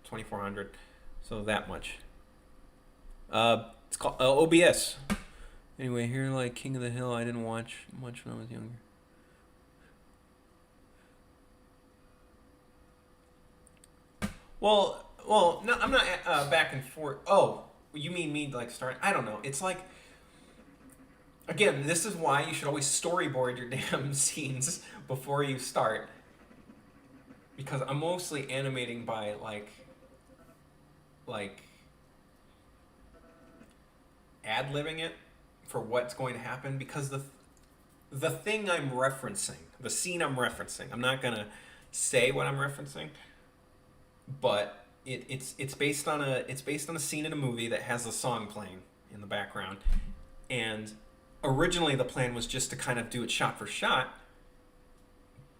2,400. So that much. It's called OBS. Anyway, here, like King of the Hill, I didn't watch much when I was younger. Well, no, I'm not back and forth. Oh, you mean me like starting? I don't know. It's like, again, this is why you should always storyboard your damn scenes before you start. Because I'm mostly animating by like ad-libbing it for what's going to happen, because the thing I'm referencing, the scene I'm referencing, I'm not gonna say what I'm referencing, but it's based on a scene in a movie that has a song playing in the background, and originally the plan was just to kind of do it shot for shot,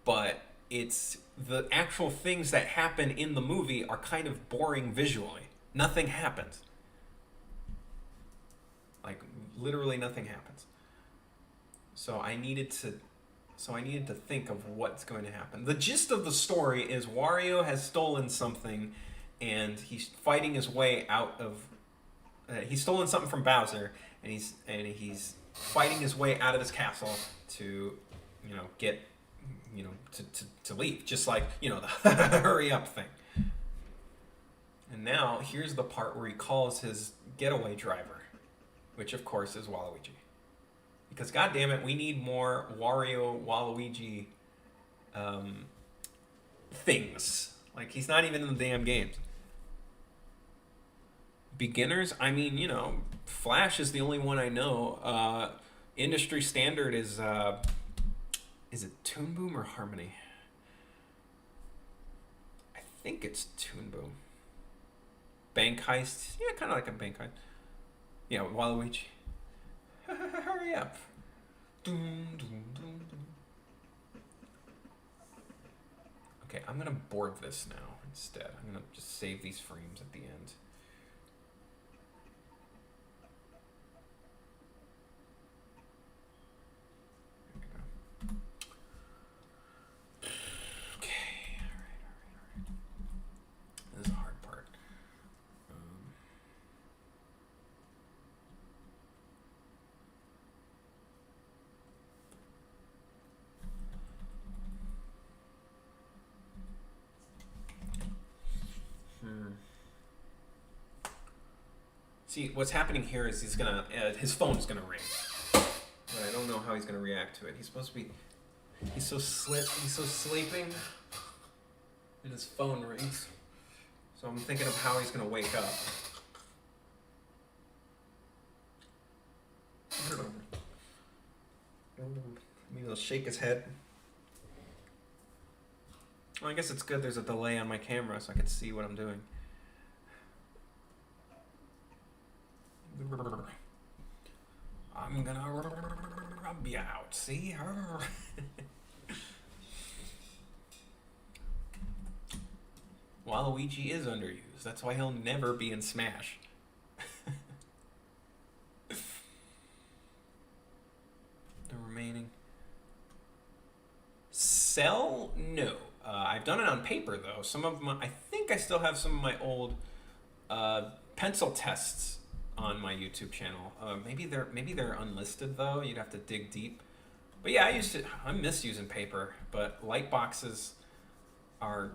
but it's the actual things that happen in the movie are kind of boring visually. Nothing happens. Like literally nothing happens. So I needed to think of what's going to happen. The gist of the story is Wario has stolen something, and he's fighting his way out of. He's stolen something from Bowser, and he's fighting his way out of his castle to, get, to leave. Just like the hurry up thing. And now here's the part where he calls his getaway driver, which of course is Waluigi. Because goddammit, we need more Wario, Waluigi things. Like, he's not even in the damn games. Beginners, I mean, Flash is the only one I know. Industry standard is it Toon Boom or Harmony? I think it's Toon Boom. Bank Heist, yeah, kind of like a bank heist. Yeah, Waluigi. Hurry up. Doom, doom, doom, doom. Okay, I'm going to board this now instead. I'm going to just save these frames at the end. There we go. Okay, all right. This is a hard part. See, what's happening here is he's gonna, his phone's gonna ring, but I don't know how he's gonna react to it. He's supposed to be, he's so sleeping, and his phone rings. So I'm thinking of how he's gonna wake up. Maybe he'll shake his head. Well, I guess it's good there's a delay on my camera so I can see what I'm doing. I'm gonna rub you out, see? Waluigi is underused. That's why he'll never be in Smash. The remaining... Sell? No. I've done it on paper, though. I think I still have some of my old pencil tests on my YouTube channel. Maybe they're unlisted though. You'd have to dig deep. But yeah, I miss using paper. But light boxes are,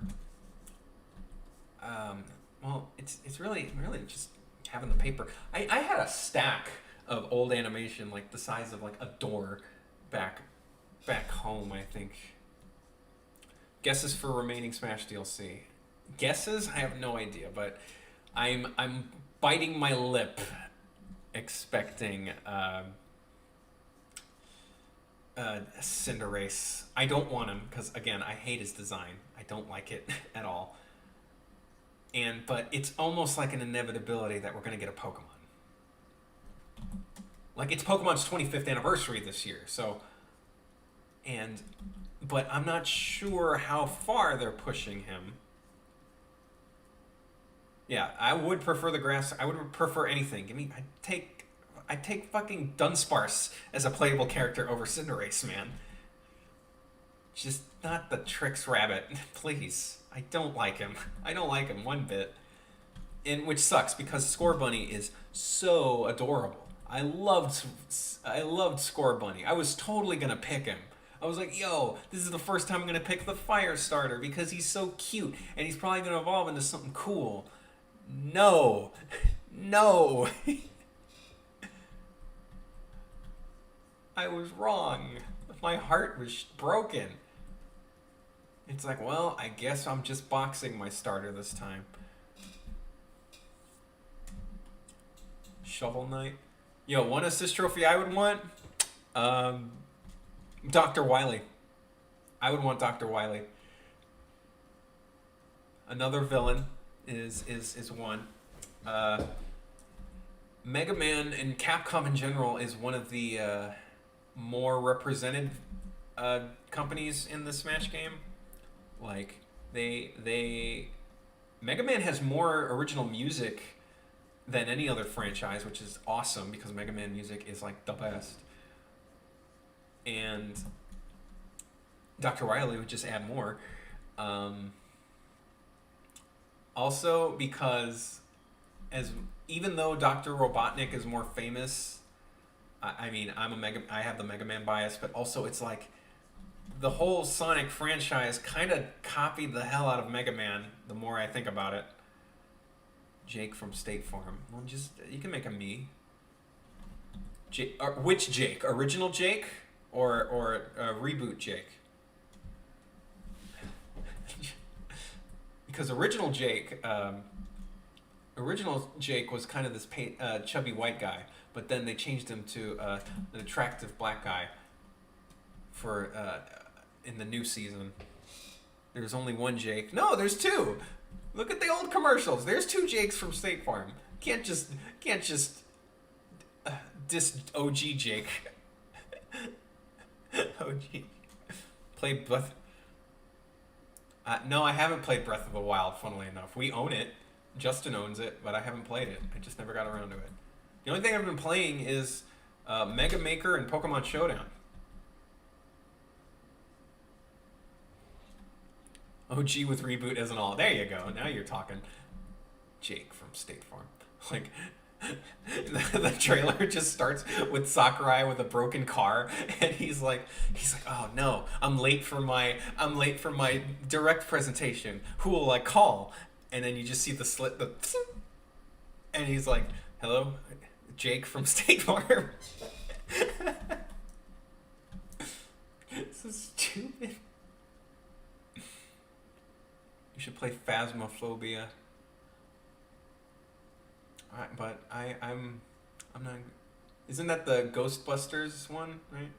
well, it's really just having the paper. I had a stack of old animation like the size of like a door back home. I think. Guesses for remaining Smash DLC. Guesses? I have no idea, but I'm biting my lip, expecting Cinderace. I don't want him because, again, I hate his design. I don't like it at all. But it's almost like an inevitability that we're going to get a Pokemon. Like, it's Pokemon's 25th anniversary this year, so... But I'm not sure how far they're pushing him. Yeah, I would prefer the grass. I would prefer anything. I'd take fucking Dunsparce as a playable character over Cinderace, man. Just not the Trix Rabbit, please. I don't like him. I don't like him one bit. And which sucks because Score Bunny is so adorable. I loved Score Bunny. I was totally gonna pick him. I was like, yo, this is the first time I'm gonna pick the fire starter because he's so cute and he's probably gonna evolve into something cool. No. No. I was wrong. My heart was broken. It's like, well, I guess I'm just boxing my starter this time. Shovel Knight. Yo, one assist trophy I would want? Dr. Wily. I would want Dr. Wily. Another villain is one. Mega Man and Capcom in general is one of the more represented companies in the Smash game. Like they Mega Man has more original music than any other franchise, which is awesome because Mega Man music is like the best. And Dr. Wily would just add more. Also because even though Dr. Robotnik is more famous, I mean I have the Mega Man bias, but also it's like the whole Sonic franchise kind of copied the hell out of Mega Man. The more I think about it. Jake from State Farm. Well, you can make a me. Which Jake? Original Jake or reboot Jake? Because original Jake was kind of this chubby white guy, but then they changed him to an attractive black guy for in the new season. There's only one Jake. No, there's two. Look at the old commercials. There's two Jakes from State Farm. Can't just diss OG Jake. OG. Play Breath. No, I haven't played Breath of the Wild. Funnily enough, we own it. Justin owns it, but I haven't played it. I just never got around to it. The only thing I've been playing is Mega Maker and Pokemon Showdown. OG with reboot isn't all. There you go. Now you're talking. Jake from State Farm. Like, the trailer just starts with Sakurai with a broken car, and he's like, oh no, I'm late for my direct presentation. Who will I call? And then you just see and he's like, hello, Jake from State Farm. This is stupid. You should play Phasmophobia. But I'm not. Isn't that the Ghostbusters one, right?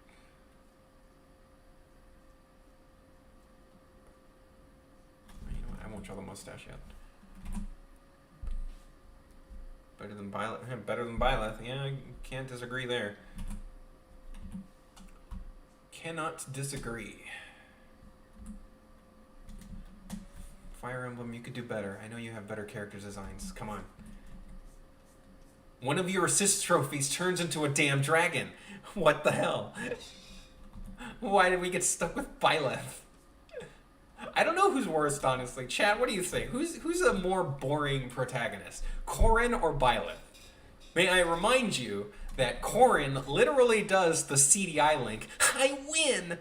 You know what? I won't draw the mustache yet. Better than Byleth. Better than Byleth. Yeah, I can't disagree there. Cannot disagree. Fire Emblem, you could do better. I know you have better character designs. Come on. One of your assist trophies turns into a damn dragon. What the hell? Why did we get stuck with Byleth? I don't know who's worst, honestly. Chad, what do you think? Who's a more boring protagonist? Corrin or Byleth? May I remind you that Corrin literally does the CDI link, I win,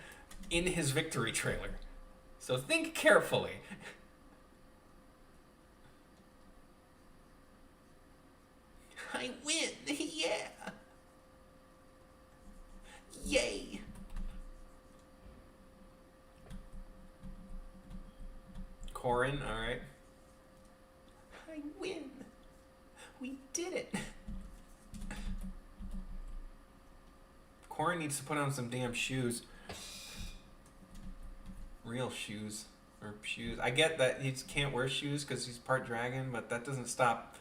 in his victory trailer. So think carefully. I win, yeah. Yay. Corrin, alright. I win. We did it. Corrin needs to put on some damn shoes. Real shoes. Or shoes. I get that he can't wear shoes because he's part dragon, but that doesn't stop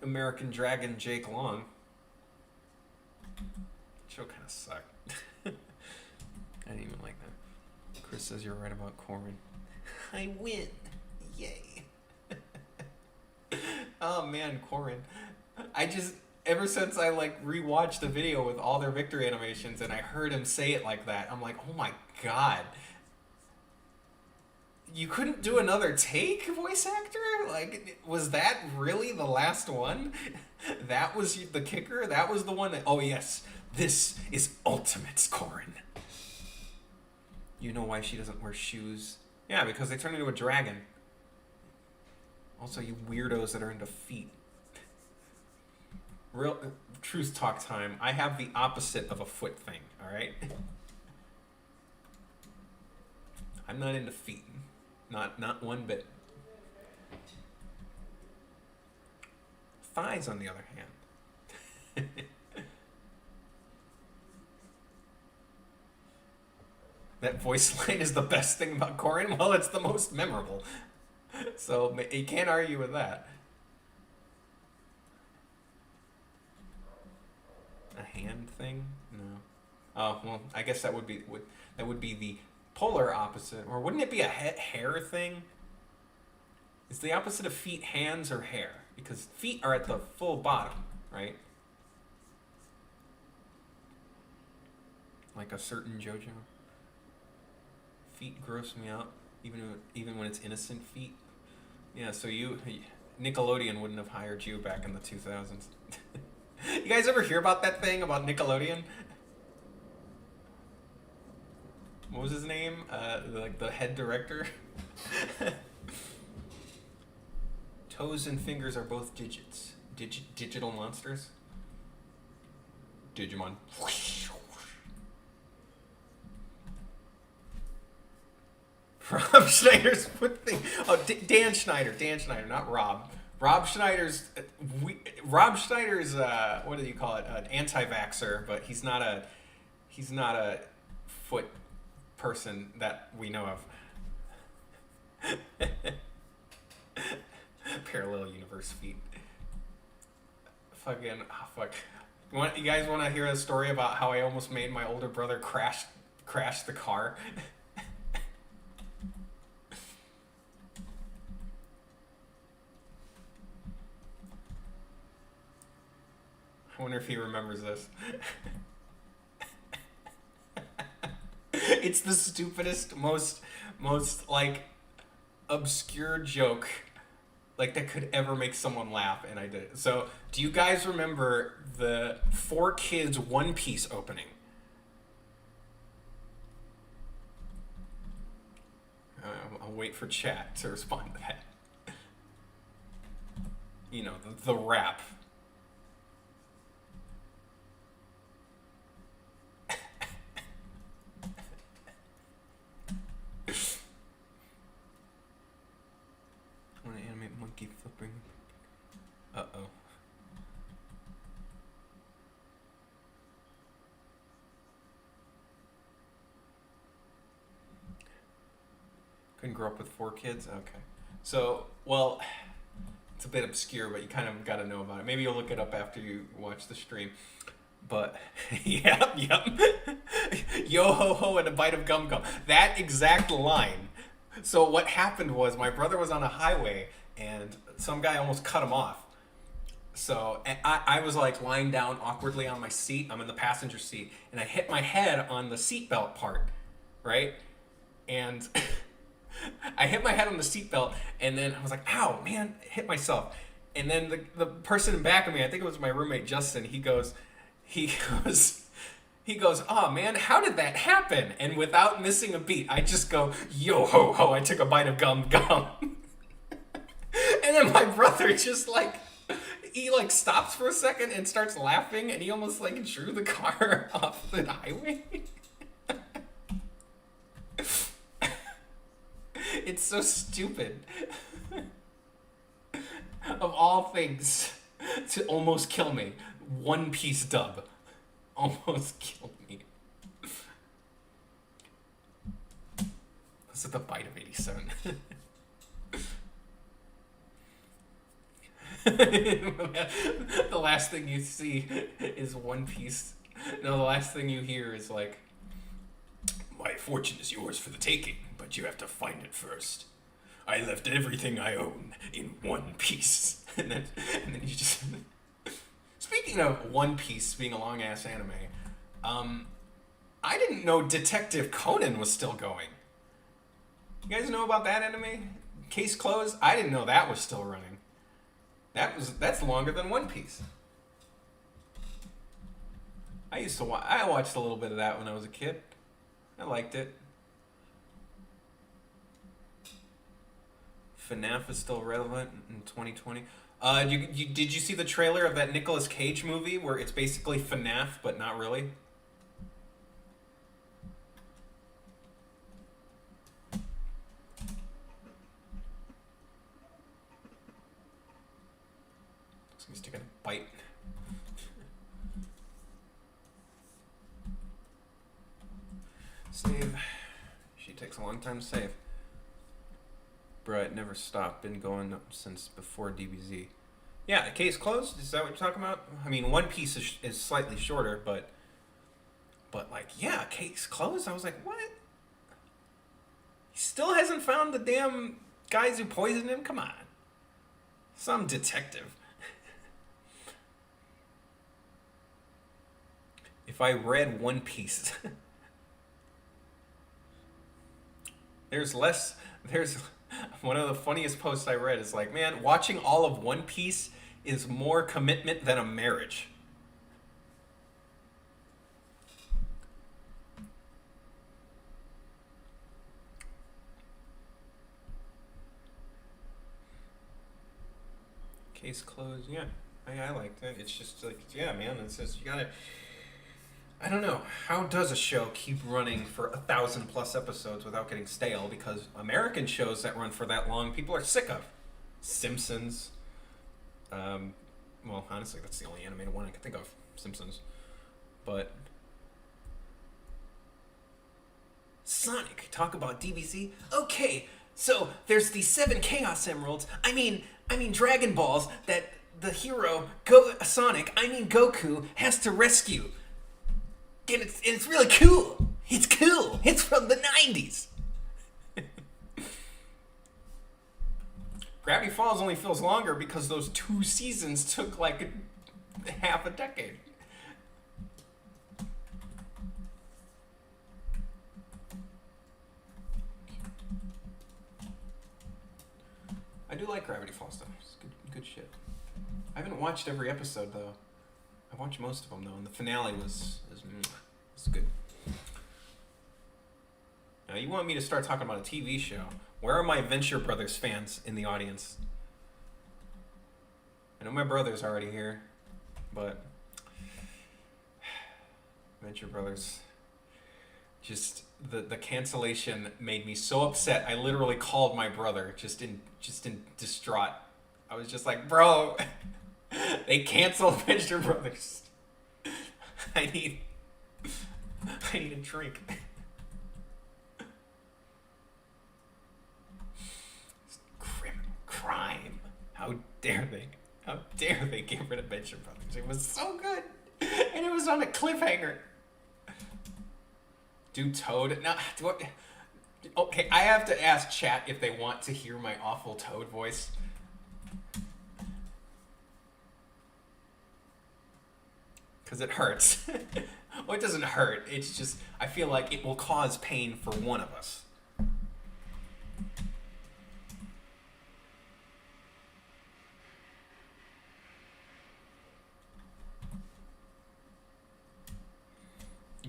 American Dragon Jake Long. Show kind of sucked. I didn't even like that. Chris says you're right about Corrin. I win. Yay. Oh man, Corrin. Ever since I rewatched the video with all their victory animations and I heard him say it like that, I'm like, oh my god. You couldn't do another take, voice actor? Like, was that really the last one? That was the kicker? That was the one that, oh yes, this is ultimate Corin. You know why she doesn't wear shoes? Yeah, because they turn into a dragon. Also, you weirdos that are into feet. Real truth talk time. I have the opposite of a foot thing, alright? I'm not into feet. Not one bit. Thighs, on the other hand. That voice line is the best thing about Corin. Well, it's the most memorable. So you can't argue with that. A hand thing? No. Oh, well, I guess that would be the polar opposite. Or wouldn't it be a hair thing? Is the opposite of feet hands or hair? Because feet are at the full bottom, right? Like a certain JoJo. Feet gross me out, even when it's innocent feet. Yeah, so Nickelodeon wouldn't have hired you back in the 2000s. You guys ever hear about that thing about Nickelodeon? What was his name? Like the head director? Toes and fingers are both digits. Digital monsters? Digimon. Rob Schneider's foot thing. Oh, Dan Schneider, not Rob. Rob Schneider's what do you call it? An anti-vaxxer, but he's not a foot person that we know of. Parallel universe feet. Fuck. You guys want to hear a story about how I almost made my older brother crash the car? I wonder if he remembers this. It's the stupidest, most like obscure joke like that could ever make someone laugh, and I did it. So, do you guys remember the 4Kids One Piece opening? I'll wait for chat to respond to that. You know, the rap. I want to animate monkey flipping. Uh-oh. Couldn't grow up with 4 kids? Okay. So, well, it's a bit obscure, but you kind of got to know about it. Maybe you'll look it up after you watch the stream. But, yep. Yo ho ho and a bite of gum gum. That exact line. So what happened was my brother was on a highway and some guy almost cut him off. So I was like lying down awkwardly on my seat. I'm in the passenger seat and I hit my head on the seatbelt part, right? And I hit my head on the seatbelt and then I was like, ow, man, I hit myself. And then the person in back of me, I think it was my roommate Justin, he goes, oh man, how did that happen? And without missing a beat, I just go, yo ho ho, I took a bite of gum gum. And then my brother just he stops for a second and starts laughing and he almost drew the car off the highway. It's so stupid. Of all things, to almost kill me. One Piece dub. Almost killed me. This is the bite of 87. The last thing you see is One Piece. No, the last thing you hear is my fortune is yours for the taking, but you have to find it first. I left everything I own in one piece. And then you just... Speaking of One Piece being a long-ass anime, I didn't know Detective Conan was still going. You guys know about that anime? Case Closed? I didn't know that was still running. That's longer than One Piece. I watched a little bit of that when I was a kid. I liked it. FNAF is still relevant in 2020. Did you see the trailer of that Nicolas Cage movie where it's basically FNAF but not really? He's taking a bite. Save. She takes a long time to save. Bruh, it never stopped. Been going up since before DBZ. Yeah, the case closed. Is that what you're talking about? I mean, One Piece is slightly shorter, but like, yeah, case closed. I was like, what? He still hasn't found the damn guys who poisoned him? Come on. Some detective. If I read One Piece, there's one of the funniest posts I read is like, man, watching all of One Piece is more commitment than a marriage. Case closed. Yeah, I liked it. It's just like, yeah, man, it's just, you gotta, I don't know. How does a show keep running for 1,000+ episodes without getting stale? Because American shows that run for that long, people are sick of. Simpsons. Well, honestly, that's the only animated one I can think of. Simpsons. But Sonic. Talk about DBZ. Okay, so there's the 7 Chaos Emeralds. I mean Dragon Balls that the hero Sonic, Goku, has to rescue. And it's really cool. It's cool. It's from the 90s. Gravity Falls only feels longer because those 2 seasons took like half a decade. I do like Gravity Falls though. It's good shit. I haven't watched every episode though. I watched most of them though, and the finale was good. Now you want me to start talking about a TV show? Where are my Venture Brothers fans in the audience? I know my brother's already here, but Venture Brothers, just the cancellation made me so upset. I literally called my brother just in distraught. I was just like, bro, they canceled Venture Brothers. I need a drink. Crime. How dare they? How dare they get rid of Venture Brothers? It was so good. And it was on a cliffhanger. Do Toad. No, what? Okay, I have to ask chat if they want to hear my awful Toad voice. Because it hurts. Well, it doesn't hurt. It's just, I feel like it will cause pain for one of us.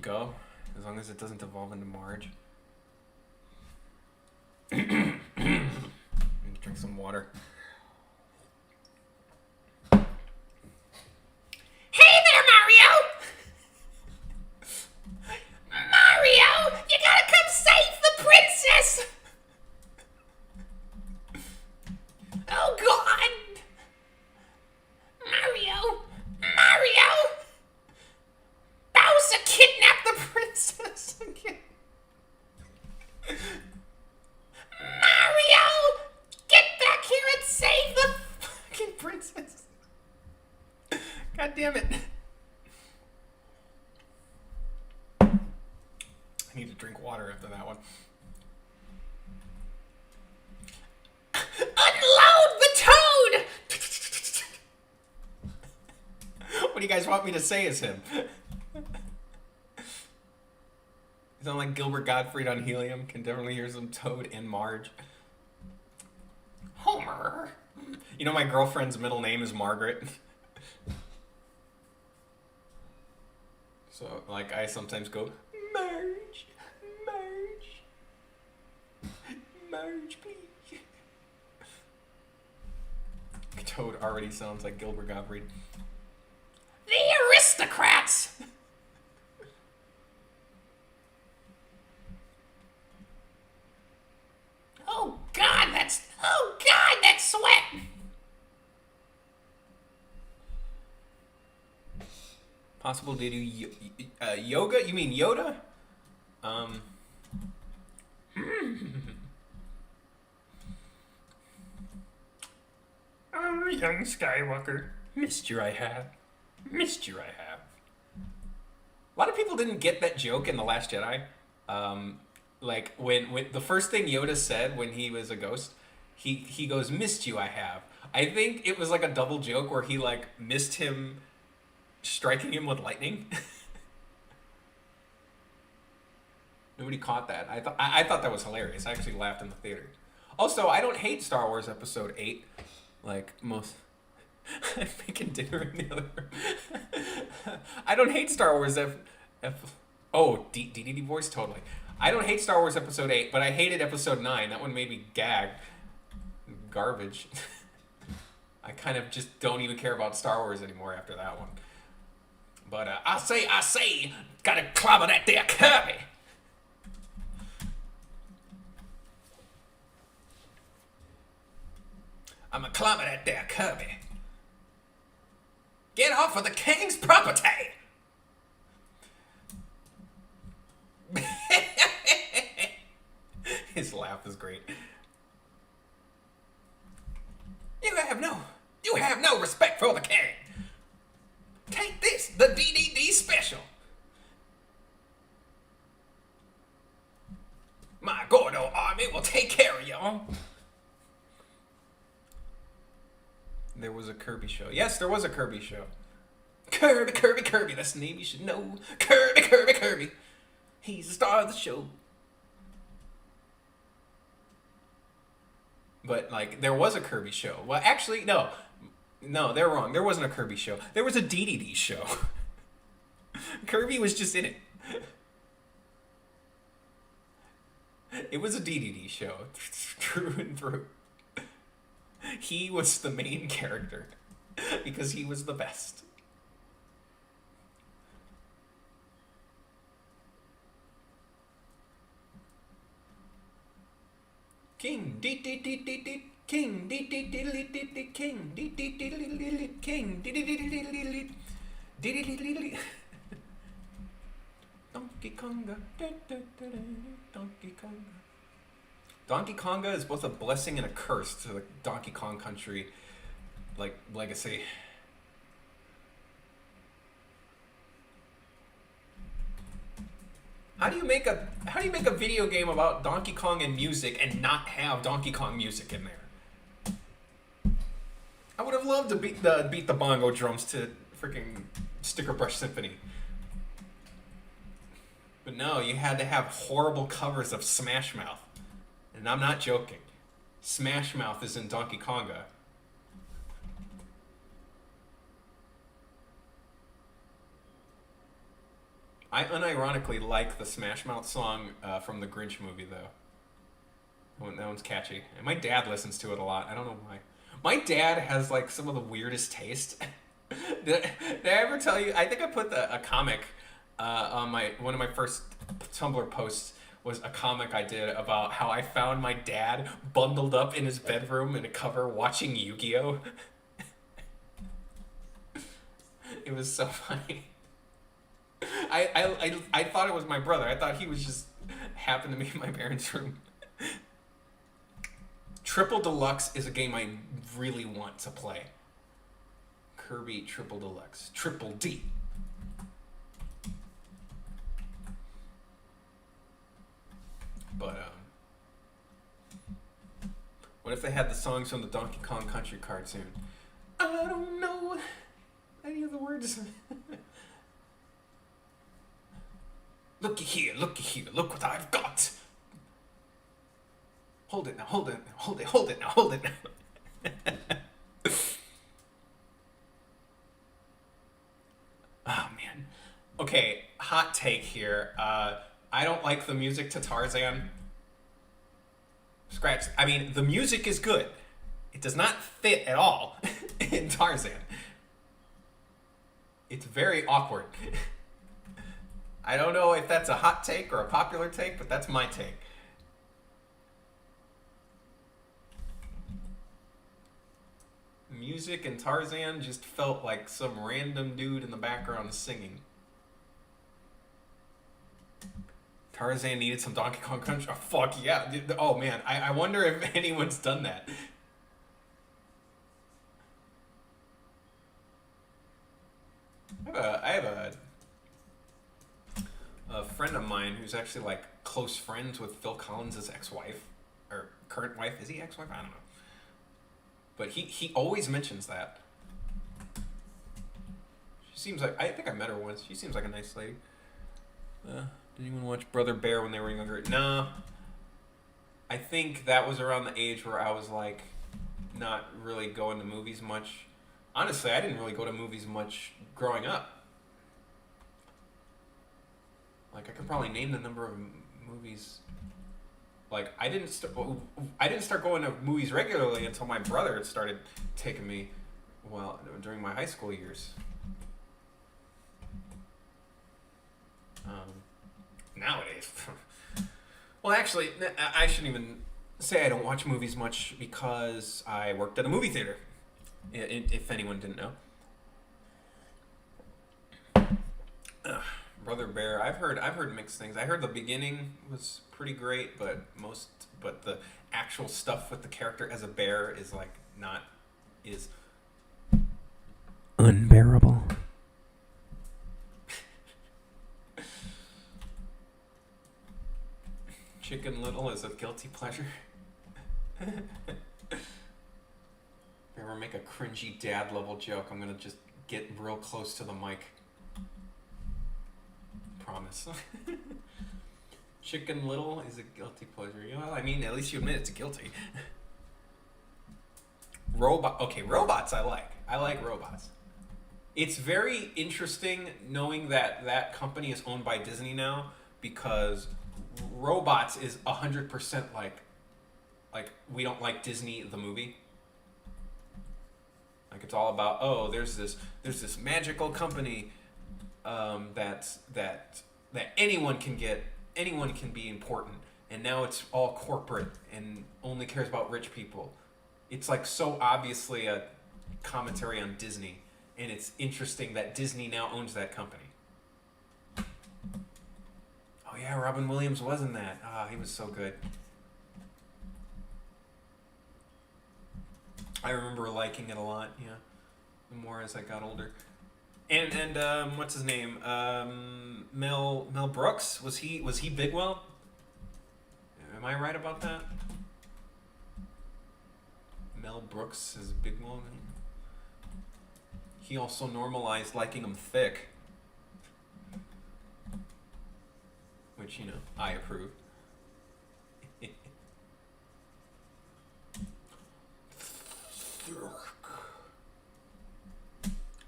Go, as long as it doesn't evolve into Marge. Drink some water. Hey there, Mario! Mario, you gotta come save the princess! Oh God! Mario! Bowser kidnapped the princess again! Mario! Get back here and save the fucking princess! God damn it. I need to drink water after that one. Unload the toad! What do you guys want me to say as him? Sound like Gilbert Gottfried on Helium. Can definitely hear some Toad and Marge. Homer. You know my girlfriend's middle name is Margaret. So, like, I sometimes go, Marge, Marge, Marge, please. Toad already sounds like Gilbert Gottfried. The aristocrats! Oh God, that's sweat! Possible to do yoga? You mean Yoda? Oh, young Skywalker. Missed you, I have. Missed you, I have. A lot of people didn't get that joke in The Last Jedi. Like, when the first thing Yoda said when he was a ghost, he goes, missed you, I have. I think it was like a double joke where he, like, missed him striking him with lightning. Nobody caught that. I thought that was hilarious. I actually laughed in the theater. Also, I don't hate Star Wars Episode 8. Like, most... I'm making dinner in the other room. I don't hate Star Wars Oh, DDD voice? Totally. I don't hate Star Wars Episode 8, but I hated Episode 9. That one made me gag. Garbage. I kind of just don't even care about Star Wars anymore after that one. But, I say, gotta clobber that there Kirby. I'm a clobber that there Kirby. Get off of the king's property! His laugh is great. You have no respect for the king. Take this, the DDD special. My Gordo army will take care of y'all. There was a Kirby show. Yes, there was a Kirby show. Kirby. That's the name you should know. Kirby. He's the star of the show. But, like, there was a Kirby show. Well, actually, no. No, they're wrong. There wasn't a Kirby show. There was a DDD show. Kirby was just in it. It was a DDD show. Through and through. He was the main character. Because he was the best. King, King, Donkey Konga, Donkey Konga. Donkey Konga is both a blessing and a curse to the Donkey Kong Country, like, legacy. How do you make a video game about Donkey Kong and music and not have Donkey Kong music in there? I would have loved to beat the bongo drums to freaking Sticker Brush Symphony. But no, you had to have horrible covers of Smash Mouth. And I'm not joking. Smash Mouth is in Donkey Konga. I unironically like the Smash Mouth song from the Grinch movie, though. That one's catchy. And my dad listens to it a lot. I don't know why. My dad has, like, some of the weirdest taste. Did I ever tell you? I think I put a comic on one of my first Tumblr posts was a comic I did about how I found my dad bundled up in his bedroom in a cover watching Yu-Gi-Oh! It was so funny. I thought it was my brother. I thought he was just happened to be in my parents' room. Triple Deluxe is a game I really want to play. Kirby Triple Deluxe. Triple D. But, what if they had the songs from the Donkey Kong Country cartoon? I don't know any of the words. looky here, look what I've got. Hold it now, hold it, hold it now, hold it now. Oh man. Okay, hot take here. I don't like the music to Tarzan. Scratch. I mean, the music is good. It does not fit at all in Tarzan. It's very awkward. I don't know if that's a hot take or a popular take, but that's my take. Music in Tarzan just felt like some random dude in the background singing. Tarzan needed some Donkey Kong Country. Oh, fuck yeah. Oh, man. I wonder if anyone's done that. I have a friend of mine who's actually like close friends with Phil Collins' ex-wife. Or current wife. Is he ex-wife? I don't know. But he always mentions that. She seems like... I think I met her once. She seems like a nice lady. Did anyone watch Brother Bear when they were younger? No. I think that was around the age where I was like not really going to movies much. Honestly, I didn't really go to movies much growing up. Like I could probably name the number of movies. Like I didn't start going to movies regularly until my brother had started taking me during my high school years. Nowadays. Well, actually, I shouldn't even say I don't watch movies much because I worked at a movie theater. If anyone didn't know. Brother Bear, I've heard mixed things. I heard the beginning was pretty great, but the actual stuff with the character as a bear is like is unbearable. Chicken Little is a guilty pleasure. If I ever make a cringy dad level joke, I'm gonna just get real close to the mic. Promise. Chicken Little is a guilty pleasure. Well, I mean, at least you admit it's guilty. Robots I like. I like robots. It's very interesting knowing that that company is owned by Disney now because Robots is 100% like we don't like Disney the movie. Like it's all about there's this magical company that anyone can be important, and now it's all corporate and only cares about rich people. It's like so obviously a commentary on Disney, and it's interesting that Disney now owns that company. Oh yeah, Robin Williams was in that. He was so good. I remember liking it a lot. Yeah, the more as I got older. And what's his name? Mel Brooks, was he Bigwell? Am I right about that? Mel Brooks is Bigwell. He also normalized liking him thick, which I approve.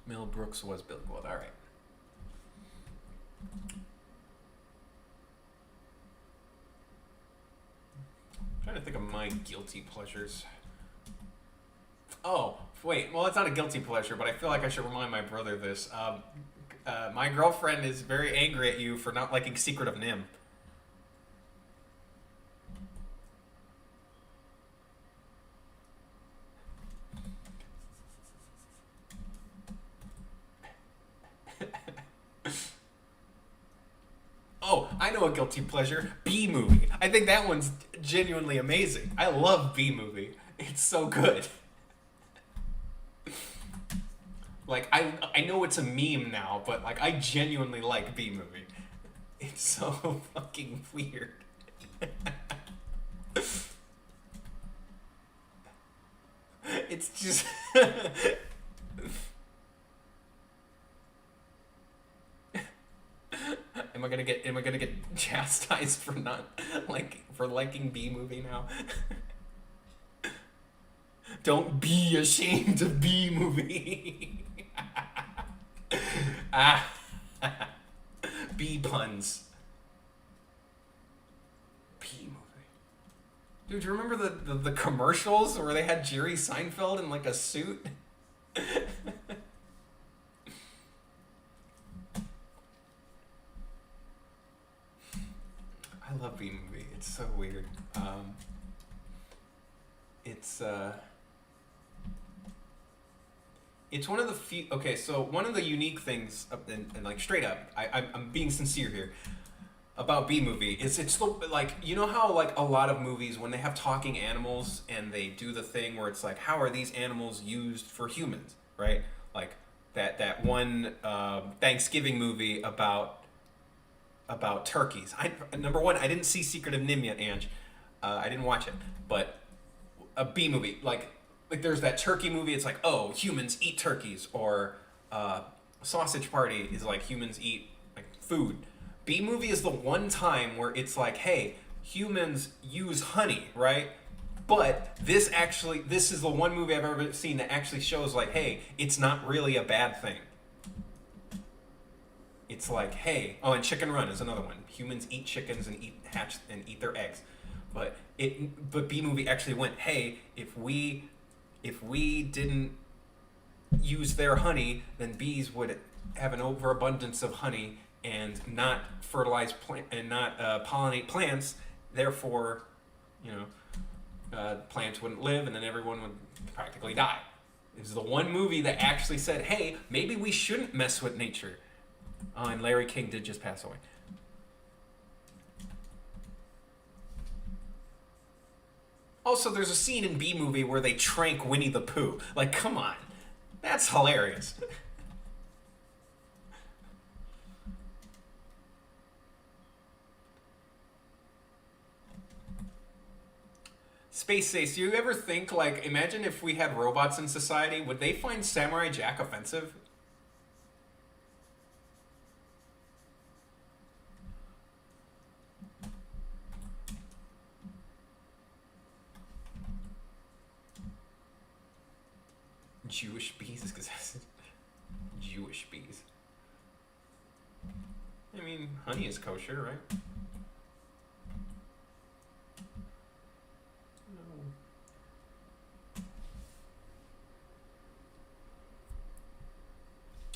Mel Brooks was Bigwell. All right. I'm trying to think of my guilty pleasures. Oh, wait. Well, it's not a guilty pleasure, but I feel like I should remind my brother this. My girlfriend is very angry at you for not liking Secret of Nim. Oh, I know a guilty pleasure. B-movie. I think that one's genuinely amazing. I love B-movie. It's so good. Like, I know it's a meme now, but like I genuinely like B-movie. It's so fucking weird. It's just... Am I am I gonna get chastised for not for liking B movie now? Don't be ashamed of B movie. Ah, B puns. B movie. Dude, do you remember the commercials where they had Jerry Seinfeld in like a suit? I love B movie. It's so weird. It's one of the few. Okay, so one of the unique things, and like straight up, I'm being sincere here about B movie. It's the, like, you know how like a lot of movies when they have talking animals and they do the thing where it's like, how are these animals used for humans, right? Like that one Thanksgiving movie about turkeys. Number one, I didn't see Secret of Nim yet, Ange. I didn't watch it, but a B movie like there's that turkey movie. It's like, oh, humans eat turkeys, or Sausage Party is like humans eat like food. B movie is the one time where it's like, hey, humans use honey, right? But this is the one movie I've ever seen that actually shows like, hey, it's not really a bad thing. It's like, hey, oh, and Chicken Run is another one. Humans eat chickens and hatch and eat their eggs. But B movie actually went, hey, if we didn't use their honey, then bees would have an overabundance of honey and not fertilize pollinate plants. Therefore, plants wouldn't live, and then everyone would practically die. It was the one movie that actually said, hey, maybe we shouldn't mess with nature. Oh, and Larry King did just pass away. Also, there's a scene in B movie where they trank Winnie the Pooh. Like, come on. That's hilarious. Space Ace, do you ever think, like, imagine if we had robots in society, would they find Samurai Jack offensive? Jewish bees, because that's Jewish bees. I mean, honey is kosher, right?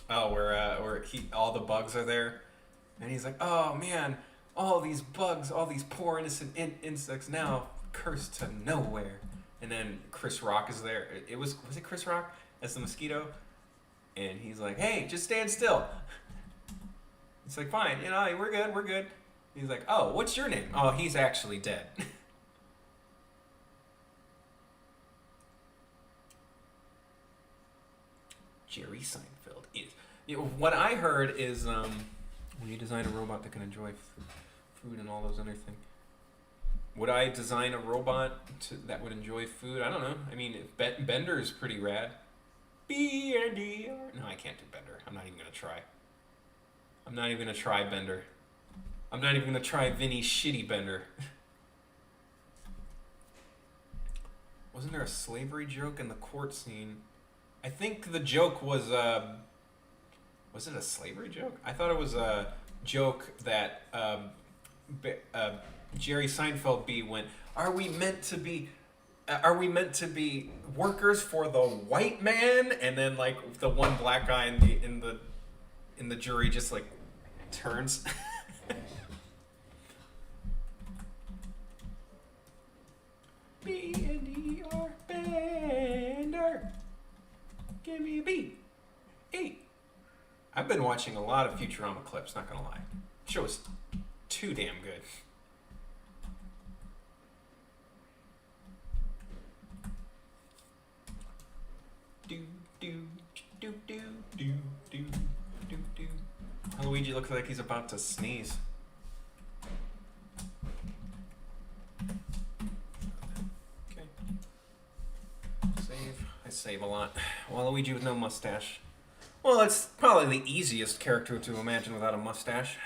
Oh, where all the bugs are there, and he's like, oh man, all these bugs, all these poor innocent insects now cursed to nowhere. And then Chris Rock is there. Was it Chris Rock as the mosquito? And he's like, hey, just stand still. It's like, fine, we're good. He's like, oh, what's your name? Oh, he's actually dead. Jerry Seinfeld is. What I heard is when you design a robot that can enjoy food and all those other things. Would I design a robot that would enjoy food? I don't know. I mean, Bender is pretty rad. B-N-D-R. No, I can't do Bender. I'm not even going to try. I'm not even going to try Bender. I'm not even going to try Vinny's shitty Bender. Wasn't there a slavery joke in the court scene? I think the joke was it a slavery joke? I thought it was a joke that Jerry Seinfeld went, are we meant to be workers for the white man? And then like the one black guy in the jury just like turns. B-N-D-R, Bender. Give me a beat. Hey. I've been watching a lot of Futurama clips, not gonna lie. The show is too damn good. Luigi looks like he's about to sneeze. Okay. Save. I save a lot. Waluigi with no mustache. Well, it's probably the easiest character to imagine without a mustache.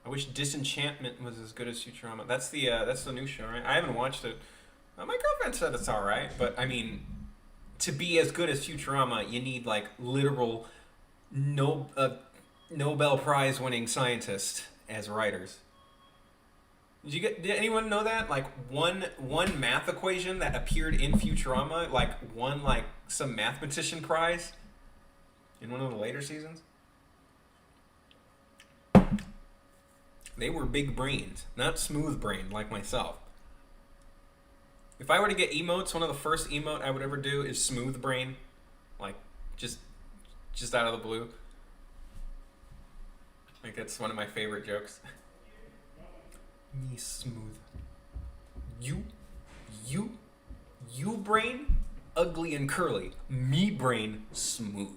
I wish Disenchantment was as good as Futurama. That's the new show, right? I haven't watched it. My girlfriend said it's all right, but I mean, to be as good as Futurama, you need like literal Nobel Prize winning scientists as writers. Did anyone know that? Like one math equation that appeared in Futurama, like won like some mathematician prize in one of the later seasons. They were big brains, not smooth brained like myself. If I were to get emotes, one of the first emote I would ever do is smooth brain, like just out of the blue. Like that's one of my favorite jokes. Me smooth. You brain, ugly and curly. Me brain, smooth.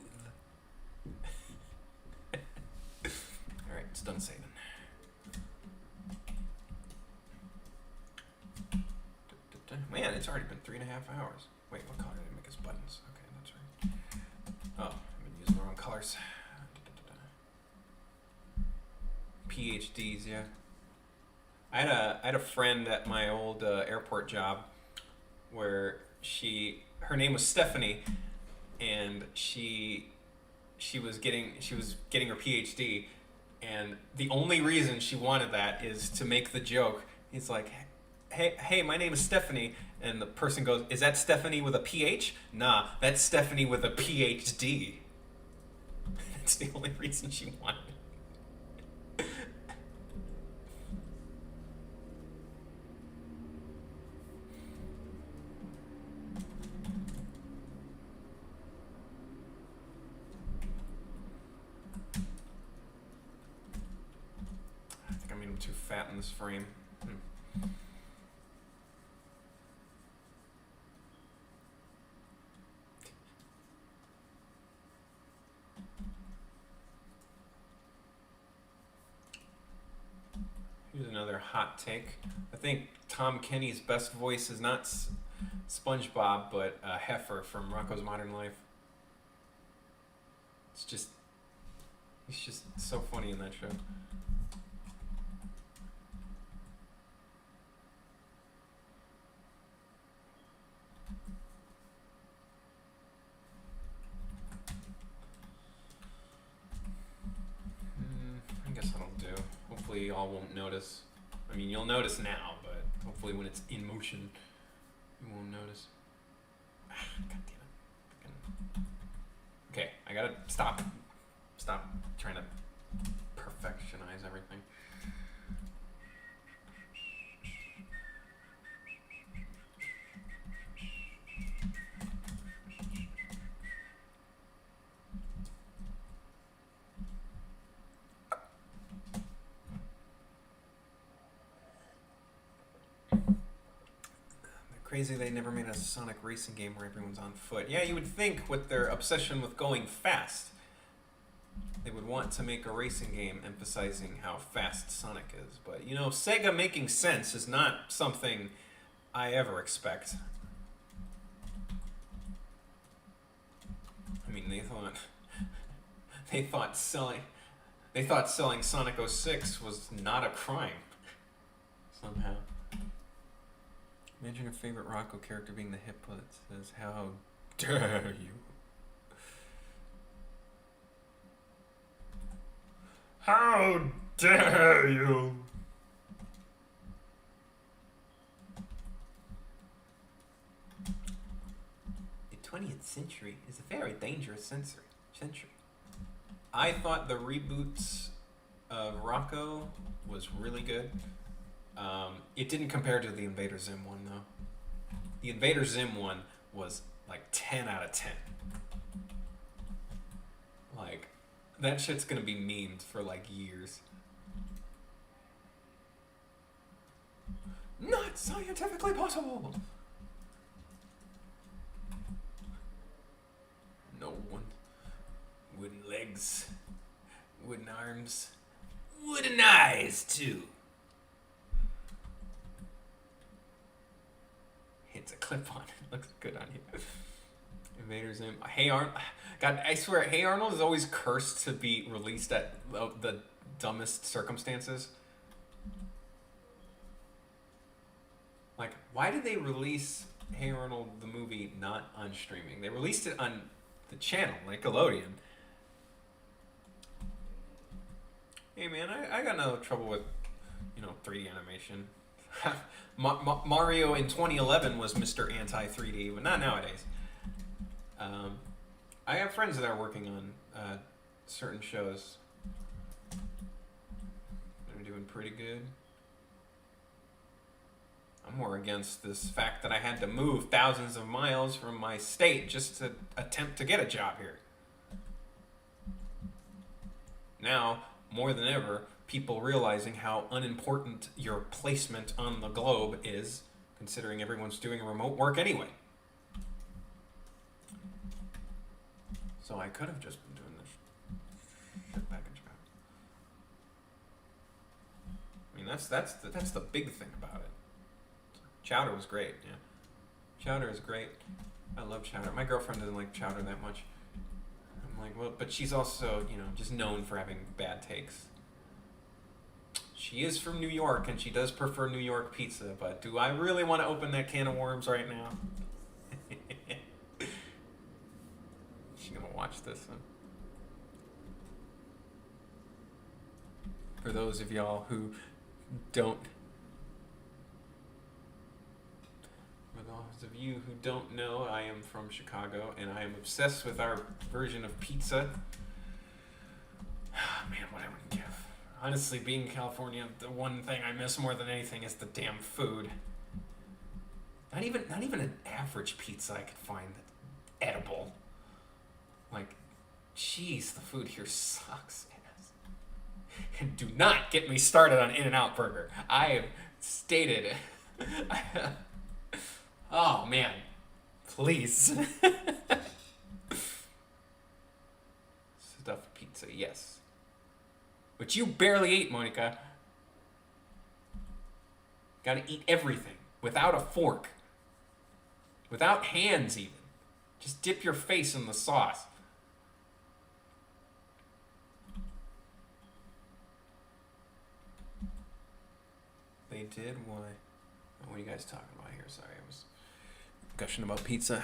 Alright, it's done saving. Man, it's already been 3.5 hours. Wait, what color did I make his buttons? Okay, that's right. Oh, I've been using the wrong colors. PhDs, yeah. I had a friend at my old airport job where her name was Stephanie, and she was getting her PhD, and the only reason she wanted that is to make the joke. He's like, hey, my name is Stephanie, and the person goes, is that Stephanie with a PH? Nah, that's Stephanie with a PhD. That's the only reason she wanted it. I'm too fat in this frame. Here's another hot take. I think Tom Kenny's best voice is not SpongeBob, but Heifer from Rocko's Modern Life. He's just so funny in that show. I guess that'll do. Hopefully y'all won't notice. I mean, you'll notice now, but hopefully when it's in motion, you won't notice. God damn it. Okay, I gotta stop trying to perfectionize everything. Crazy they never made a Sonic racing game where everyone's on foot. Yeah, you would think with their obsession with going fast, they would want to make a racing game emphasizing how fast Sonic is. But, you know, Sega making sense is not something I ever expect. I mean, they thought selling Sonic 06 was not a crime somehow. Imagine your favorite Rocco character being the hippo that says, "How dare you? How dare you?" The 20th century is a very dangerous century. I thought the reboots of Rocco was really good. It didn't compare to the Invader Zim one, though. The Invader Zim one was like 10 out of 10. Like, that shit's gonna be memed for like years. Not scientifically possible! No one. Wooden legs. Wooden arms. Wooden eyes, too. It's a clip-on. It looks good on you. Invader Zim. Hey Arnold. God, I swear, Hey Arnold is always cursed to be released at the dumbest circumstances. Why did they release Hey Arnold the movie not on streaming? They released it on the channel, Nickelodeon. Hey man, I got no trouble with 3D animation. Mario in 2011 was Mr. Anti 3D, but not nowadays. I have friends that are working on certain shows. They're doing pretty good. I'm more against this fact that I had to move thousands of miles from my state just to attempt to get a job here. Now, more than ever, people realizing how unimportant your placement on the globe is, considering everyone's doing remote work anyway. So I could have just been doing this shit package job. I mean, that's the big thing about it. Chowder was great, yeah. Chowder is great. I love Chowder. My girlfriend doesn't like Chowder that much. I'm like, well, but she's also, just known for having bad takes. She is from New York, and she does prefer New York pizza, but do I really want to open that can of worms right now? She's going to watch this. Huh? For those of y'all who don't... For those of you who don't know, I am from Chicago, and I am obsessed with our version of pizza. Man, what I would give. Honestly, being in California, the one thing I miss more than anything is the damn food. Not even an average pizza I could find that's edible. Like, jeez, the food here sucks. And do not get me started on In-N-Out Burger. I have stated. Oh man, please. Stuffed pizza, yes. Which you barely ate, Monica. Gotta eat everything. Without a fork. Without hands, even. Just dip your face in the sauce. They did? Why? What are you guys talking about here? Sorry, I was gushing about pizza.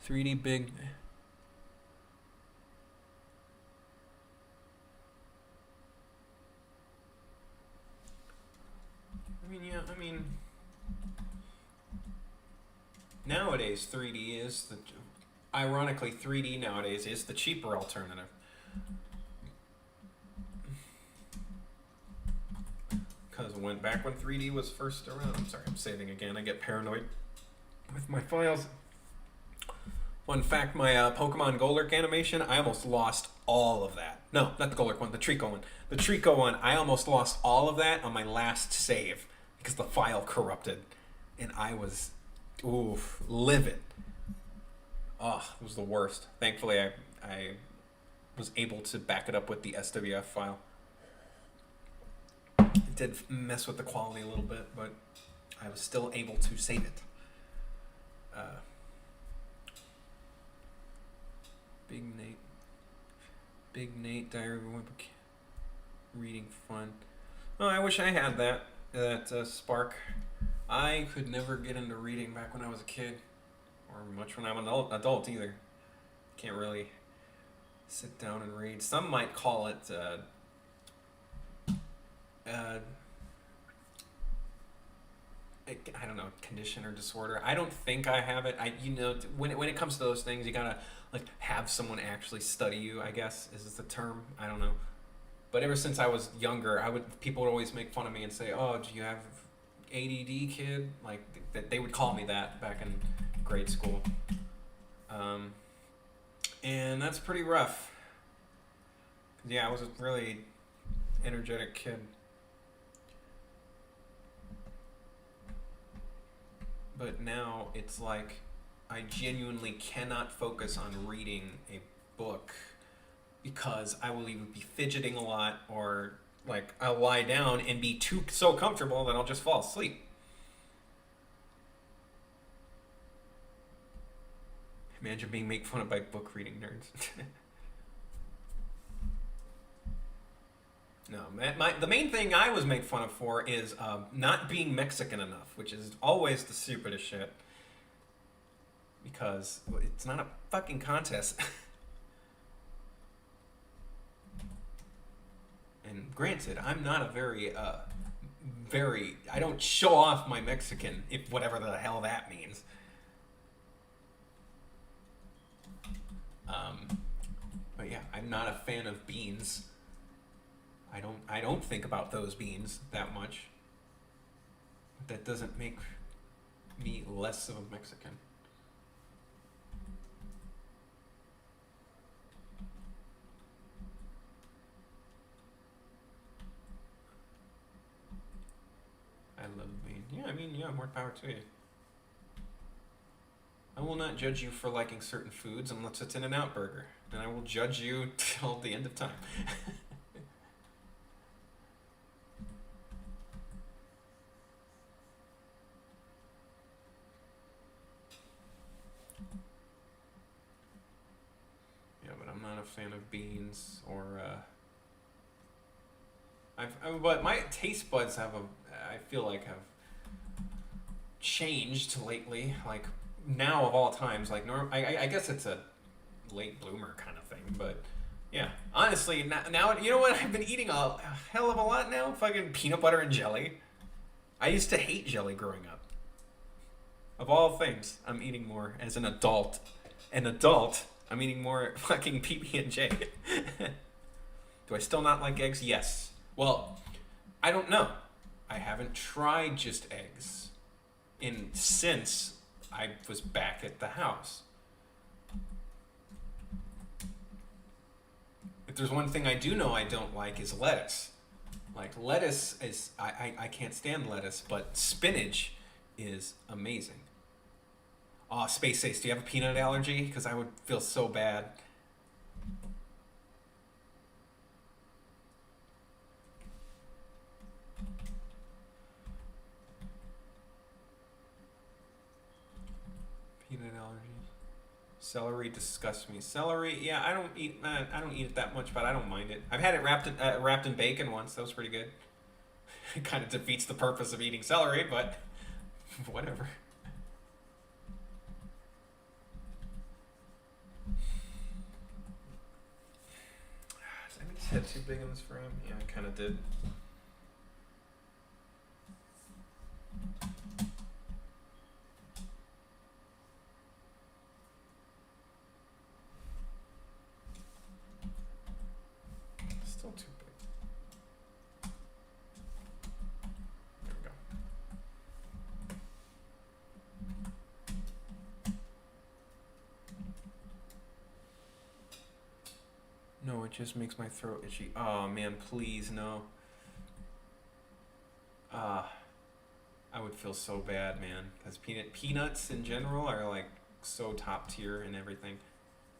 3D big... I mean, nowadays 3D is ironically 3D nowadays is the cheaper alternative. Because back when 3D was first around, I'm sorry, I'm saving again, I get paranoid with my files. Fun fact, my Pokemon Golurk animation, I almost lost all of that. No, not the Golurk one, the Trico one. The Trico one, I almost lost all of that on my last save. Because the file corrupted, and I was, livid. Oh, it was the worst. Thankfully, I was able to back it up with the SWF file. It did mess with the quality a little bit, but I was still able to save it. Big Nate, Diary of a Wimpy, reading fun. Oh, I wish I had that spark. I could never get into reading back when I was a kid, or much when I'm an adult either. Can't really sit down and read. Some might call it I don't know, condition or disorder. I don't think I have it. When it comes to those things, you gotta have someone actually study you, I guess is the term. I don't know. But ever since I was younger, people would always make fun of me and say, "Oh, do you have ADD, kid?" Like they would call me that back in grade school, and that's pretty rough. Yeah, I was a really energetic kid. But now it's like I genuinely cannot focus on reading a book because I will either be fidgeting a lot or I'll lie down and be so comfortable that I'll just fall asleep. Imagine being made fun of by book reading nerds. No, the main thing I was made fun of for is not being Mexican enough, which is always the stupidest shit. Because it's not a fucking contest. And granted, I'm not a very, I don't show off my Mexican, if whatever the hell that means. But yeah, I'm not a fan of beans. I don't think about those beans that much. But that doesn't make me less of a Mexican. I love beans. Yeah, I mean, yeah, more power to you. I will not judge you for liking certain foods unless it's In-N-Out Burger. And I will judge you till the end of time. Yeah, but I'm not a fan of beans or but my taste buds I feel like have changed lately. Like now of all times, like I guess it's a late bloomer kind of thing, but yeah, honestly, now you know what? I've been eating a hell of a lot now. Fucking peanut butter and jelly. I used to hate jelly growing up. Of all things, I'm eating more as an adult. I'm eating more fucking PB&J. Do I still not like eggs? Yes. Well, I don't know. I haven't tried just eggs since I was back at the house. If there's one thing I do know I don't like is lettuce. Like lettuce is I can't stand lettuce, but spinach is amazing. Oh, Space Ace, do you have a peanut allergy? Because I would feel so bad. Peanut allergies. Celery disgusts me. Celery, yeah, I don't eat it that much, but I don't mind it. I've had it wrapped in bacon once. That was pretty good. It kind of defeats the purpose of eating celery, but whatever. Did I make his head too big in this frame? Yeah, I kind of did. Still too big. There we go. No, it just makes my throat itchy. Oh man, please no. I would feel so bad, man, because peanuts in general are like so top tier and everything.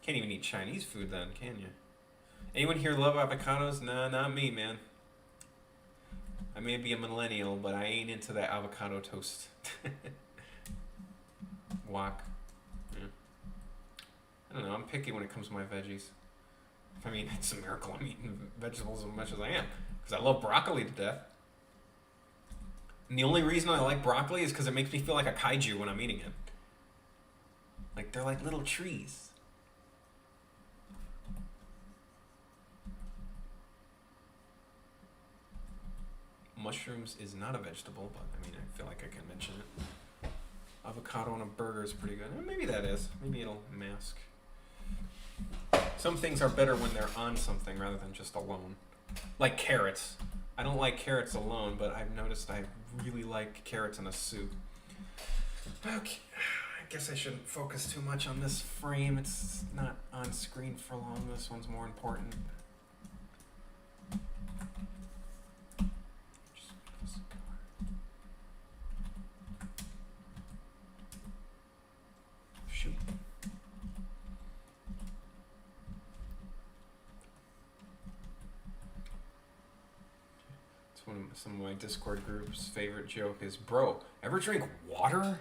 Can't even eat Chinese food then, can you? Anyone here love avocados? Nah, not me, man. I may be a millennial, but I ain't into that avocado toast. Wok. Yeah. I don't know, I'm picky when it comes to my veggies. I mean, it's a miracle I'm eating vegetables as much as I am, because I love broccoli to death. And the only reason I like broccoli is because it makes me feel like a kaiju when I'm eating it. Like, they're like little trees. Mushrooms is not a vegetable, but I mean, I feel like I can mention it. Avocado on a burger is pretty good. Maybe that is. Maybe it'll mask. Some things are better when they're on something rather than just alone. Like carrots. I don't like carrots alone, but I've noticed I really like carrots in a soup. Okay, I guess I shouldn't focus too much on this frame. It's not on screen for long. This one's more important. Shoot. Some of my Discord group's favorite joke is, bro, ever drink water?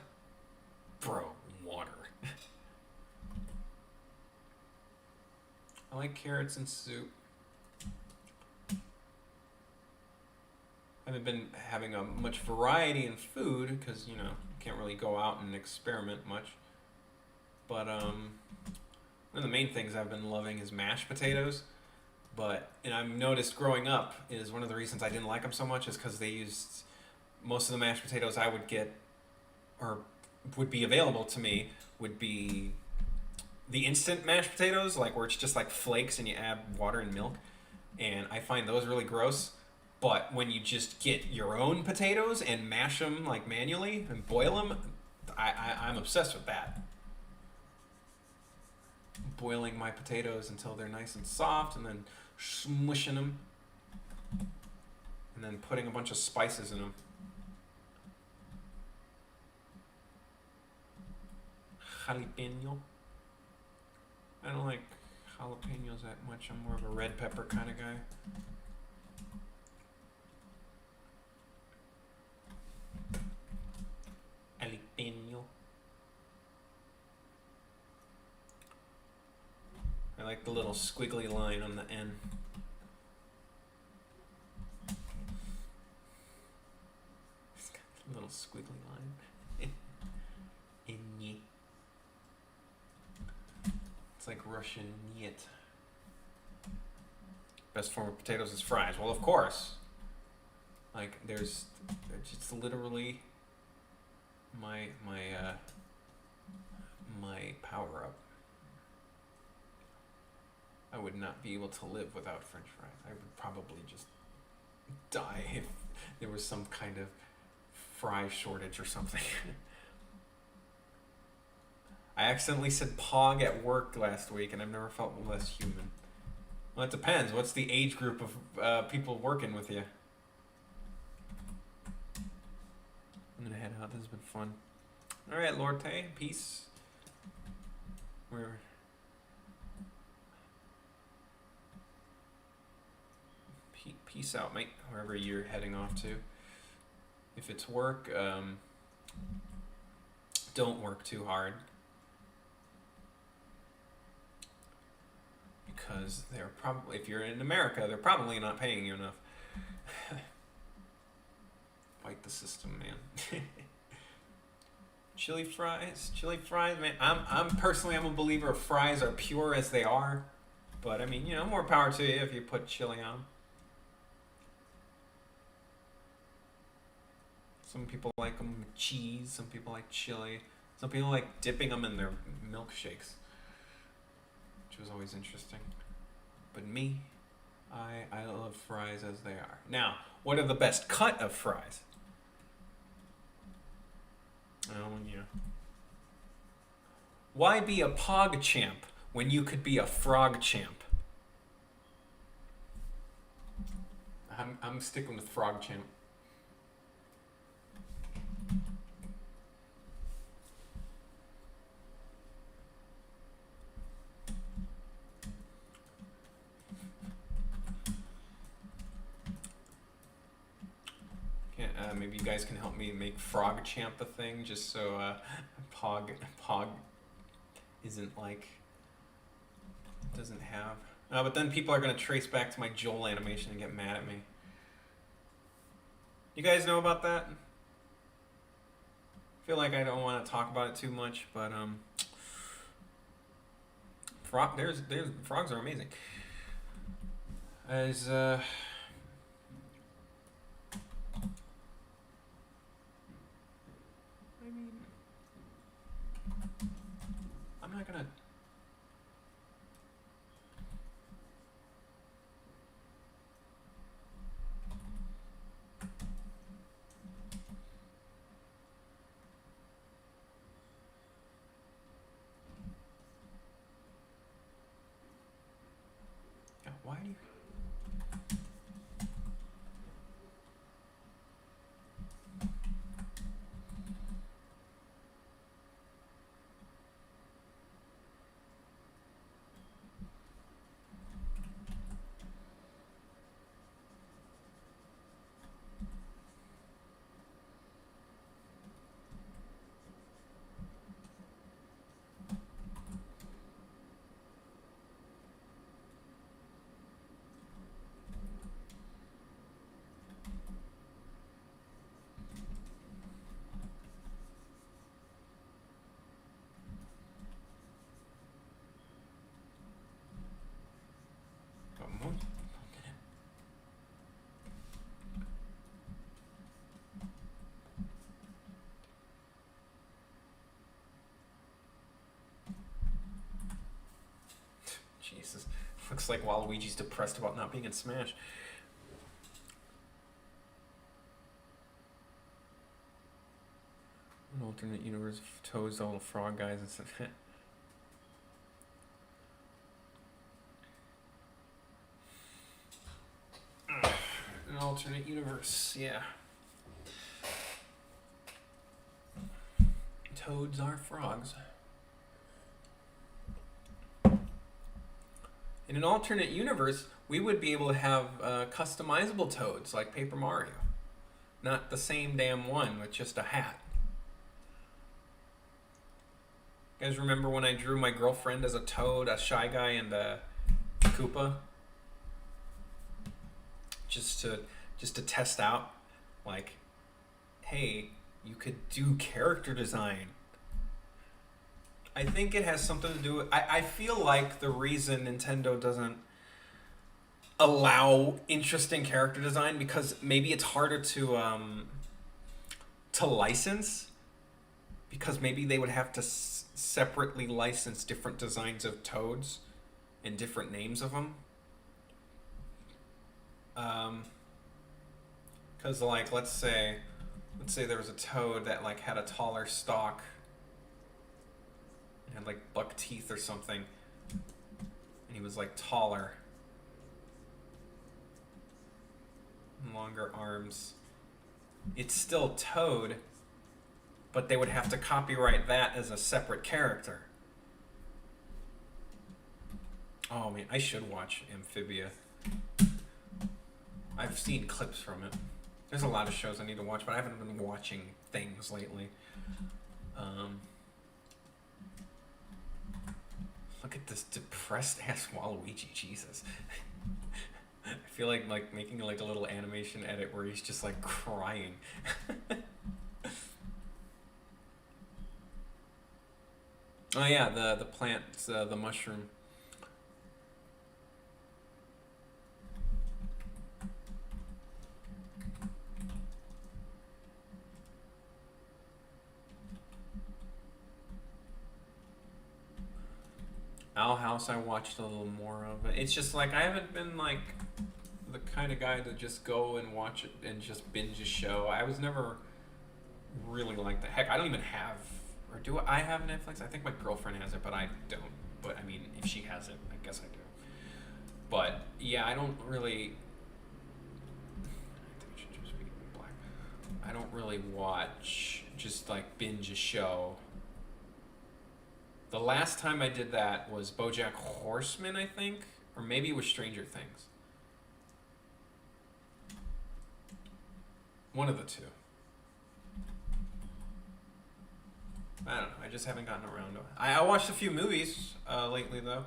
Bro, water. I like carrots in soup. haven't been having a much variety in food because can't really go out and experiment much. But one of the main things I've been loving is mashed potatoes. And I've noticed growing up is one of the reasons I didn't like them so much is because they used most of the mashed potatoes I would get or would be available to me would be the instant mashed potatoes, like where it's just like flakes and you add water and milk. And I find those really gross. But when you just get your own potatoes and mash them like manually and boil them, I'm obsessed with that. Boiling my potatoes until they're nice and soft and then smushing them and then putting a bunch of spices in them. Jalapeno. I don't like jalapenos that much. I'm more of a red pepper kind of guy. Jalapeno. I like the little squiggly line on the end. It's got a little squiggly line. It's like Russian niet. Best form of potatoes is fries. Well, of course. Like there's just literally my power up. I would not be able to live without French fries. I would probably just die if there was some kind of fry shortage or something. I accidentally said pog at work last week, and I've never felt less human. Well, it depends. What's the age group of people working with you? I'm gonna head out. This has been fun. All right, Lorte, peace. Peace out, mate. Wherever you're heading off to. If it's work, don't work too hard. Because they're probably, if you're in America, they're probably not paying you enough. Fight the system, man. Chili fries, man. I'm personally, I'm a believer of fries are pure as they are. But I mean, more power to you if you put chili on 'em. Some people like them with cheese. Some people like chili. Some people like dipping them in their milkshakes, which was always interesting. But me, I love fries as they are. Now, what are the best cut of fries? Why be a pog champ when you could be a frog champ? I'm sticking with frog champ. Maybe you guys can help me make Frog Champ a thing, just so Pog isn't like, doesn't have. But then people are gonna trace back to my Joel animation and get mad at me. You guys know about that? I feel like I don't want to talk about it too much, but frogs are amazing. As I'm not gonna. Why do you? Looks like Waluigi's depressed about not being in Smash. An alternate universe of Toad's all the frog guys and stuff. An alternate universe, yeah. Toads are frogs. In an alternate universe, we would be able to have customizable Toads like Paper Mario. Not the same damn one with just a hat. You guys remember when I drew my girlfriend as a Toad, a Shy Guy, and a Koopa? Just to test out, like, hey, you could do character design. I think it has something to do with... I feel like the reason Nintendo doesn't allow interesting character design because maybe it's harder to license, because maybe they would have to separately license different designs of Toads and different names of them. Because like let's say there was a Toad that like had a taller stalk and had like buck teeth or something, and he was like taller and longer arms. It's still Toad, but they would have to copyright that as a separate character. Oh man, I should watch Amphibia. I've seen clips from it. There's a lot of shows I need to watch, but I haven't been watching things lately. Look at this depressed ass Waluigi, Jesus. I feel like making like a little animation edit where he's just like crying. Oh yeah, the plant, the mushroom. Owl House, I watched a little more of it. It's just like I haven't been like the kind of guy to just go and watch it and just binge a show. I was never really like that. Heck, I don't even have, or do I have Netflix? I think my girlfriend has it, but I don't. But I mean, if she has it, I guess I do. But yeah, I don't really. I think I should just be black. I don't really watch, just like binge a show. The last time I did that was BoJack Horseman, I think, or maybe it was Stranger Things. One of the two. I don't know. I just haven't gotten around to it. I watched a few movies lately, though.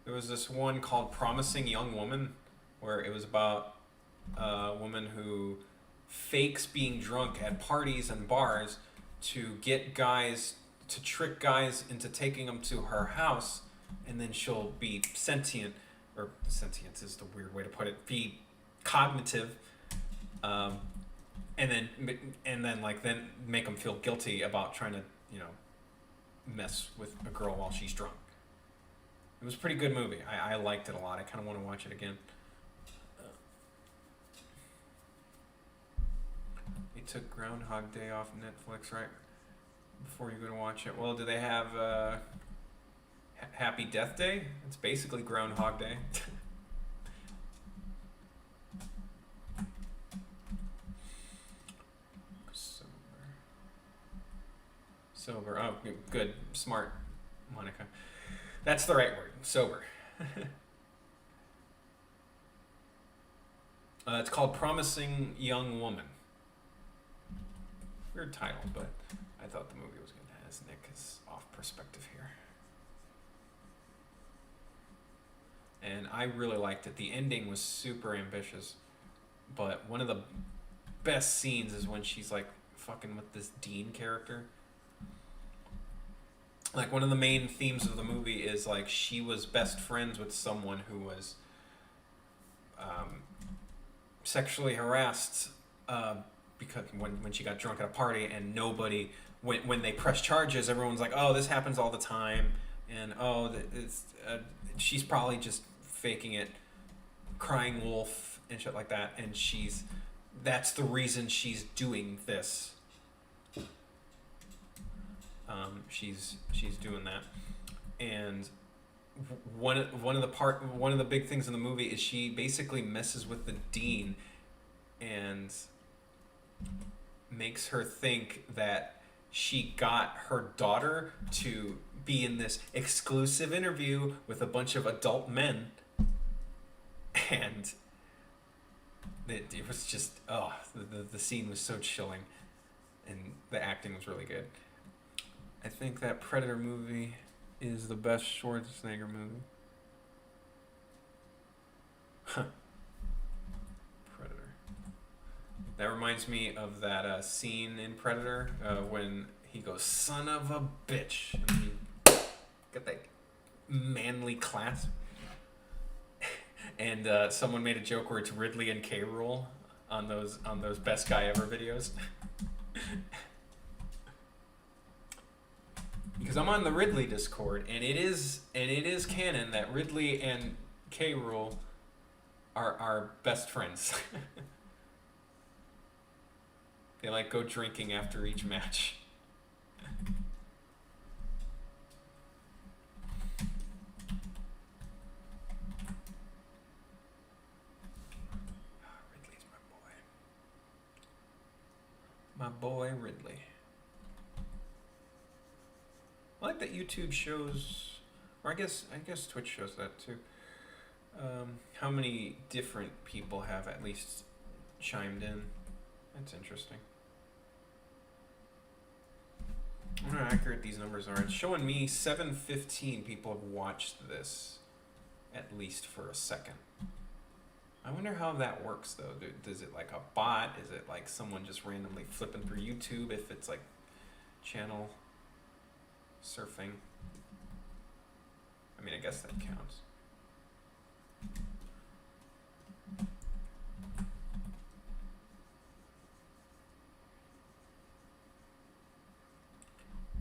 There was this one called Promising Young Woman, where it was about a woman who fakes being drunk at parties and bars to get guys, to trick guys into taking them to her house, and then she'll be sentient, or sentience is the weird way to put it, be cognitive, and then make them feel guilty about trying to, mess with a girl while she's drunk. It was a pretty good movie. I liked it a lot. I kind of want to watch it again. They took Groundhog Day off Netflix, right? Before you're going to watch it. Well, do they have Happy Death Day? It's basically Groundhog Day. Sober. Oh, good. Smart, Monica. That's the right word. Sober. It's called Promising Young Woman. Weird title, but I thought the movie was good. As Nick is off perspective here. And I really liked it. The ending was super ambitious. But one of the best scenes is when she's like fucking with this Dean character. Like one of the main themes of the movie is like she was best friends with someone who was sexually harassed because when she got drunk at a party, and nobody, when they press charges, everyone's like, oh, this happens all the time, and she's probably just faking it, crying wolf and shit like that, and that's the reason she's doing this. She's doing that, and one of the big things in the movie is she basically messes with the dean and makes her think that she got her daughter to be in this exclusive interview with a bunch of adult men, and it was just the scene was so chilling, and the acting was really good. I think that Predator movie is the best Schwarzenegger movie. Predator. That reminds me of that scene in Predator when he goes, "Son of a bitch," and he got that manly clasp. And someone made a joke where it's Ridley and K. Rool on those Best Guy Ever videos. Because I'm on the Ridley Discord, and it is canon that Ridley and K. Rool are best friends. They like go drinking after each match. Ridley's my boy Ridley. I like that YouTube shows, or I guess Twitch shows that too. How many different people have at least chimed in? That's interesting. I don't know how accurate these numbers are. It's showing me 715 people have watched this at least for a second. I wonder how that works though. Is it like a bot? Is it like someone just randomly flipping through YouTube if it's like channel surfing? I mean, I guess that counts.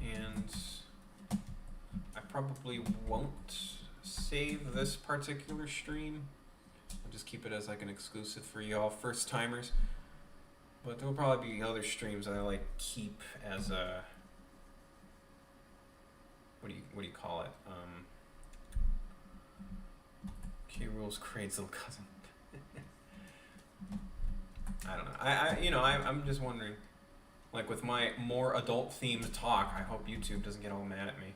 And I probably won't save this particular stream. I'll just keep it as like an exclusive for y'all first timers. But there will probably be other streams that I like keep as a what do you call it? K. Rool's Craig's little cousin. I don't know. I'm just wondering, like with my more adult themed talk, I hope YouTube doesn't get all mad at me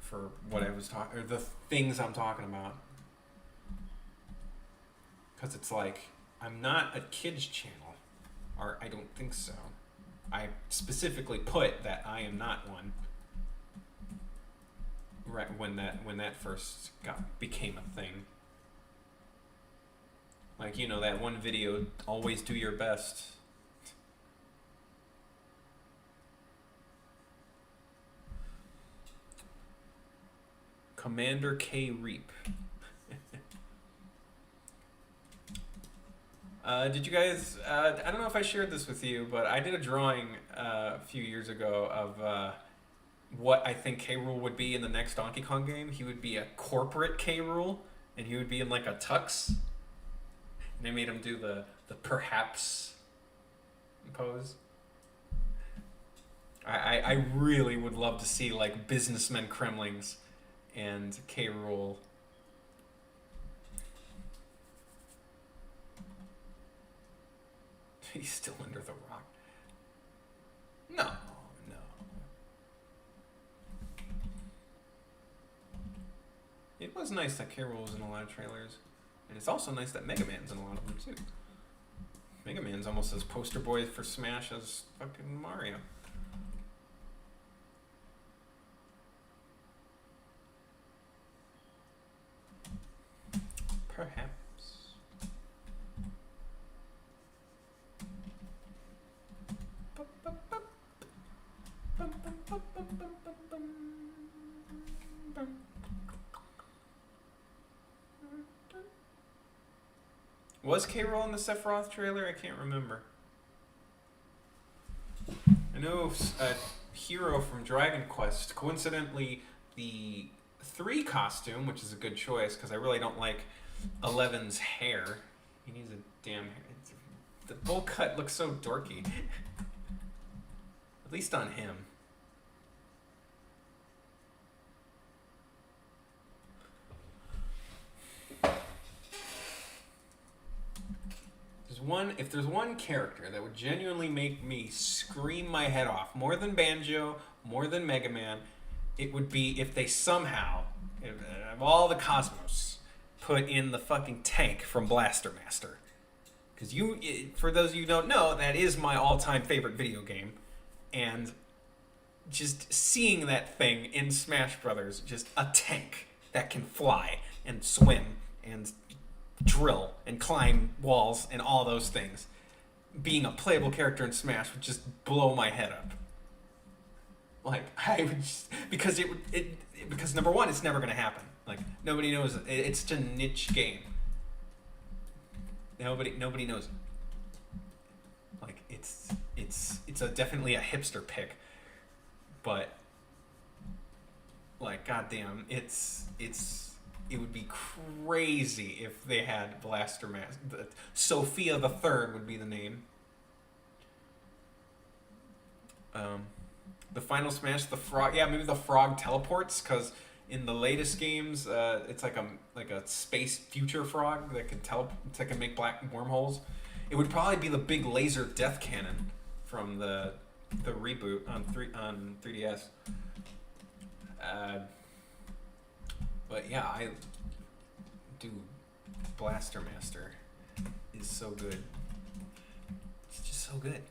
for what I was talking, or the things I'm talking about. Because it's like, I'm not a kids channel, or I don't think so. I specifically put that I am not one. Right when that first became a thing. Like, that one video, always do your best. Commander K. Reap. Did you guys, I don't know if I shared this with you, but I did a drawing a few years ago of what I think K. Rool would be in the next Donkey Kong game. He would be a corporate K. Rool, and he would be in like a tux. And they made him do the perhaps pose. I really would love to see like businessmen Kremlings and K. Rool. He's still under the rock. No. It was nice that K. Rool was in a lot of trailers. And it's also nice that Mega Man's in a lot of them too. Mega Man's almost as poster boy for Smash as fucking Mario. Perhaps. Was K. Rool in the Sephiroth trailer? I can't remember. I know a hero from Dragon Quest. Coincidentally, the 3 costume, which is a good choice because I really don't like 11's hair. He needs a damn hair. The bowl cut looks so dorky. At least on him. If there's one character that would genuinely make me scream my head off, more than Banjo, more than Mega Man, it would be if they somehow, of all the cosmos, put in the fucking tank from Blaster Master. Because for those of you who don't know, that is my all-time favorite video game. And just seeing that thing in Smash Brothers, just a tank that can fly and swim and drill and climb walls and all those things, being a playable character in Smash would just blow my head up. Like, I would just, because because number one, it's never going to happen. Like, nobody knows. It's such a niche game. Nobody knows it. Like, it's definitely a hipster pick, but like, goddamn, it would be crazy if they had Blaster Master. Sophia the Third would be the name. The final Smash, the frog. Yeah, maybe the frog teleports, because in the latest games, it's like a space future frog that can make black wormholes. It would probably be the big laser death cannon from the reboot on 3DS. But yeah, Blaster Master is so good. It's just so good.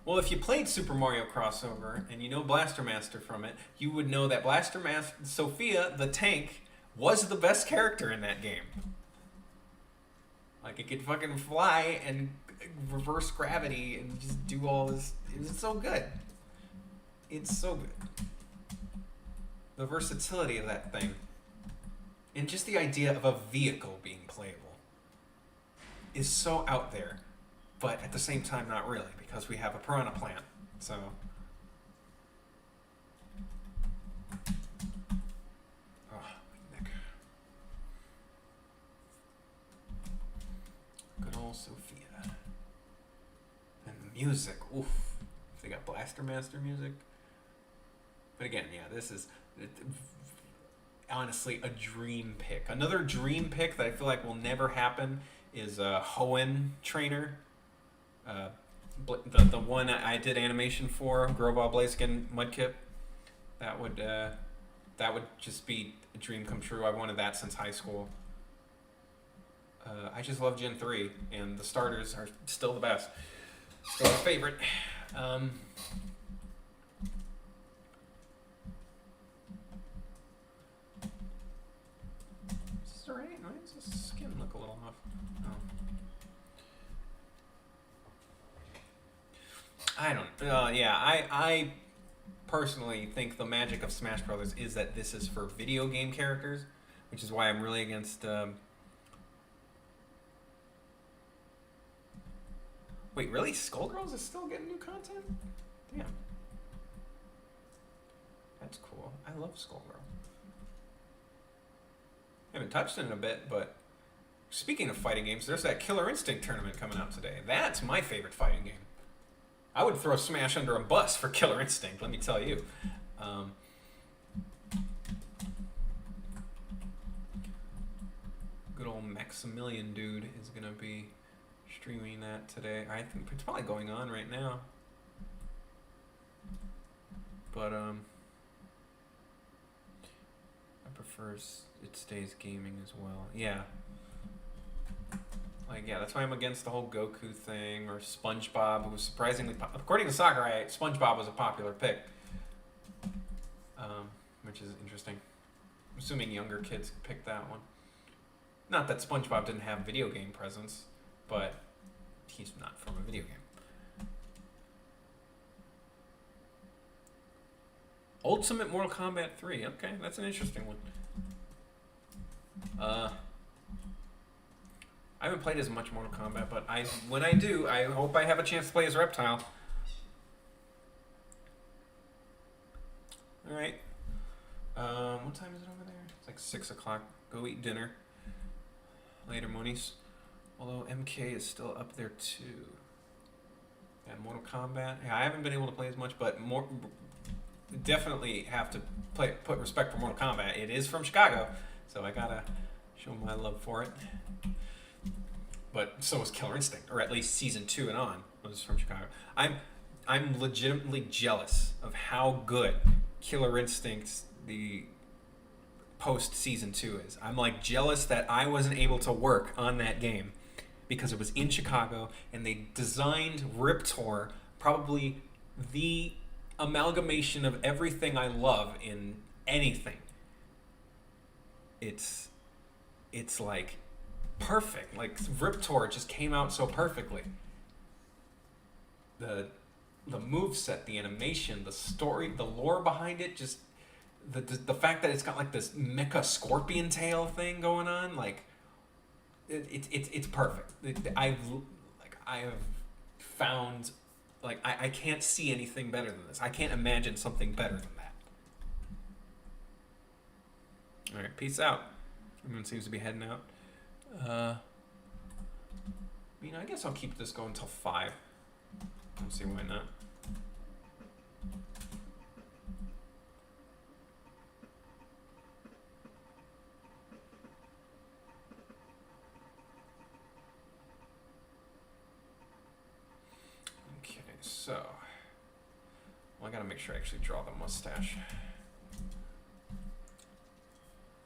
Well, if you played Super Mario Crossover and you know Blaster Master from it, you would know that Blaster Master Sophia the tank was the best character in that game. Like, it could fucking fly and reverse gravity and just do all this. It's so good. It's so good. The versatility of that thing. And just the idea of a vehicle being playable is so out there, but at the same time not really, because we have a piranha plant. So good old Sophia. And the music, oof. They got Blaster Master music. But again, yeah, this is honestly a dream pick. Another dream pick that I feel like will never happen is Hoenn Trainer. The one I did animation for, Groball Blaziken Mudkip. That would just be a dream come true. I wanted that since high school. I just love Gen 3, and the starters are still the best. Still my favorite. Is this alright? Why does the skin look a little off? Oh. I don't. Yeah, I personally think the magic of Smash Brothers is that this is for video game characters, which is why I'm really against. Wait, really? Skullgirls is still getting new content? Damn. That's cool. I love Skullgirl. I haven't touched it in a bit, but speaking of fighting games, there's that Killer Instinct tournament coming out today. That's my favorite fighting game. I would throw Smash under a bus for Killer Instinct, let me tell you. Good old Maximilian dude is going to be streaming that today. I think it's probably going on right now. But I prefer it stays gaming as well. Yeah. Like, yeah, that's why I'm against the whole Goku thing, or SpongeBob, who was surprisingly, according to Sakurai, SpongeBob was a popular pick, which is interesting. I'm assuming younger kids picked that one. Not that SpongeBob didn't have video game presence, but he's not from a video game. Ultimate Mortal Kombat 3. Okay, that's an interesting one. I haven't played as much Mortal Kombat, but when I do, I hope I have a chance to play as Reptile. All right. What time is it over there? It's like 6 o'clock. Go eat dinner. Later, Monies. Although MK is still up there too. Yeah, Mortal Kombat. Yeah, I haven't been able to play as much, but more definitely have to put respect for Mortal Kombat. It is from Chicago, so I gotta show my love for it. But so is Killer Instinct, or at least season 2 and on was from Chicago. I'm legitimately jealous of how good Killer Instinct the post season 2 is. I'm like jealous that I wasn't able to work on that game because it was in Chicago and they designed Riptor, probably the amalgamation of everything I love in anything. It's like perfect. Like Riptor just came out so perfectly. The moveset, the animation, the story, the lore behind it, just the fact that it's got like this mecha scorpion tail thing going on, like it's perfect. I have found, like, I can't see anything better than this. I can't imagine something better than that. All right, peace out. Everyone seems to be heading out. I mean, I guess I'll keep this going until 5. I don't see why not. Okay, so well, I gotta make sure I actually draw the mustache.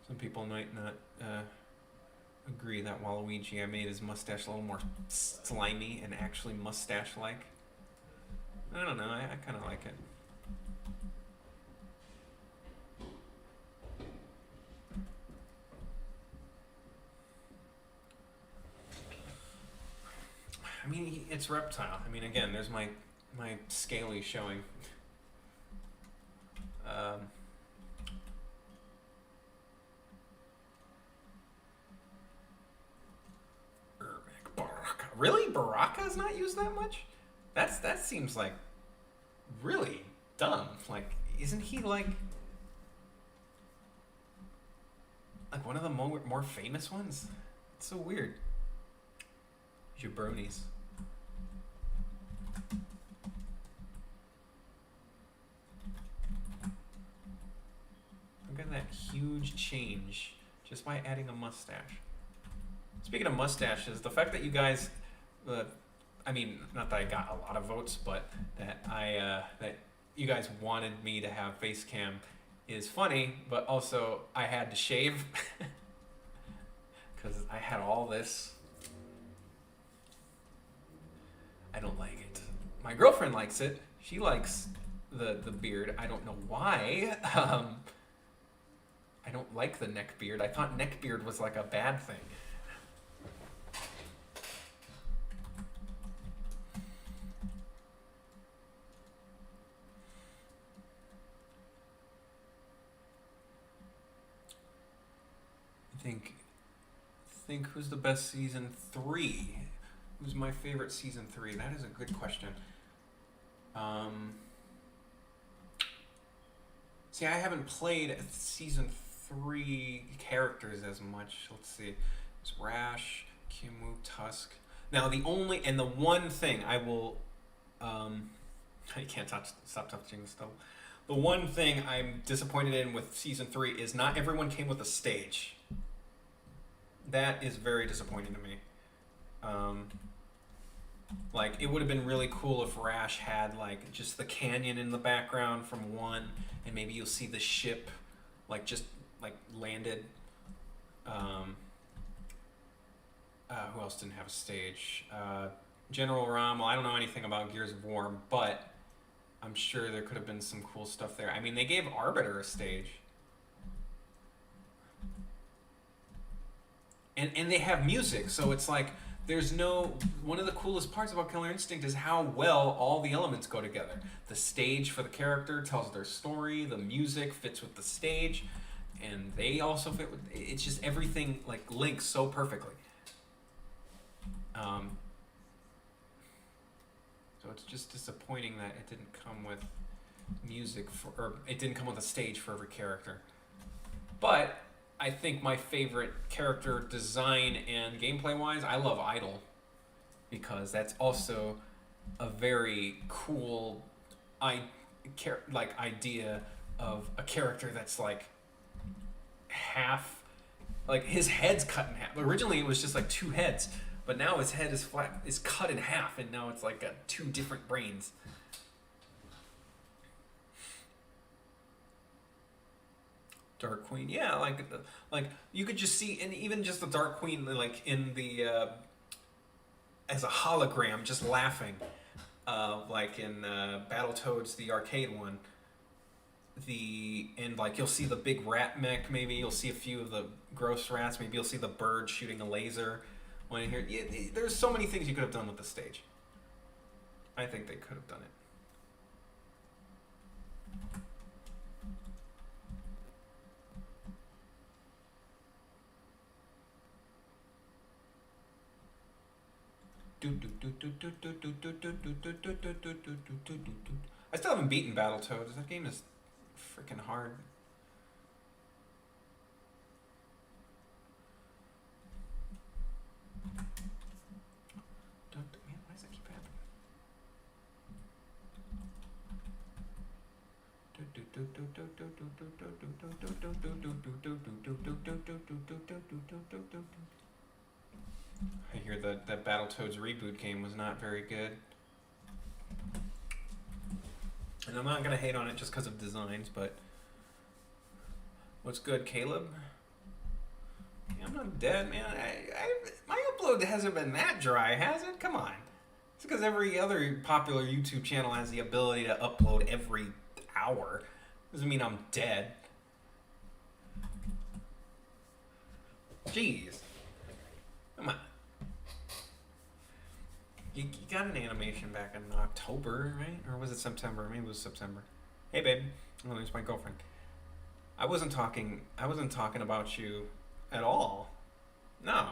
Some people might not agree that Waluigi, I made his mustache a little more slimy and actually mustache-like. I don't know, I kind of like it. I mean, it's Reptile. I mean, again, there's my scaly showing. Baraka. Really? Baraka is not used that much? That seems like really dumb. Like, isn't he like one of the more famous ones? It's so weird. Jabronis. Look at that huge change just by adding a mustache. Speaking of mustaches, the fact that you guys, I mean, not that I got a lot of votes, but that that you guys wanted me to have face cam is funny, but also I had to shave because I had all this. I don't like it. My girlfriend likes it. She likes the beard. I don't know why. I don't like the neck beard. I thought neck beard was like a bad thing. Think who's the best season 3? Who's my favorite season 3? That is a good question. See, I haven't played season 3 characters as much. Let's see. It's Rash, Kimu, Tusk. Now the one thing I will, I can't stop touching the stove. The one thing I'm disappointed in with season 3 is not everyone came with a stage. That is very disappointing to me. Like, it would have been really cool if Rash had, like, just the canyon in the background from 1, and maybe you'll see the ship, like, just, like, landed. Who else didn't have a stage? General Rommel. I don't know anything about Gears of War, but I'm sure there could have been some cool stuff there. I mean, they gave Arbiter a stage. And they have music, so it's like there's no... One of the coolest parts about Killer Instinct is how well all the elements go together. The stage for the character tells their story, the music fits with the stage, and they also fit with... It's just everything, like, links so perfectly. So it's just disappointing that it didn't come with music for, or it didn't come with a stage for every character. But I think my favorite character design and gameplay wise, I love Idol, because that's also a very cool idea of a character that's like half, like his head's cut in half. Originally it was just like two heads, but now his head is cut in half, and now it's like got two different brains. Dark Queen, yeah, like you could just see, and even just the Dark Queen, like in the as a hologram, just laughing, like in Battletoads, the arcade one. And like you'll see the big rat mech, maybe you'll see a few of the gross rats, maybe you'll see the bird shooting a laser. When here, there's so many things you could have done with the stage. I think they could have done it. I still haven't beaten Battletoads. That game is freaking hard. Man, why does that keep happening? I hear that Battletoads reboot game was not very good. And I'm not going to hate on it just because of designs, but what's good, Caleb? Yeah, I'm not dead, man. My upload hasn't been that dry, has it? Come on. It's because every other popular YouTube channel has the ability to upload every hour. Doesn't mean I'm dead. Jeez. Come on. You got an animation back in October, right? Or was it September? Maybe it was September. Hey, babe. Oh, there's my girlfriend. I wasn't talking about you at all. No.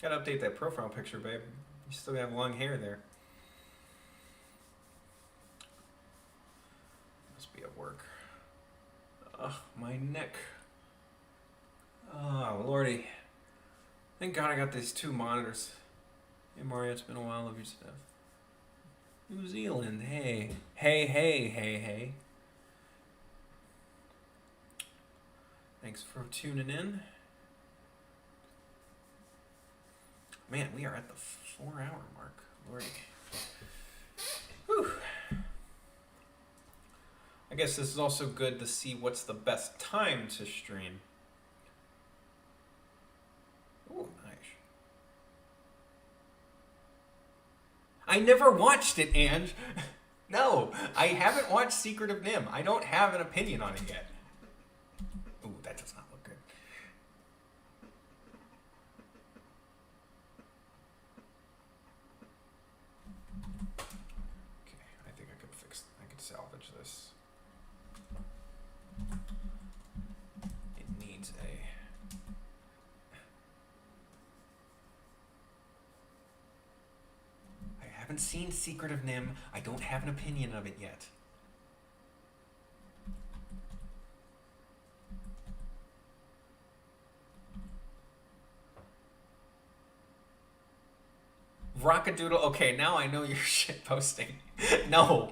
Gotta update that profile picture, babe. You still have long hair there. Must be at work. Ugh, my neck. Oh, lordy. Thank God I got these two monitors. Hey, Mario, it's been a while of your stuff. New Zealand, hey. Hey. Thanks for tuning in. Man, we are at the 4-hour mark. Lordy. Whew. I guess this is also good to see what's the best time to stream. Ooh, nice. I never watched it, Ange. No, I haven't watched Secret of Nim. I don't have an opinion on it yet. Ooh, that does not look good. Okay, I think I could salvage this. It needs a... I haven't seen Secret of Nim. I don't have an opinion of it yet. Rockadoodle. Okay, now I know you're shit posting. No.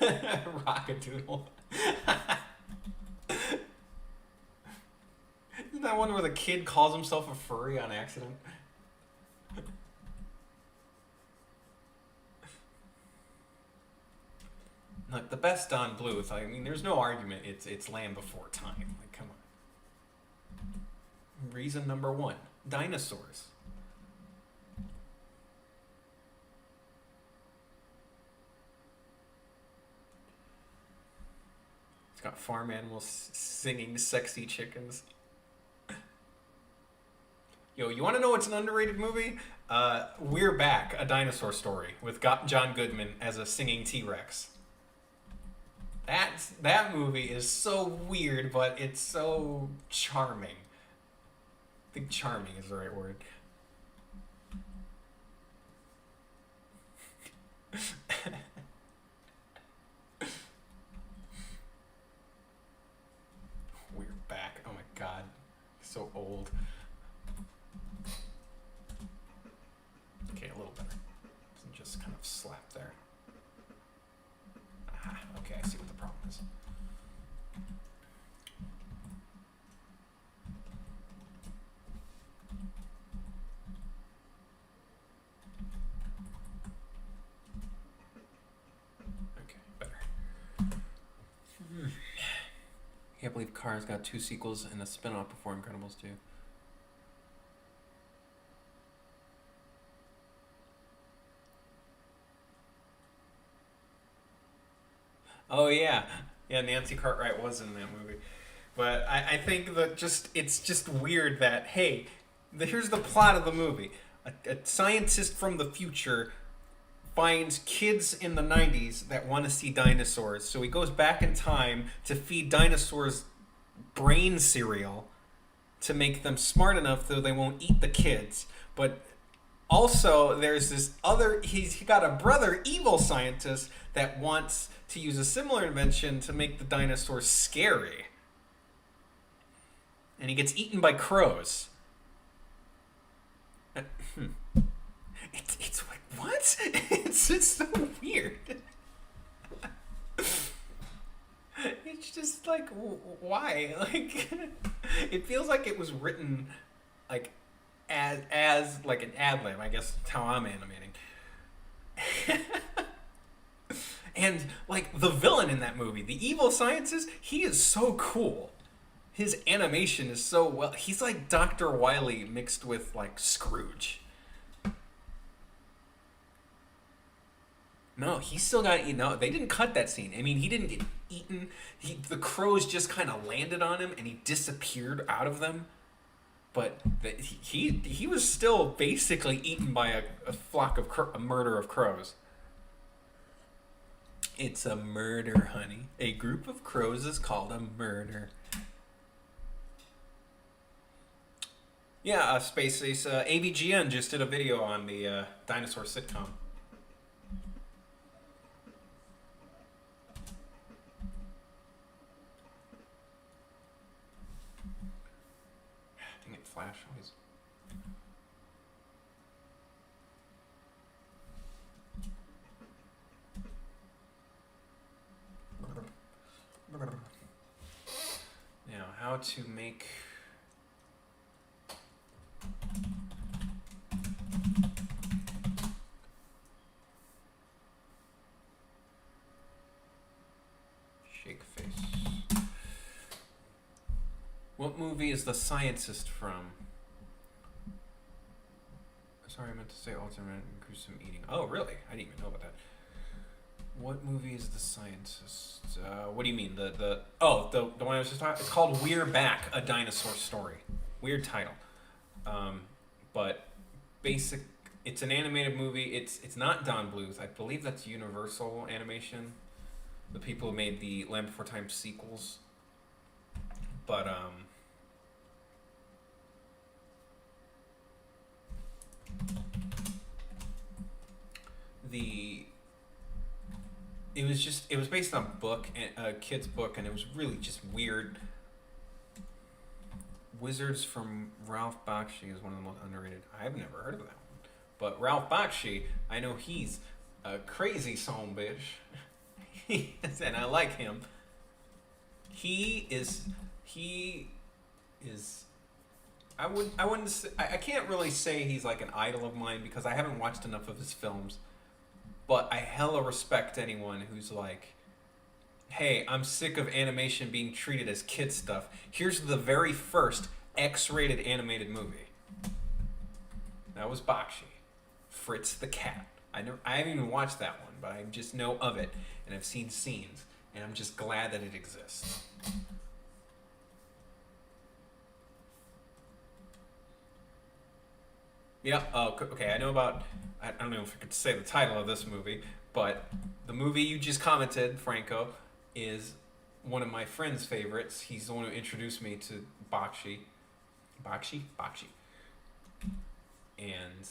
Rockadoodle. Isn't that one where the kid calls himself a furry on accident? Look, the best Don Bluth, I mean, there's no argument. It's Land Before Time. Like, come on. Reason number 1. Dinosaurs. It's got farm animals singing sexy chickens. Yo, you want to know what's an underrated movie? We're Back, A Dinosaur Story, with John Goodman as a singing T-Rex. That movie is so weird, but it's so charming. I think charming is the right word. believe Cars got 2 sequels and a spin-off before Incredibles 2. Oh yeah, yeah. Nancy Cartwright was in that movie, but I think that it's just weird that hey, here's the plot of the movie: a scientist from the future finds kids in the 90s that want to see dinosaurs, so he goes back in time to feed dinosaurs brain cereal to make them smart enough so they won't eat the kids. But also, there's this other. He's got a brother, evil scientist, that wants to use a similar invention to make the dinosaurs scary. And he gets eaten by crows. It's like, what? It's so weird. It's just like, why? Like, it feels like it was written like as like an ad lib. I guess that's how I'm animating. And like the villain in that movie, the evil scientist, he is so cool. His animation is so well. He's like Dr. Wily mixed with like Scrooge. No, he still got eaten. No, they didn't cut that scene. I mean, he didn't get eaten. The crows just kind of landed on him and he disappeared out of them. But he was still basically eaten by a flock of a murder of crows. It's a murder, honey. A group of crows is called a murder. Yeah, Space Ace. AVGN just did a video on the dinosaur sitcom. Dang it, flash always. Now, how to make shake face. What movie is the scientist from? Sorry, I meant to say alternate gruesome eating. Oh, really? I didn't even know about that. What movie is the scientist? What do you mean? The one I was just talking. It's called "We're Back: A Dinosaur Story." Weird title, but basic. It's an animated movie. It's not Don Bluth. I believe that's Universal Animation, the people who made the Land Before Time sequels. But it was based on a kid's book, and it was really just weird. Wizards from Ralph Bakshi is one of the most underrated. I've never heard of that one, but Ralph Bakshi, I know he's a crazy son bitch, and I like him. He is. I wouldn't. Say, I can't really say he's like an idol of mine because I haven't watched enough of his films. But I hella respect anyone who's like, hey, I'm sick of animation being treated as kid stuff. Here's the very first X-rated animated movie. That was Bakshi. Fritz the Cat. I haven't even watched that one, but I just know of it, and I've seen scenes, and I'm just glad that it exists. Yeah. Oh, okay. I know about. I don't know if I could say the title of this movie, but the movie you just commented, Franco, is one of my friend's favorites. He's the one who introduced me to Bakshi. Bakshi. And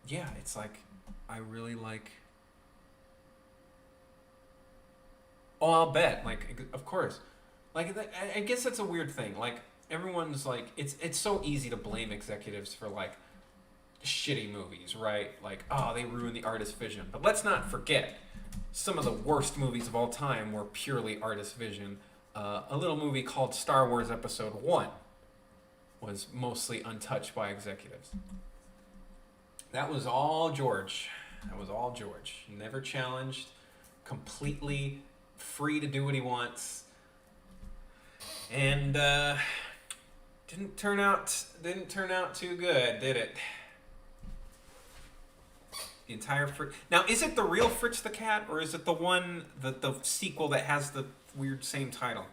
yeah, it's like I really like. Oh, I'll bet. Like, of course. Like, I guess that's a weird thing. Like, everyone's like, it's so easy to blame executives for like shitty movies, right? Like, oh, they ruined the artist's vision. But let's not forget, some of the worst movies of all time were purely artist vision. A little movie called Star Wars Episode 1 was mostly untouched by executives. That was all George. Never challenged. Completely free to do what he wants. And didn't turn out too good, did it? The entire now, is it the real Fritz the Cat, or is it the one the sequel that has the weird same title?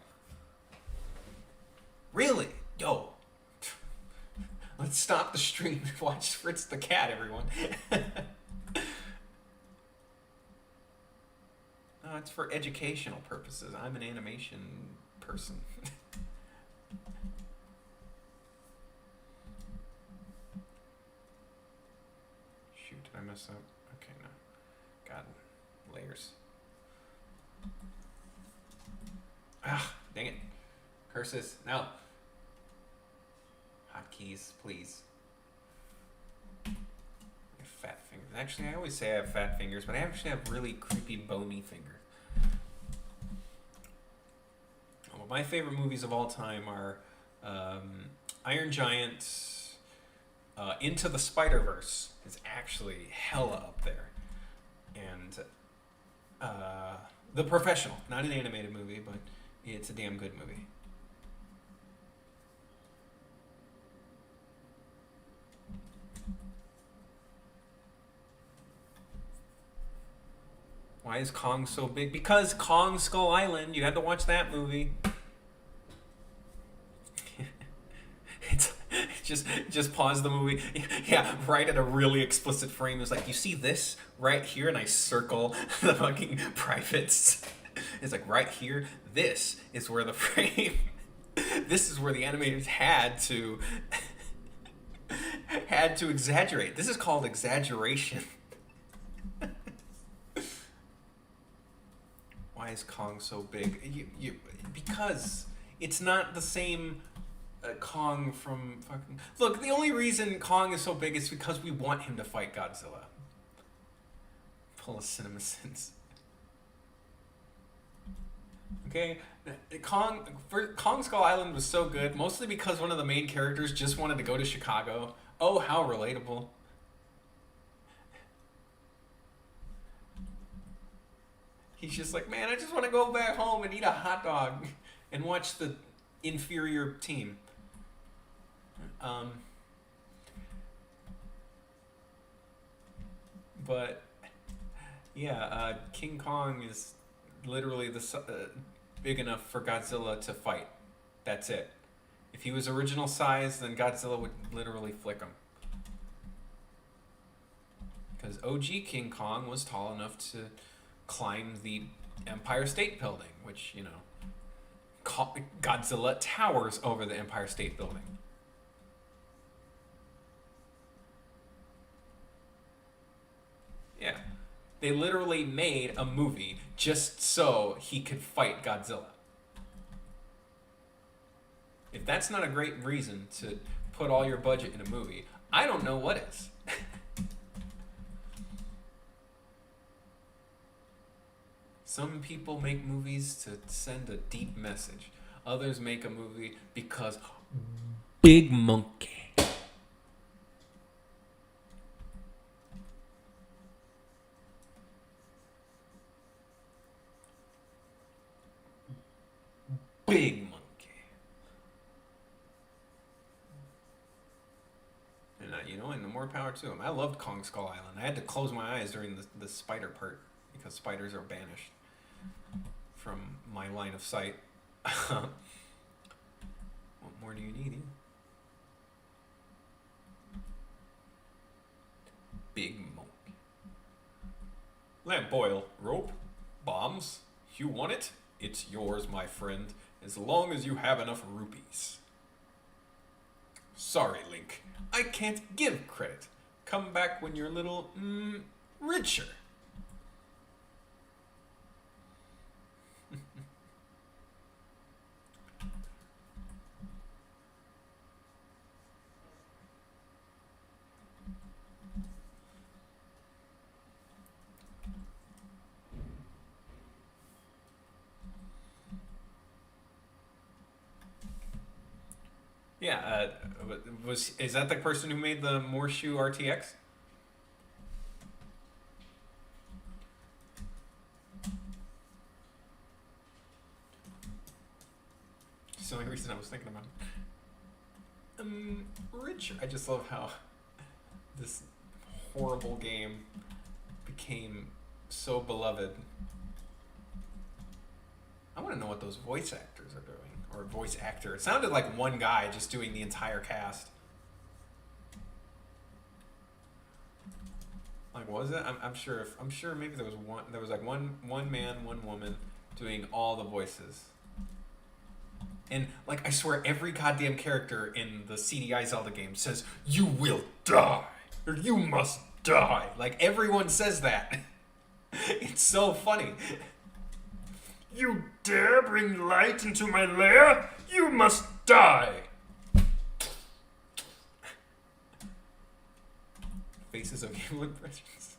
Really? Yo, let's stop the stream and watch Fritz the Cat, everyone. No, it's for educational purposes. I'm an animation person. Shoot, did I mess up? Okay, no. God, layers. Ah, dang it. Curses. No. Hotkeys, please. Fat fingers. Actually, I always say I have fat fingers, but I actually have really creepy, bony fingers. Well, my favorite movies of all time are Iron Giant, Into the Spider-Verse is actually hella up there. And The Professional, not an animated movie, but it's a damn good movie. Why is Kong so big? Because Kong Skull Island, you had to watch that movie. It's just pause the movie. Yeah, right at a really explicit frame. It's like, you see this right here, and I circle the fucking privates. It's like right here. This is where the frame. This is where the animators had to exaggerate. This is called exaggeration. Why is Kong so big? Because it's not the same Kong from fucking... Look, the only reason Kong is so big is because we want him to fight Godzilla. Full of cinema sins. Okay? Kong Skull Island was so good, mostly because one of the main characters just wanted to go to Chicago. Oh, how relatable. He's just like, man, I just want to go back home and eat a hot dog and watch the inferior team. But yeah, King Kong is literally big enough for Godzilla to fight. That's it. If he was original size, then Godzilla would literally flick him. Because OG King Kong was tall enough to climb the Empire State Building, which, you know, Godzilla towers over the Empire State Building. Yeah. They literally made a movie just so he could fight Godzilla. If that's not a great reason to put all your budget in a movie, I don't know what is. Some people make movies to send a deep message. Others make a movie because big monkey. Big monkey. And you know, and the more power to him. I loved Kong Skull Island. I had to close my eyes during the spider part because spiders are banished from my line of sight. What more do you need? Big monkey. Lamp oil, rope, bombs. You want it? It's yours, my friend, as long as you have enough rupees. Sorry, Link. I can't give credit. Come back when you're a little, richer. Yeah, is that the person who made the Morshoe RTX? That's the only reason I was thinking about it. Richard. I just love how this horrible game became so beloved. I want to know what those voice actors are doing, or voice actor. It sounded like one guy just doing the entire cast. Like, was it? I'm sure. I'm sure maybe there was one. There was like one man, one woman doing all the voices. And like, I swear, every goddamn character in the CDI Zelda game says, "You will die," or "You must die." Like, everyone says that. It's so funny. You dare bring light into my lair? You must die. Faces of evil impressions.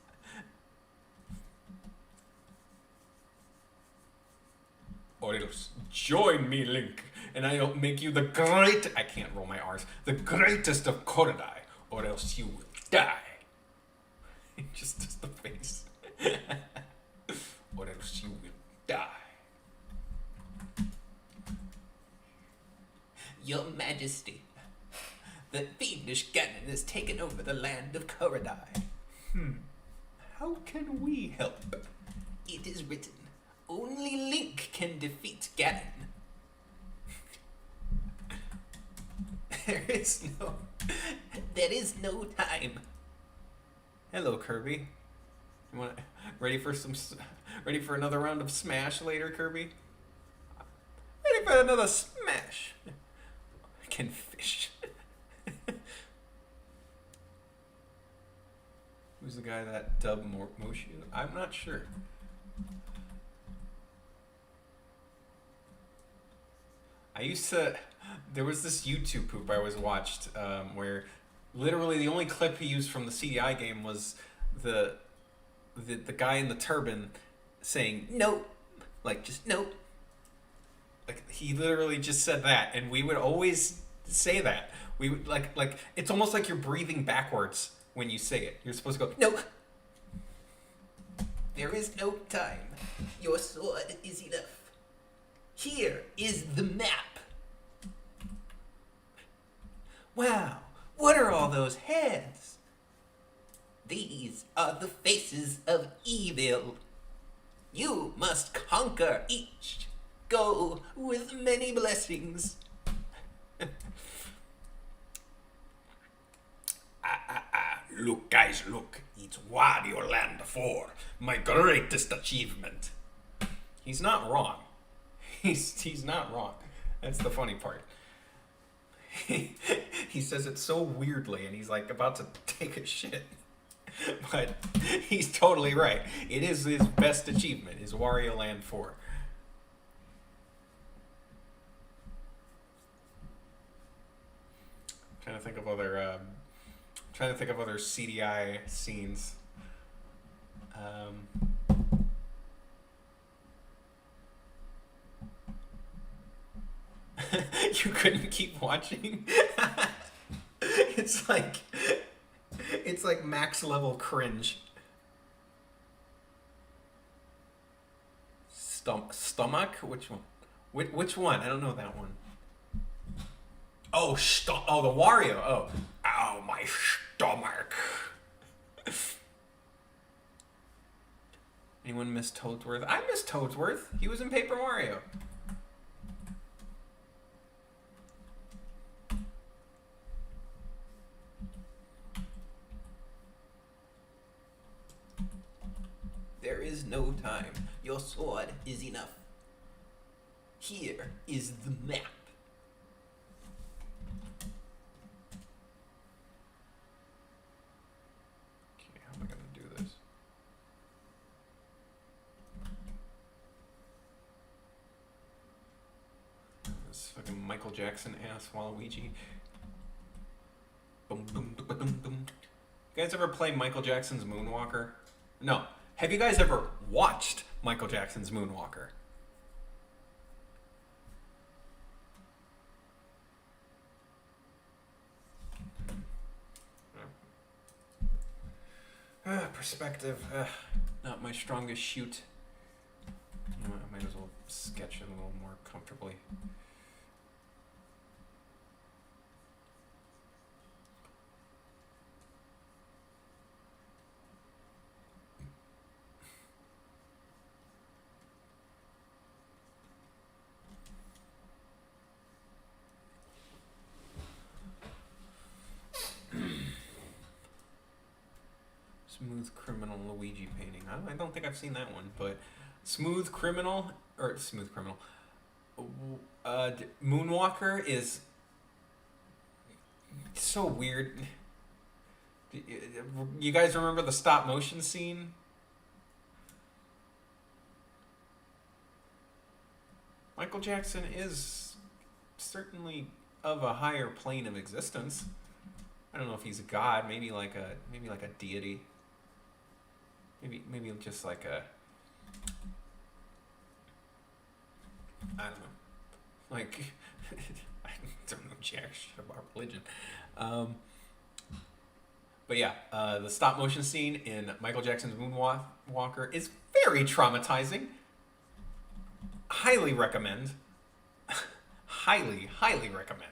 Oreos, join me, Link, and I'll make you the great... I can't roll my R's. The greatest of Korodai, or else you will die. Just does the face. Or else you will die. Your Majesty, the fiendish Ganon has taken over the land of Korodai. How can we help? It is written, only Link can defeat Ganon. There is no time. Hello, Kirby. Ready for another round of Smash later, Kirby? Ready for another Smash? I can fish. Who's the guy that dubbed Mushu? I'm not sure. There was this YouTube poop I always watched where literally the only clip he used from the CDI game was the guy in the turban saying no, like just no. Like he literally just said that, and we would always say that. We would like it's almost like you're breathing backwards when you say it. You're supposed to go no. There is no time. Your sword is enough. Here is the map. Wow, what are all those heads? These are the faces of evil. You must conquer each. Go with many blessings. Look, guys, look. It's Wario Land 4, my greatest achievement. He's not wrong. He's not wrong. That's the funny part. He says it so weirdly, and he's like about to take a shit. But he's totally right. It is his best achievement, is Wario Land 4. Trying to think of other CDI scenes. You couldn't keep watching. It's like max level cringe. Stomach? Which one? Which one? I don't know that one. Oh, the Wario. Oh, ow, my stomach. Anyone miss Toadsworth? I miss Toadsworth. He was in Paper Mario. There is no time. Your sword is enough. Here is the map. Okay, how am I going to do this? This fucking Michael Jackson ass Waluigi. Boom, boom, boom, boom, boom. You guys ever play Michael Jackson's Moonwalker? No. Have you guys ever watched Michael Jackson's Moonwalker? Perspective. Not my strongest shoot. I might as well sketch it a little more comfortably. Smooth Criminal Luigi painting. I don't think I've seen that one, but Smooth Criminal or Smooth Criminal. Moonwalker is so weird. You guys remember the stop motion scene? Michael Jackson is certainly of a higher plane of existence. I don't know if he's a god, maybe like a deity. Maybe just like a, I don't know. Like I don't know jack shit about religion. But yeah, the stop motion scene in Michael Jackson's Moonwalker is very traumatizing. Highly recommend. highly recommend.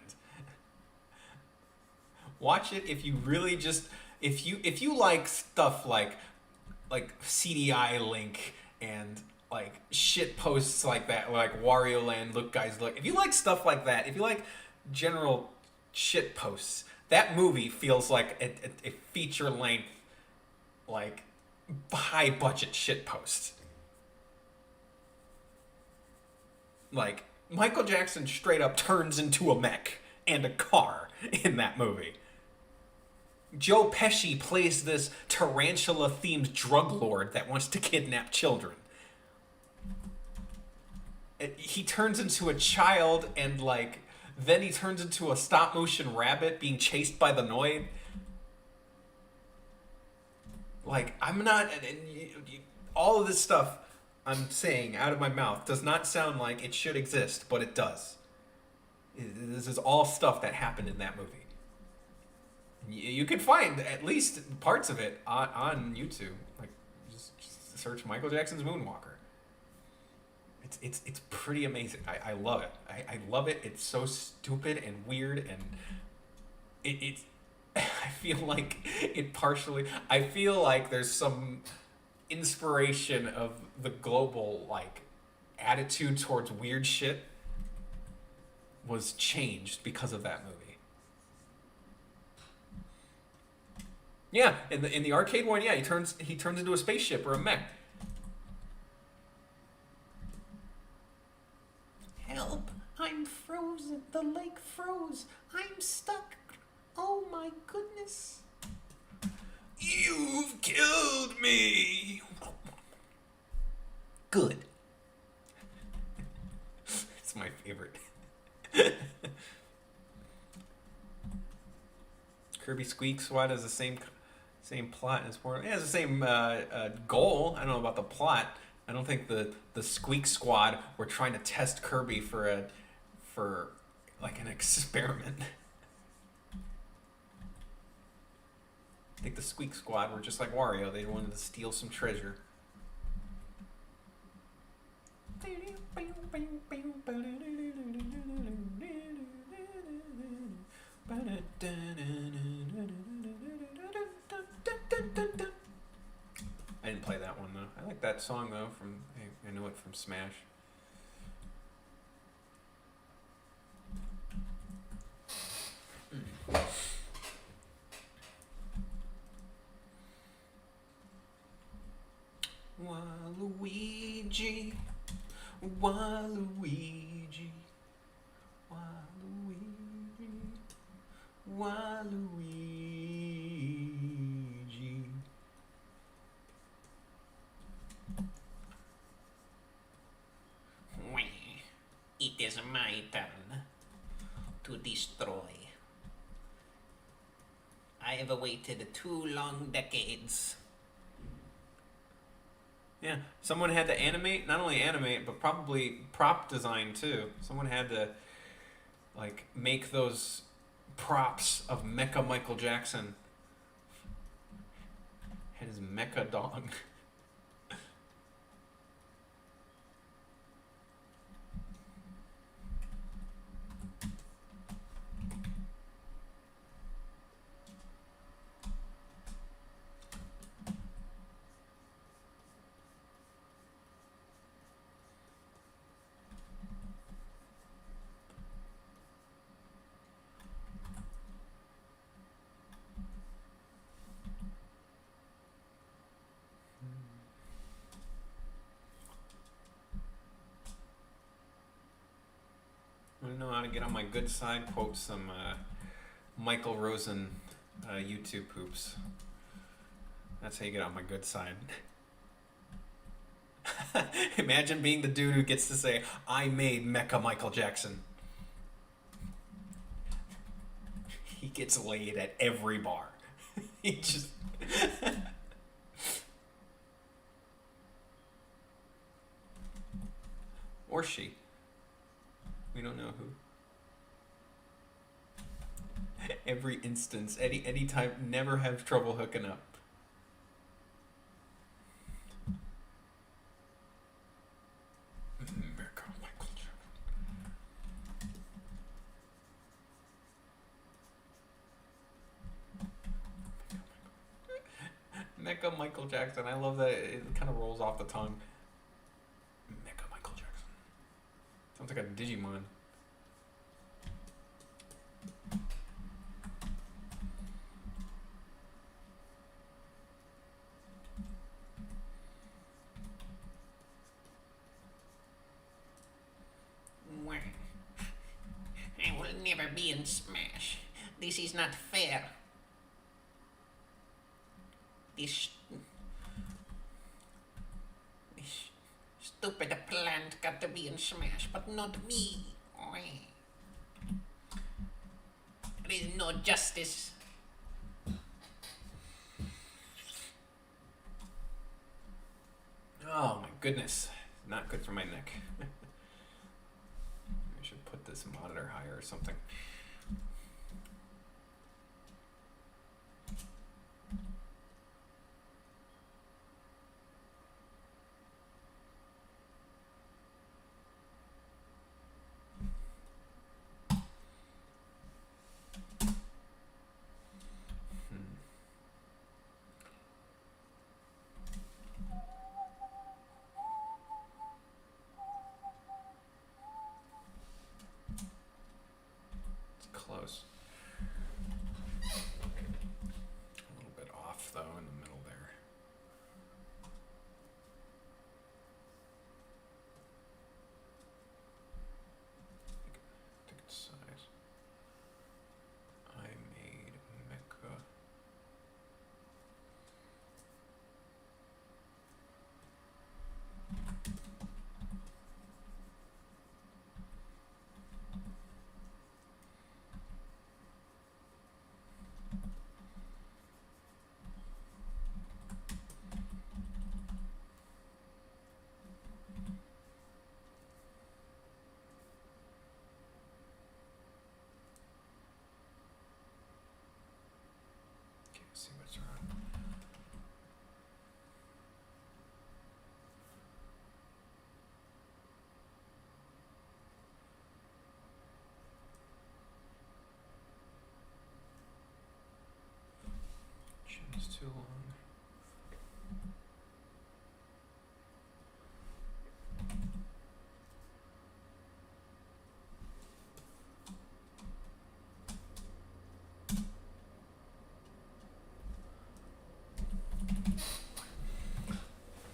Watch it if you really just if you like stuff like CDI Link and like shit posts like that, like Wario Land, look guys look. If you like stuff like that, if you like general shit posts, that movie feels like a feature length, like high budget shit post. Like Michael Jackson straight up turns into a mech and a car in that movie. Joe Pesci plays this tarantula-themed drug lord that wants to kidnap children. He turns into a child and like then he turns into a stop-motion rabbit being chased by the Noid. Like I'm not all of this stuff I'm saying out of my mouth does not sound like it should exist, but it does. This is all stuff that happened in that movie. You can find at least parts of it on YouTube. Like, just search Michael Jackson's Moonwalker. It's pretty amazing. I love it. I love it. It's so stupid and weird, and it's. I feel like it partially. I feel like there's some inspiration of the global like attitude towards weird shit was changed because of that movie. Yeah, in the arcade one, yeah, he turns into a spaceship or a mech. Help! I'm frozen. The lake froze. I'm stuck. Oh my goodness. You've killed me. Good. It's my favorite. Kirby Squeak Squad has the same plot as Portal. It has the same goal. I don't know about the plot. I don't think the Squeak Squad were trying to test Kirby for like an experiment. I think the Squeak Squad were just like Wario. They wanted to steal some treasure. I didn't play that one though. I like that song though. I know it from Smash. Waluigi, Waluigi, Waluigi, Waluigi. It is my turn to destroy. I have awaited 2 long decades. Yeah, someone had to animate, not only animate, but probably prop design too. Someone had to, like, make those props of Mecha Michael Jackson. Had his mecha dog. to get on my good side, quote some Michael Rosen YouTube poops. That's how you get on my good side. Imagine being the dude who gets to say, I made Mecha Michael Jackson. He gets laid at every bar. He just... Or she. We don't know who. Every instance, any time, never have trouble hooking up. Mecha Michael Jackson. I love that it kind of rolls off the tongue. Mecha Michael Jackson. Sounds like a Digimon. I will never be in Smash. This is not fair. This stupid plant got to be in Smash, but not me. There is no justice. Oh my goodness. Not good for my neck. I should put this monitor higher or something. Close. A little bit off though in the middle there. Ticket size. I made Mecha. See what's wrong. Chin's too long.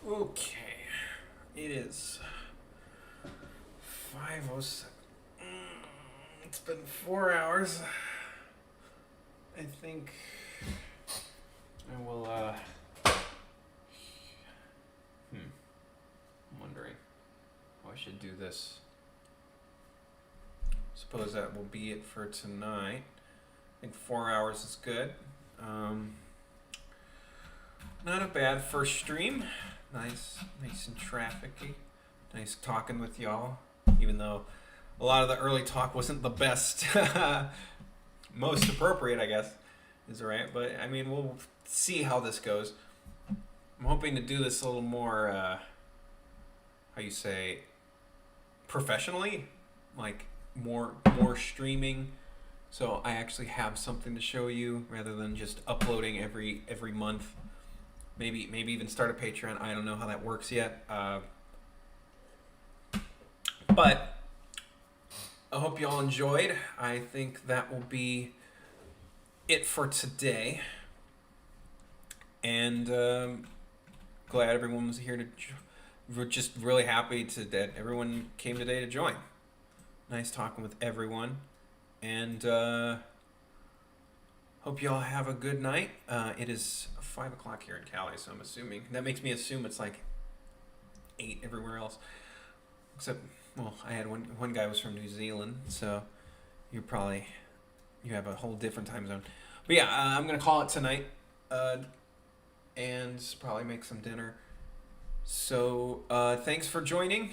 Okay, it is 5:07. It's been 4 hours. I think I will, I'm wondering how I should do this. Suppose that will be it for tonight. I think 4 hours is good. Not a bad first stream. Nice and trafficy. Nice talking with y'all, even though a lot of the early talk wasn't the best. Most appropriate, I guess, is right. But I mean, we'll see how this goes. I'm hoping to do this a little more, how you say, professionally, like more streaming. So I actually have something to show you rather than just uploading every month. Maybe even start a Patreon. I don't know how that works yet. But I hope you all enjoyed. I think that will be it for today. And glad everyone was here to. We're just really happy that everyone came today to join. Nice talking with everyone. And hope you all have a good night. It is 5 o'clock here in Cali, so I'm assuming. That makes me assume it's like 8 everywhere else. Except, well, I had one guy was from New Zealand, so you have a whole different time zone. But yeah, I'm going to call it tonight and probably make some dinner. So thanks for joining,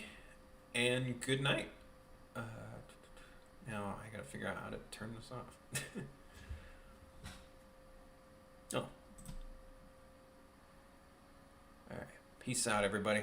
and good night. Now I gotta figure out how to turn this off. Oh. Alright. Peace out, everybody.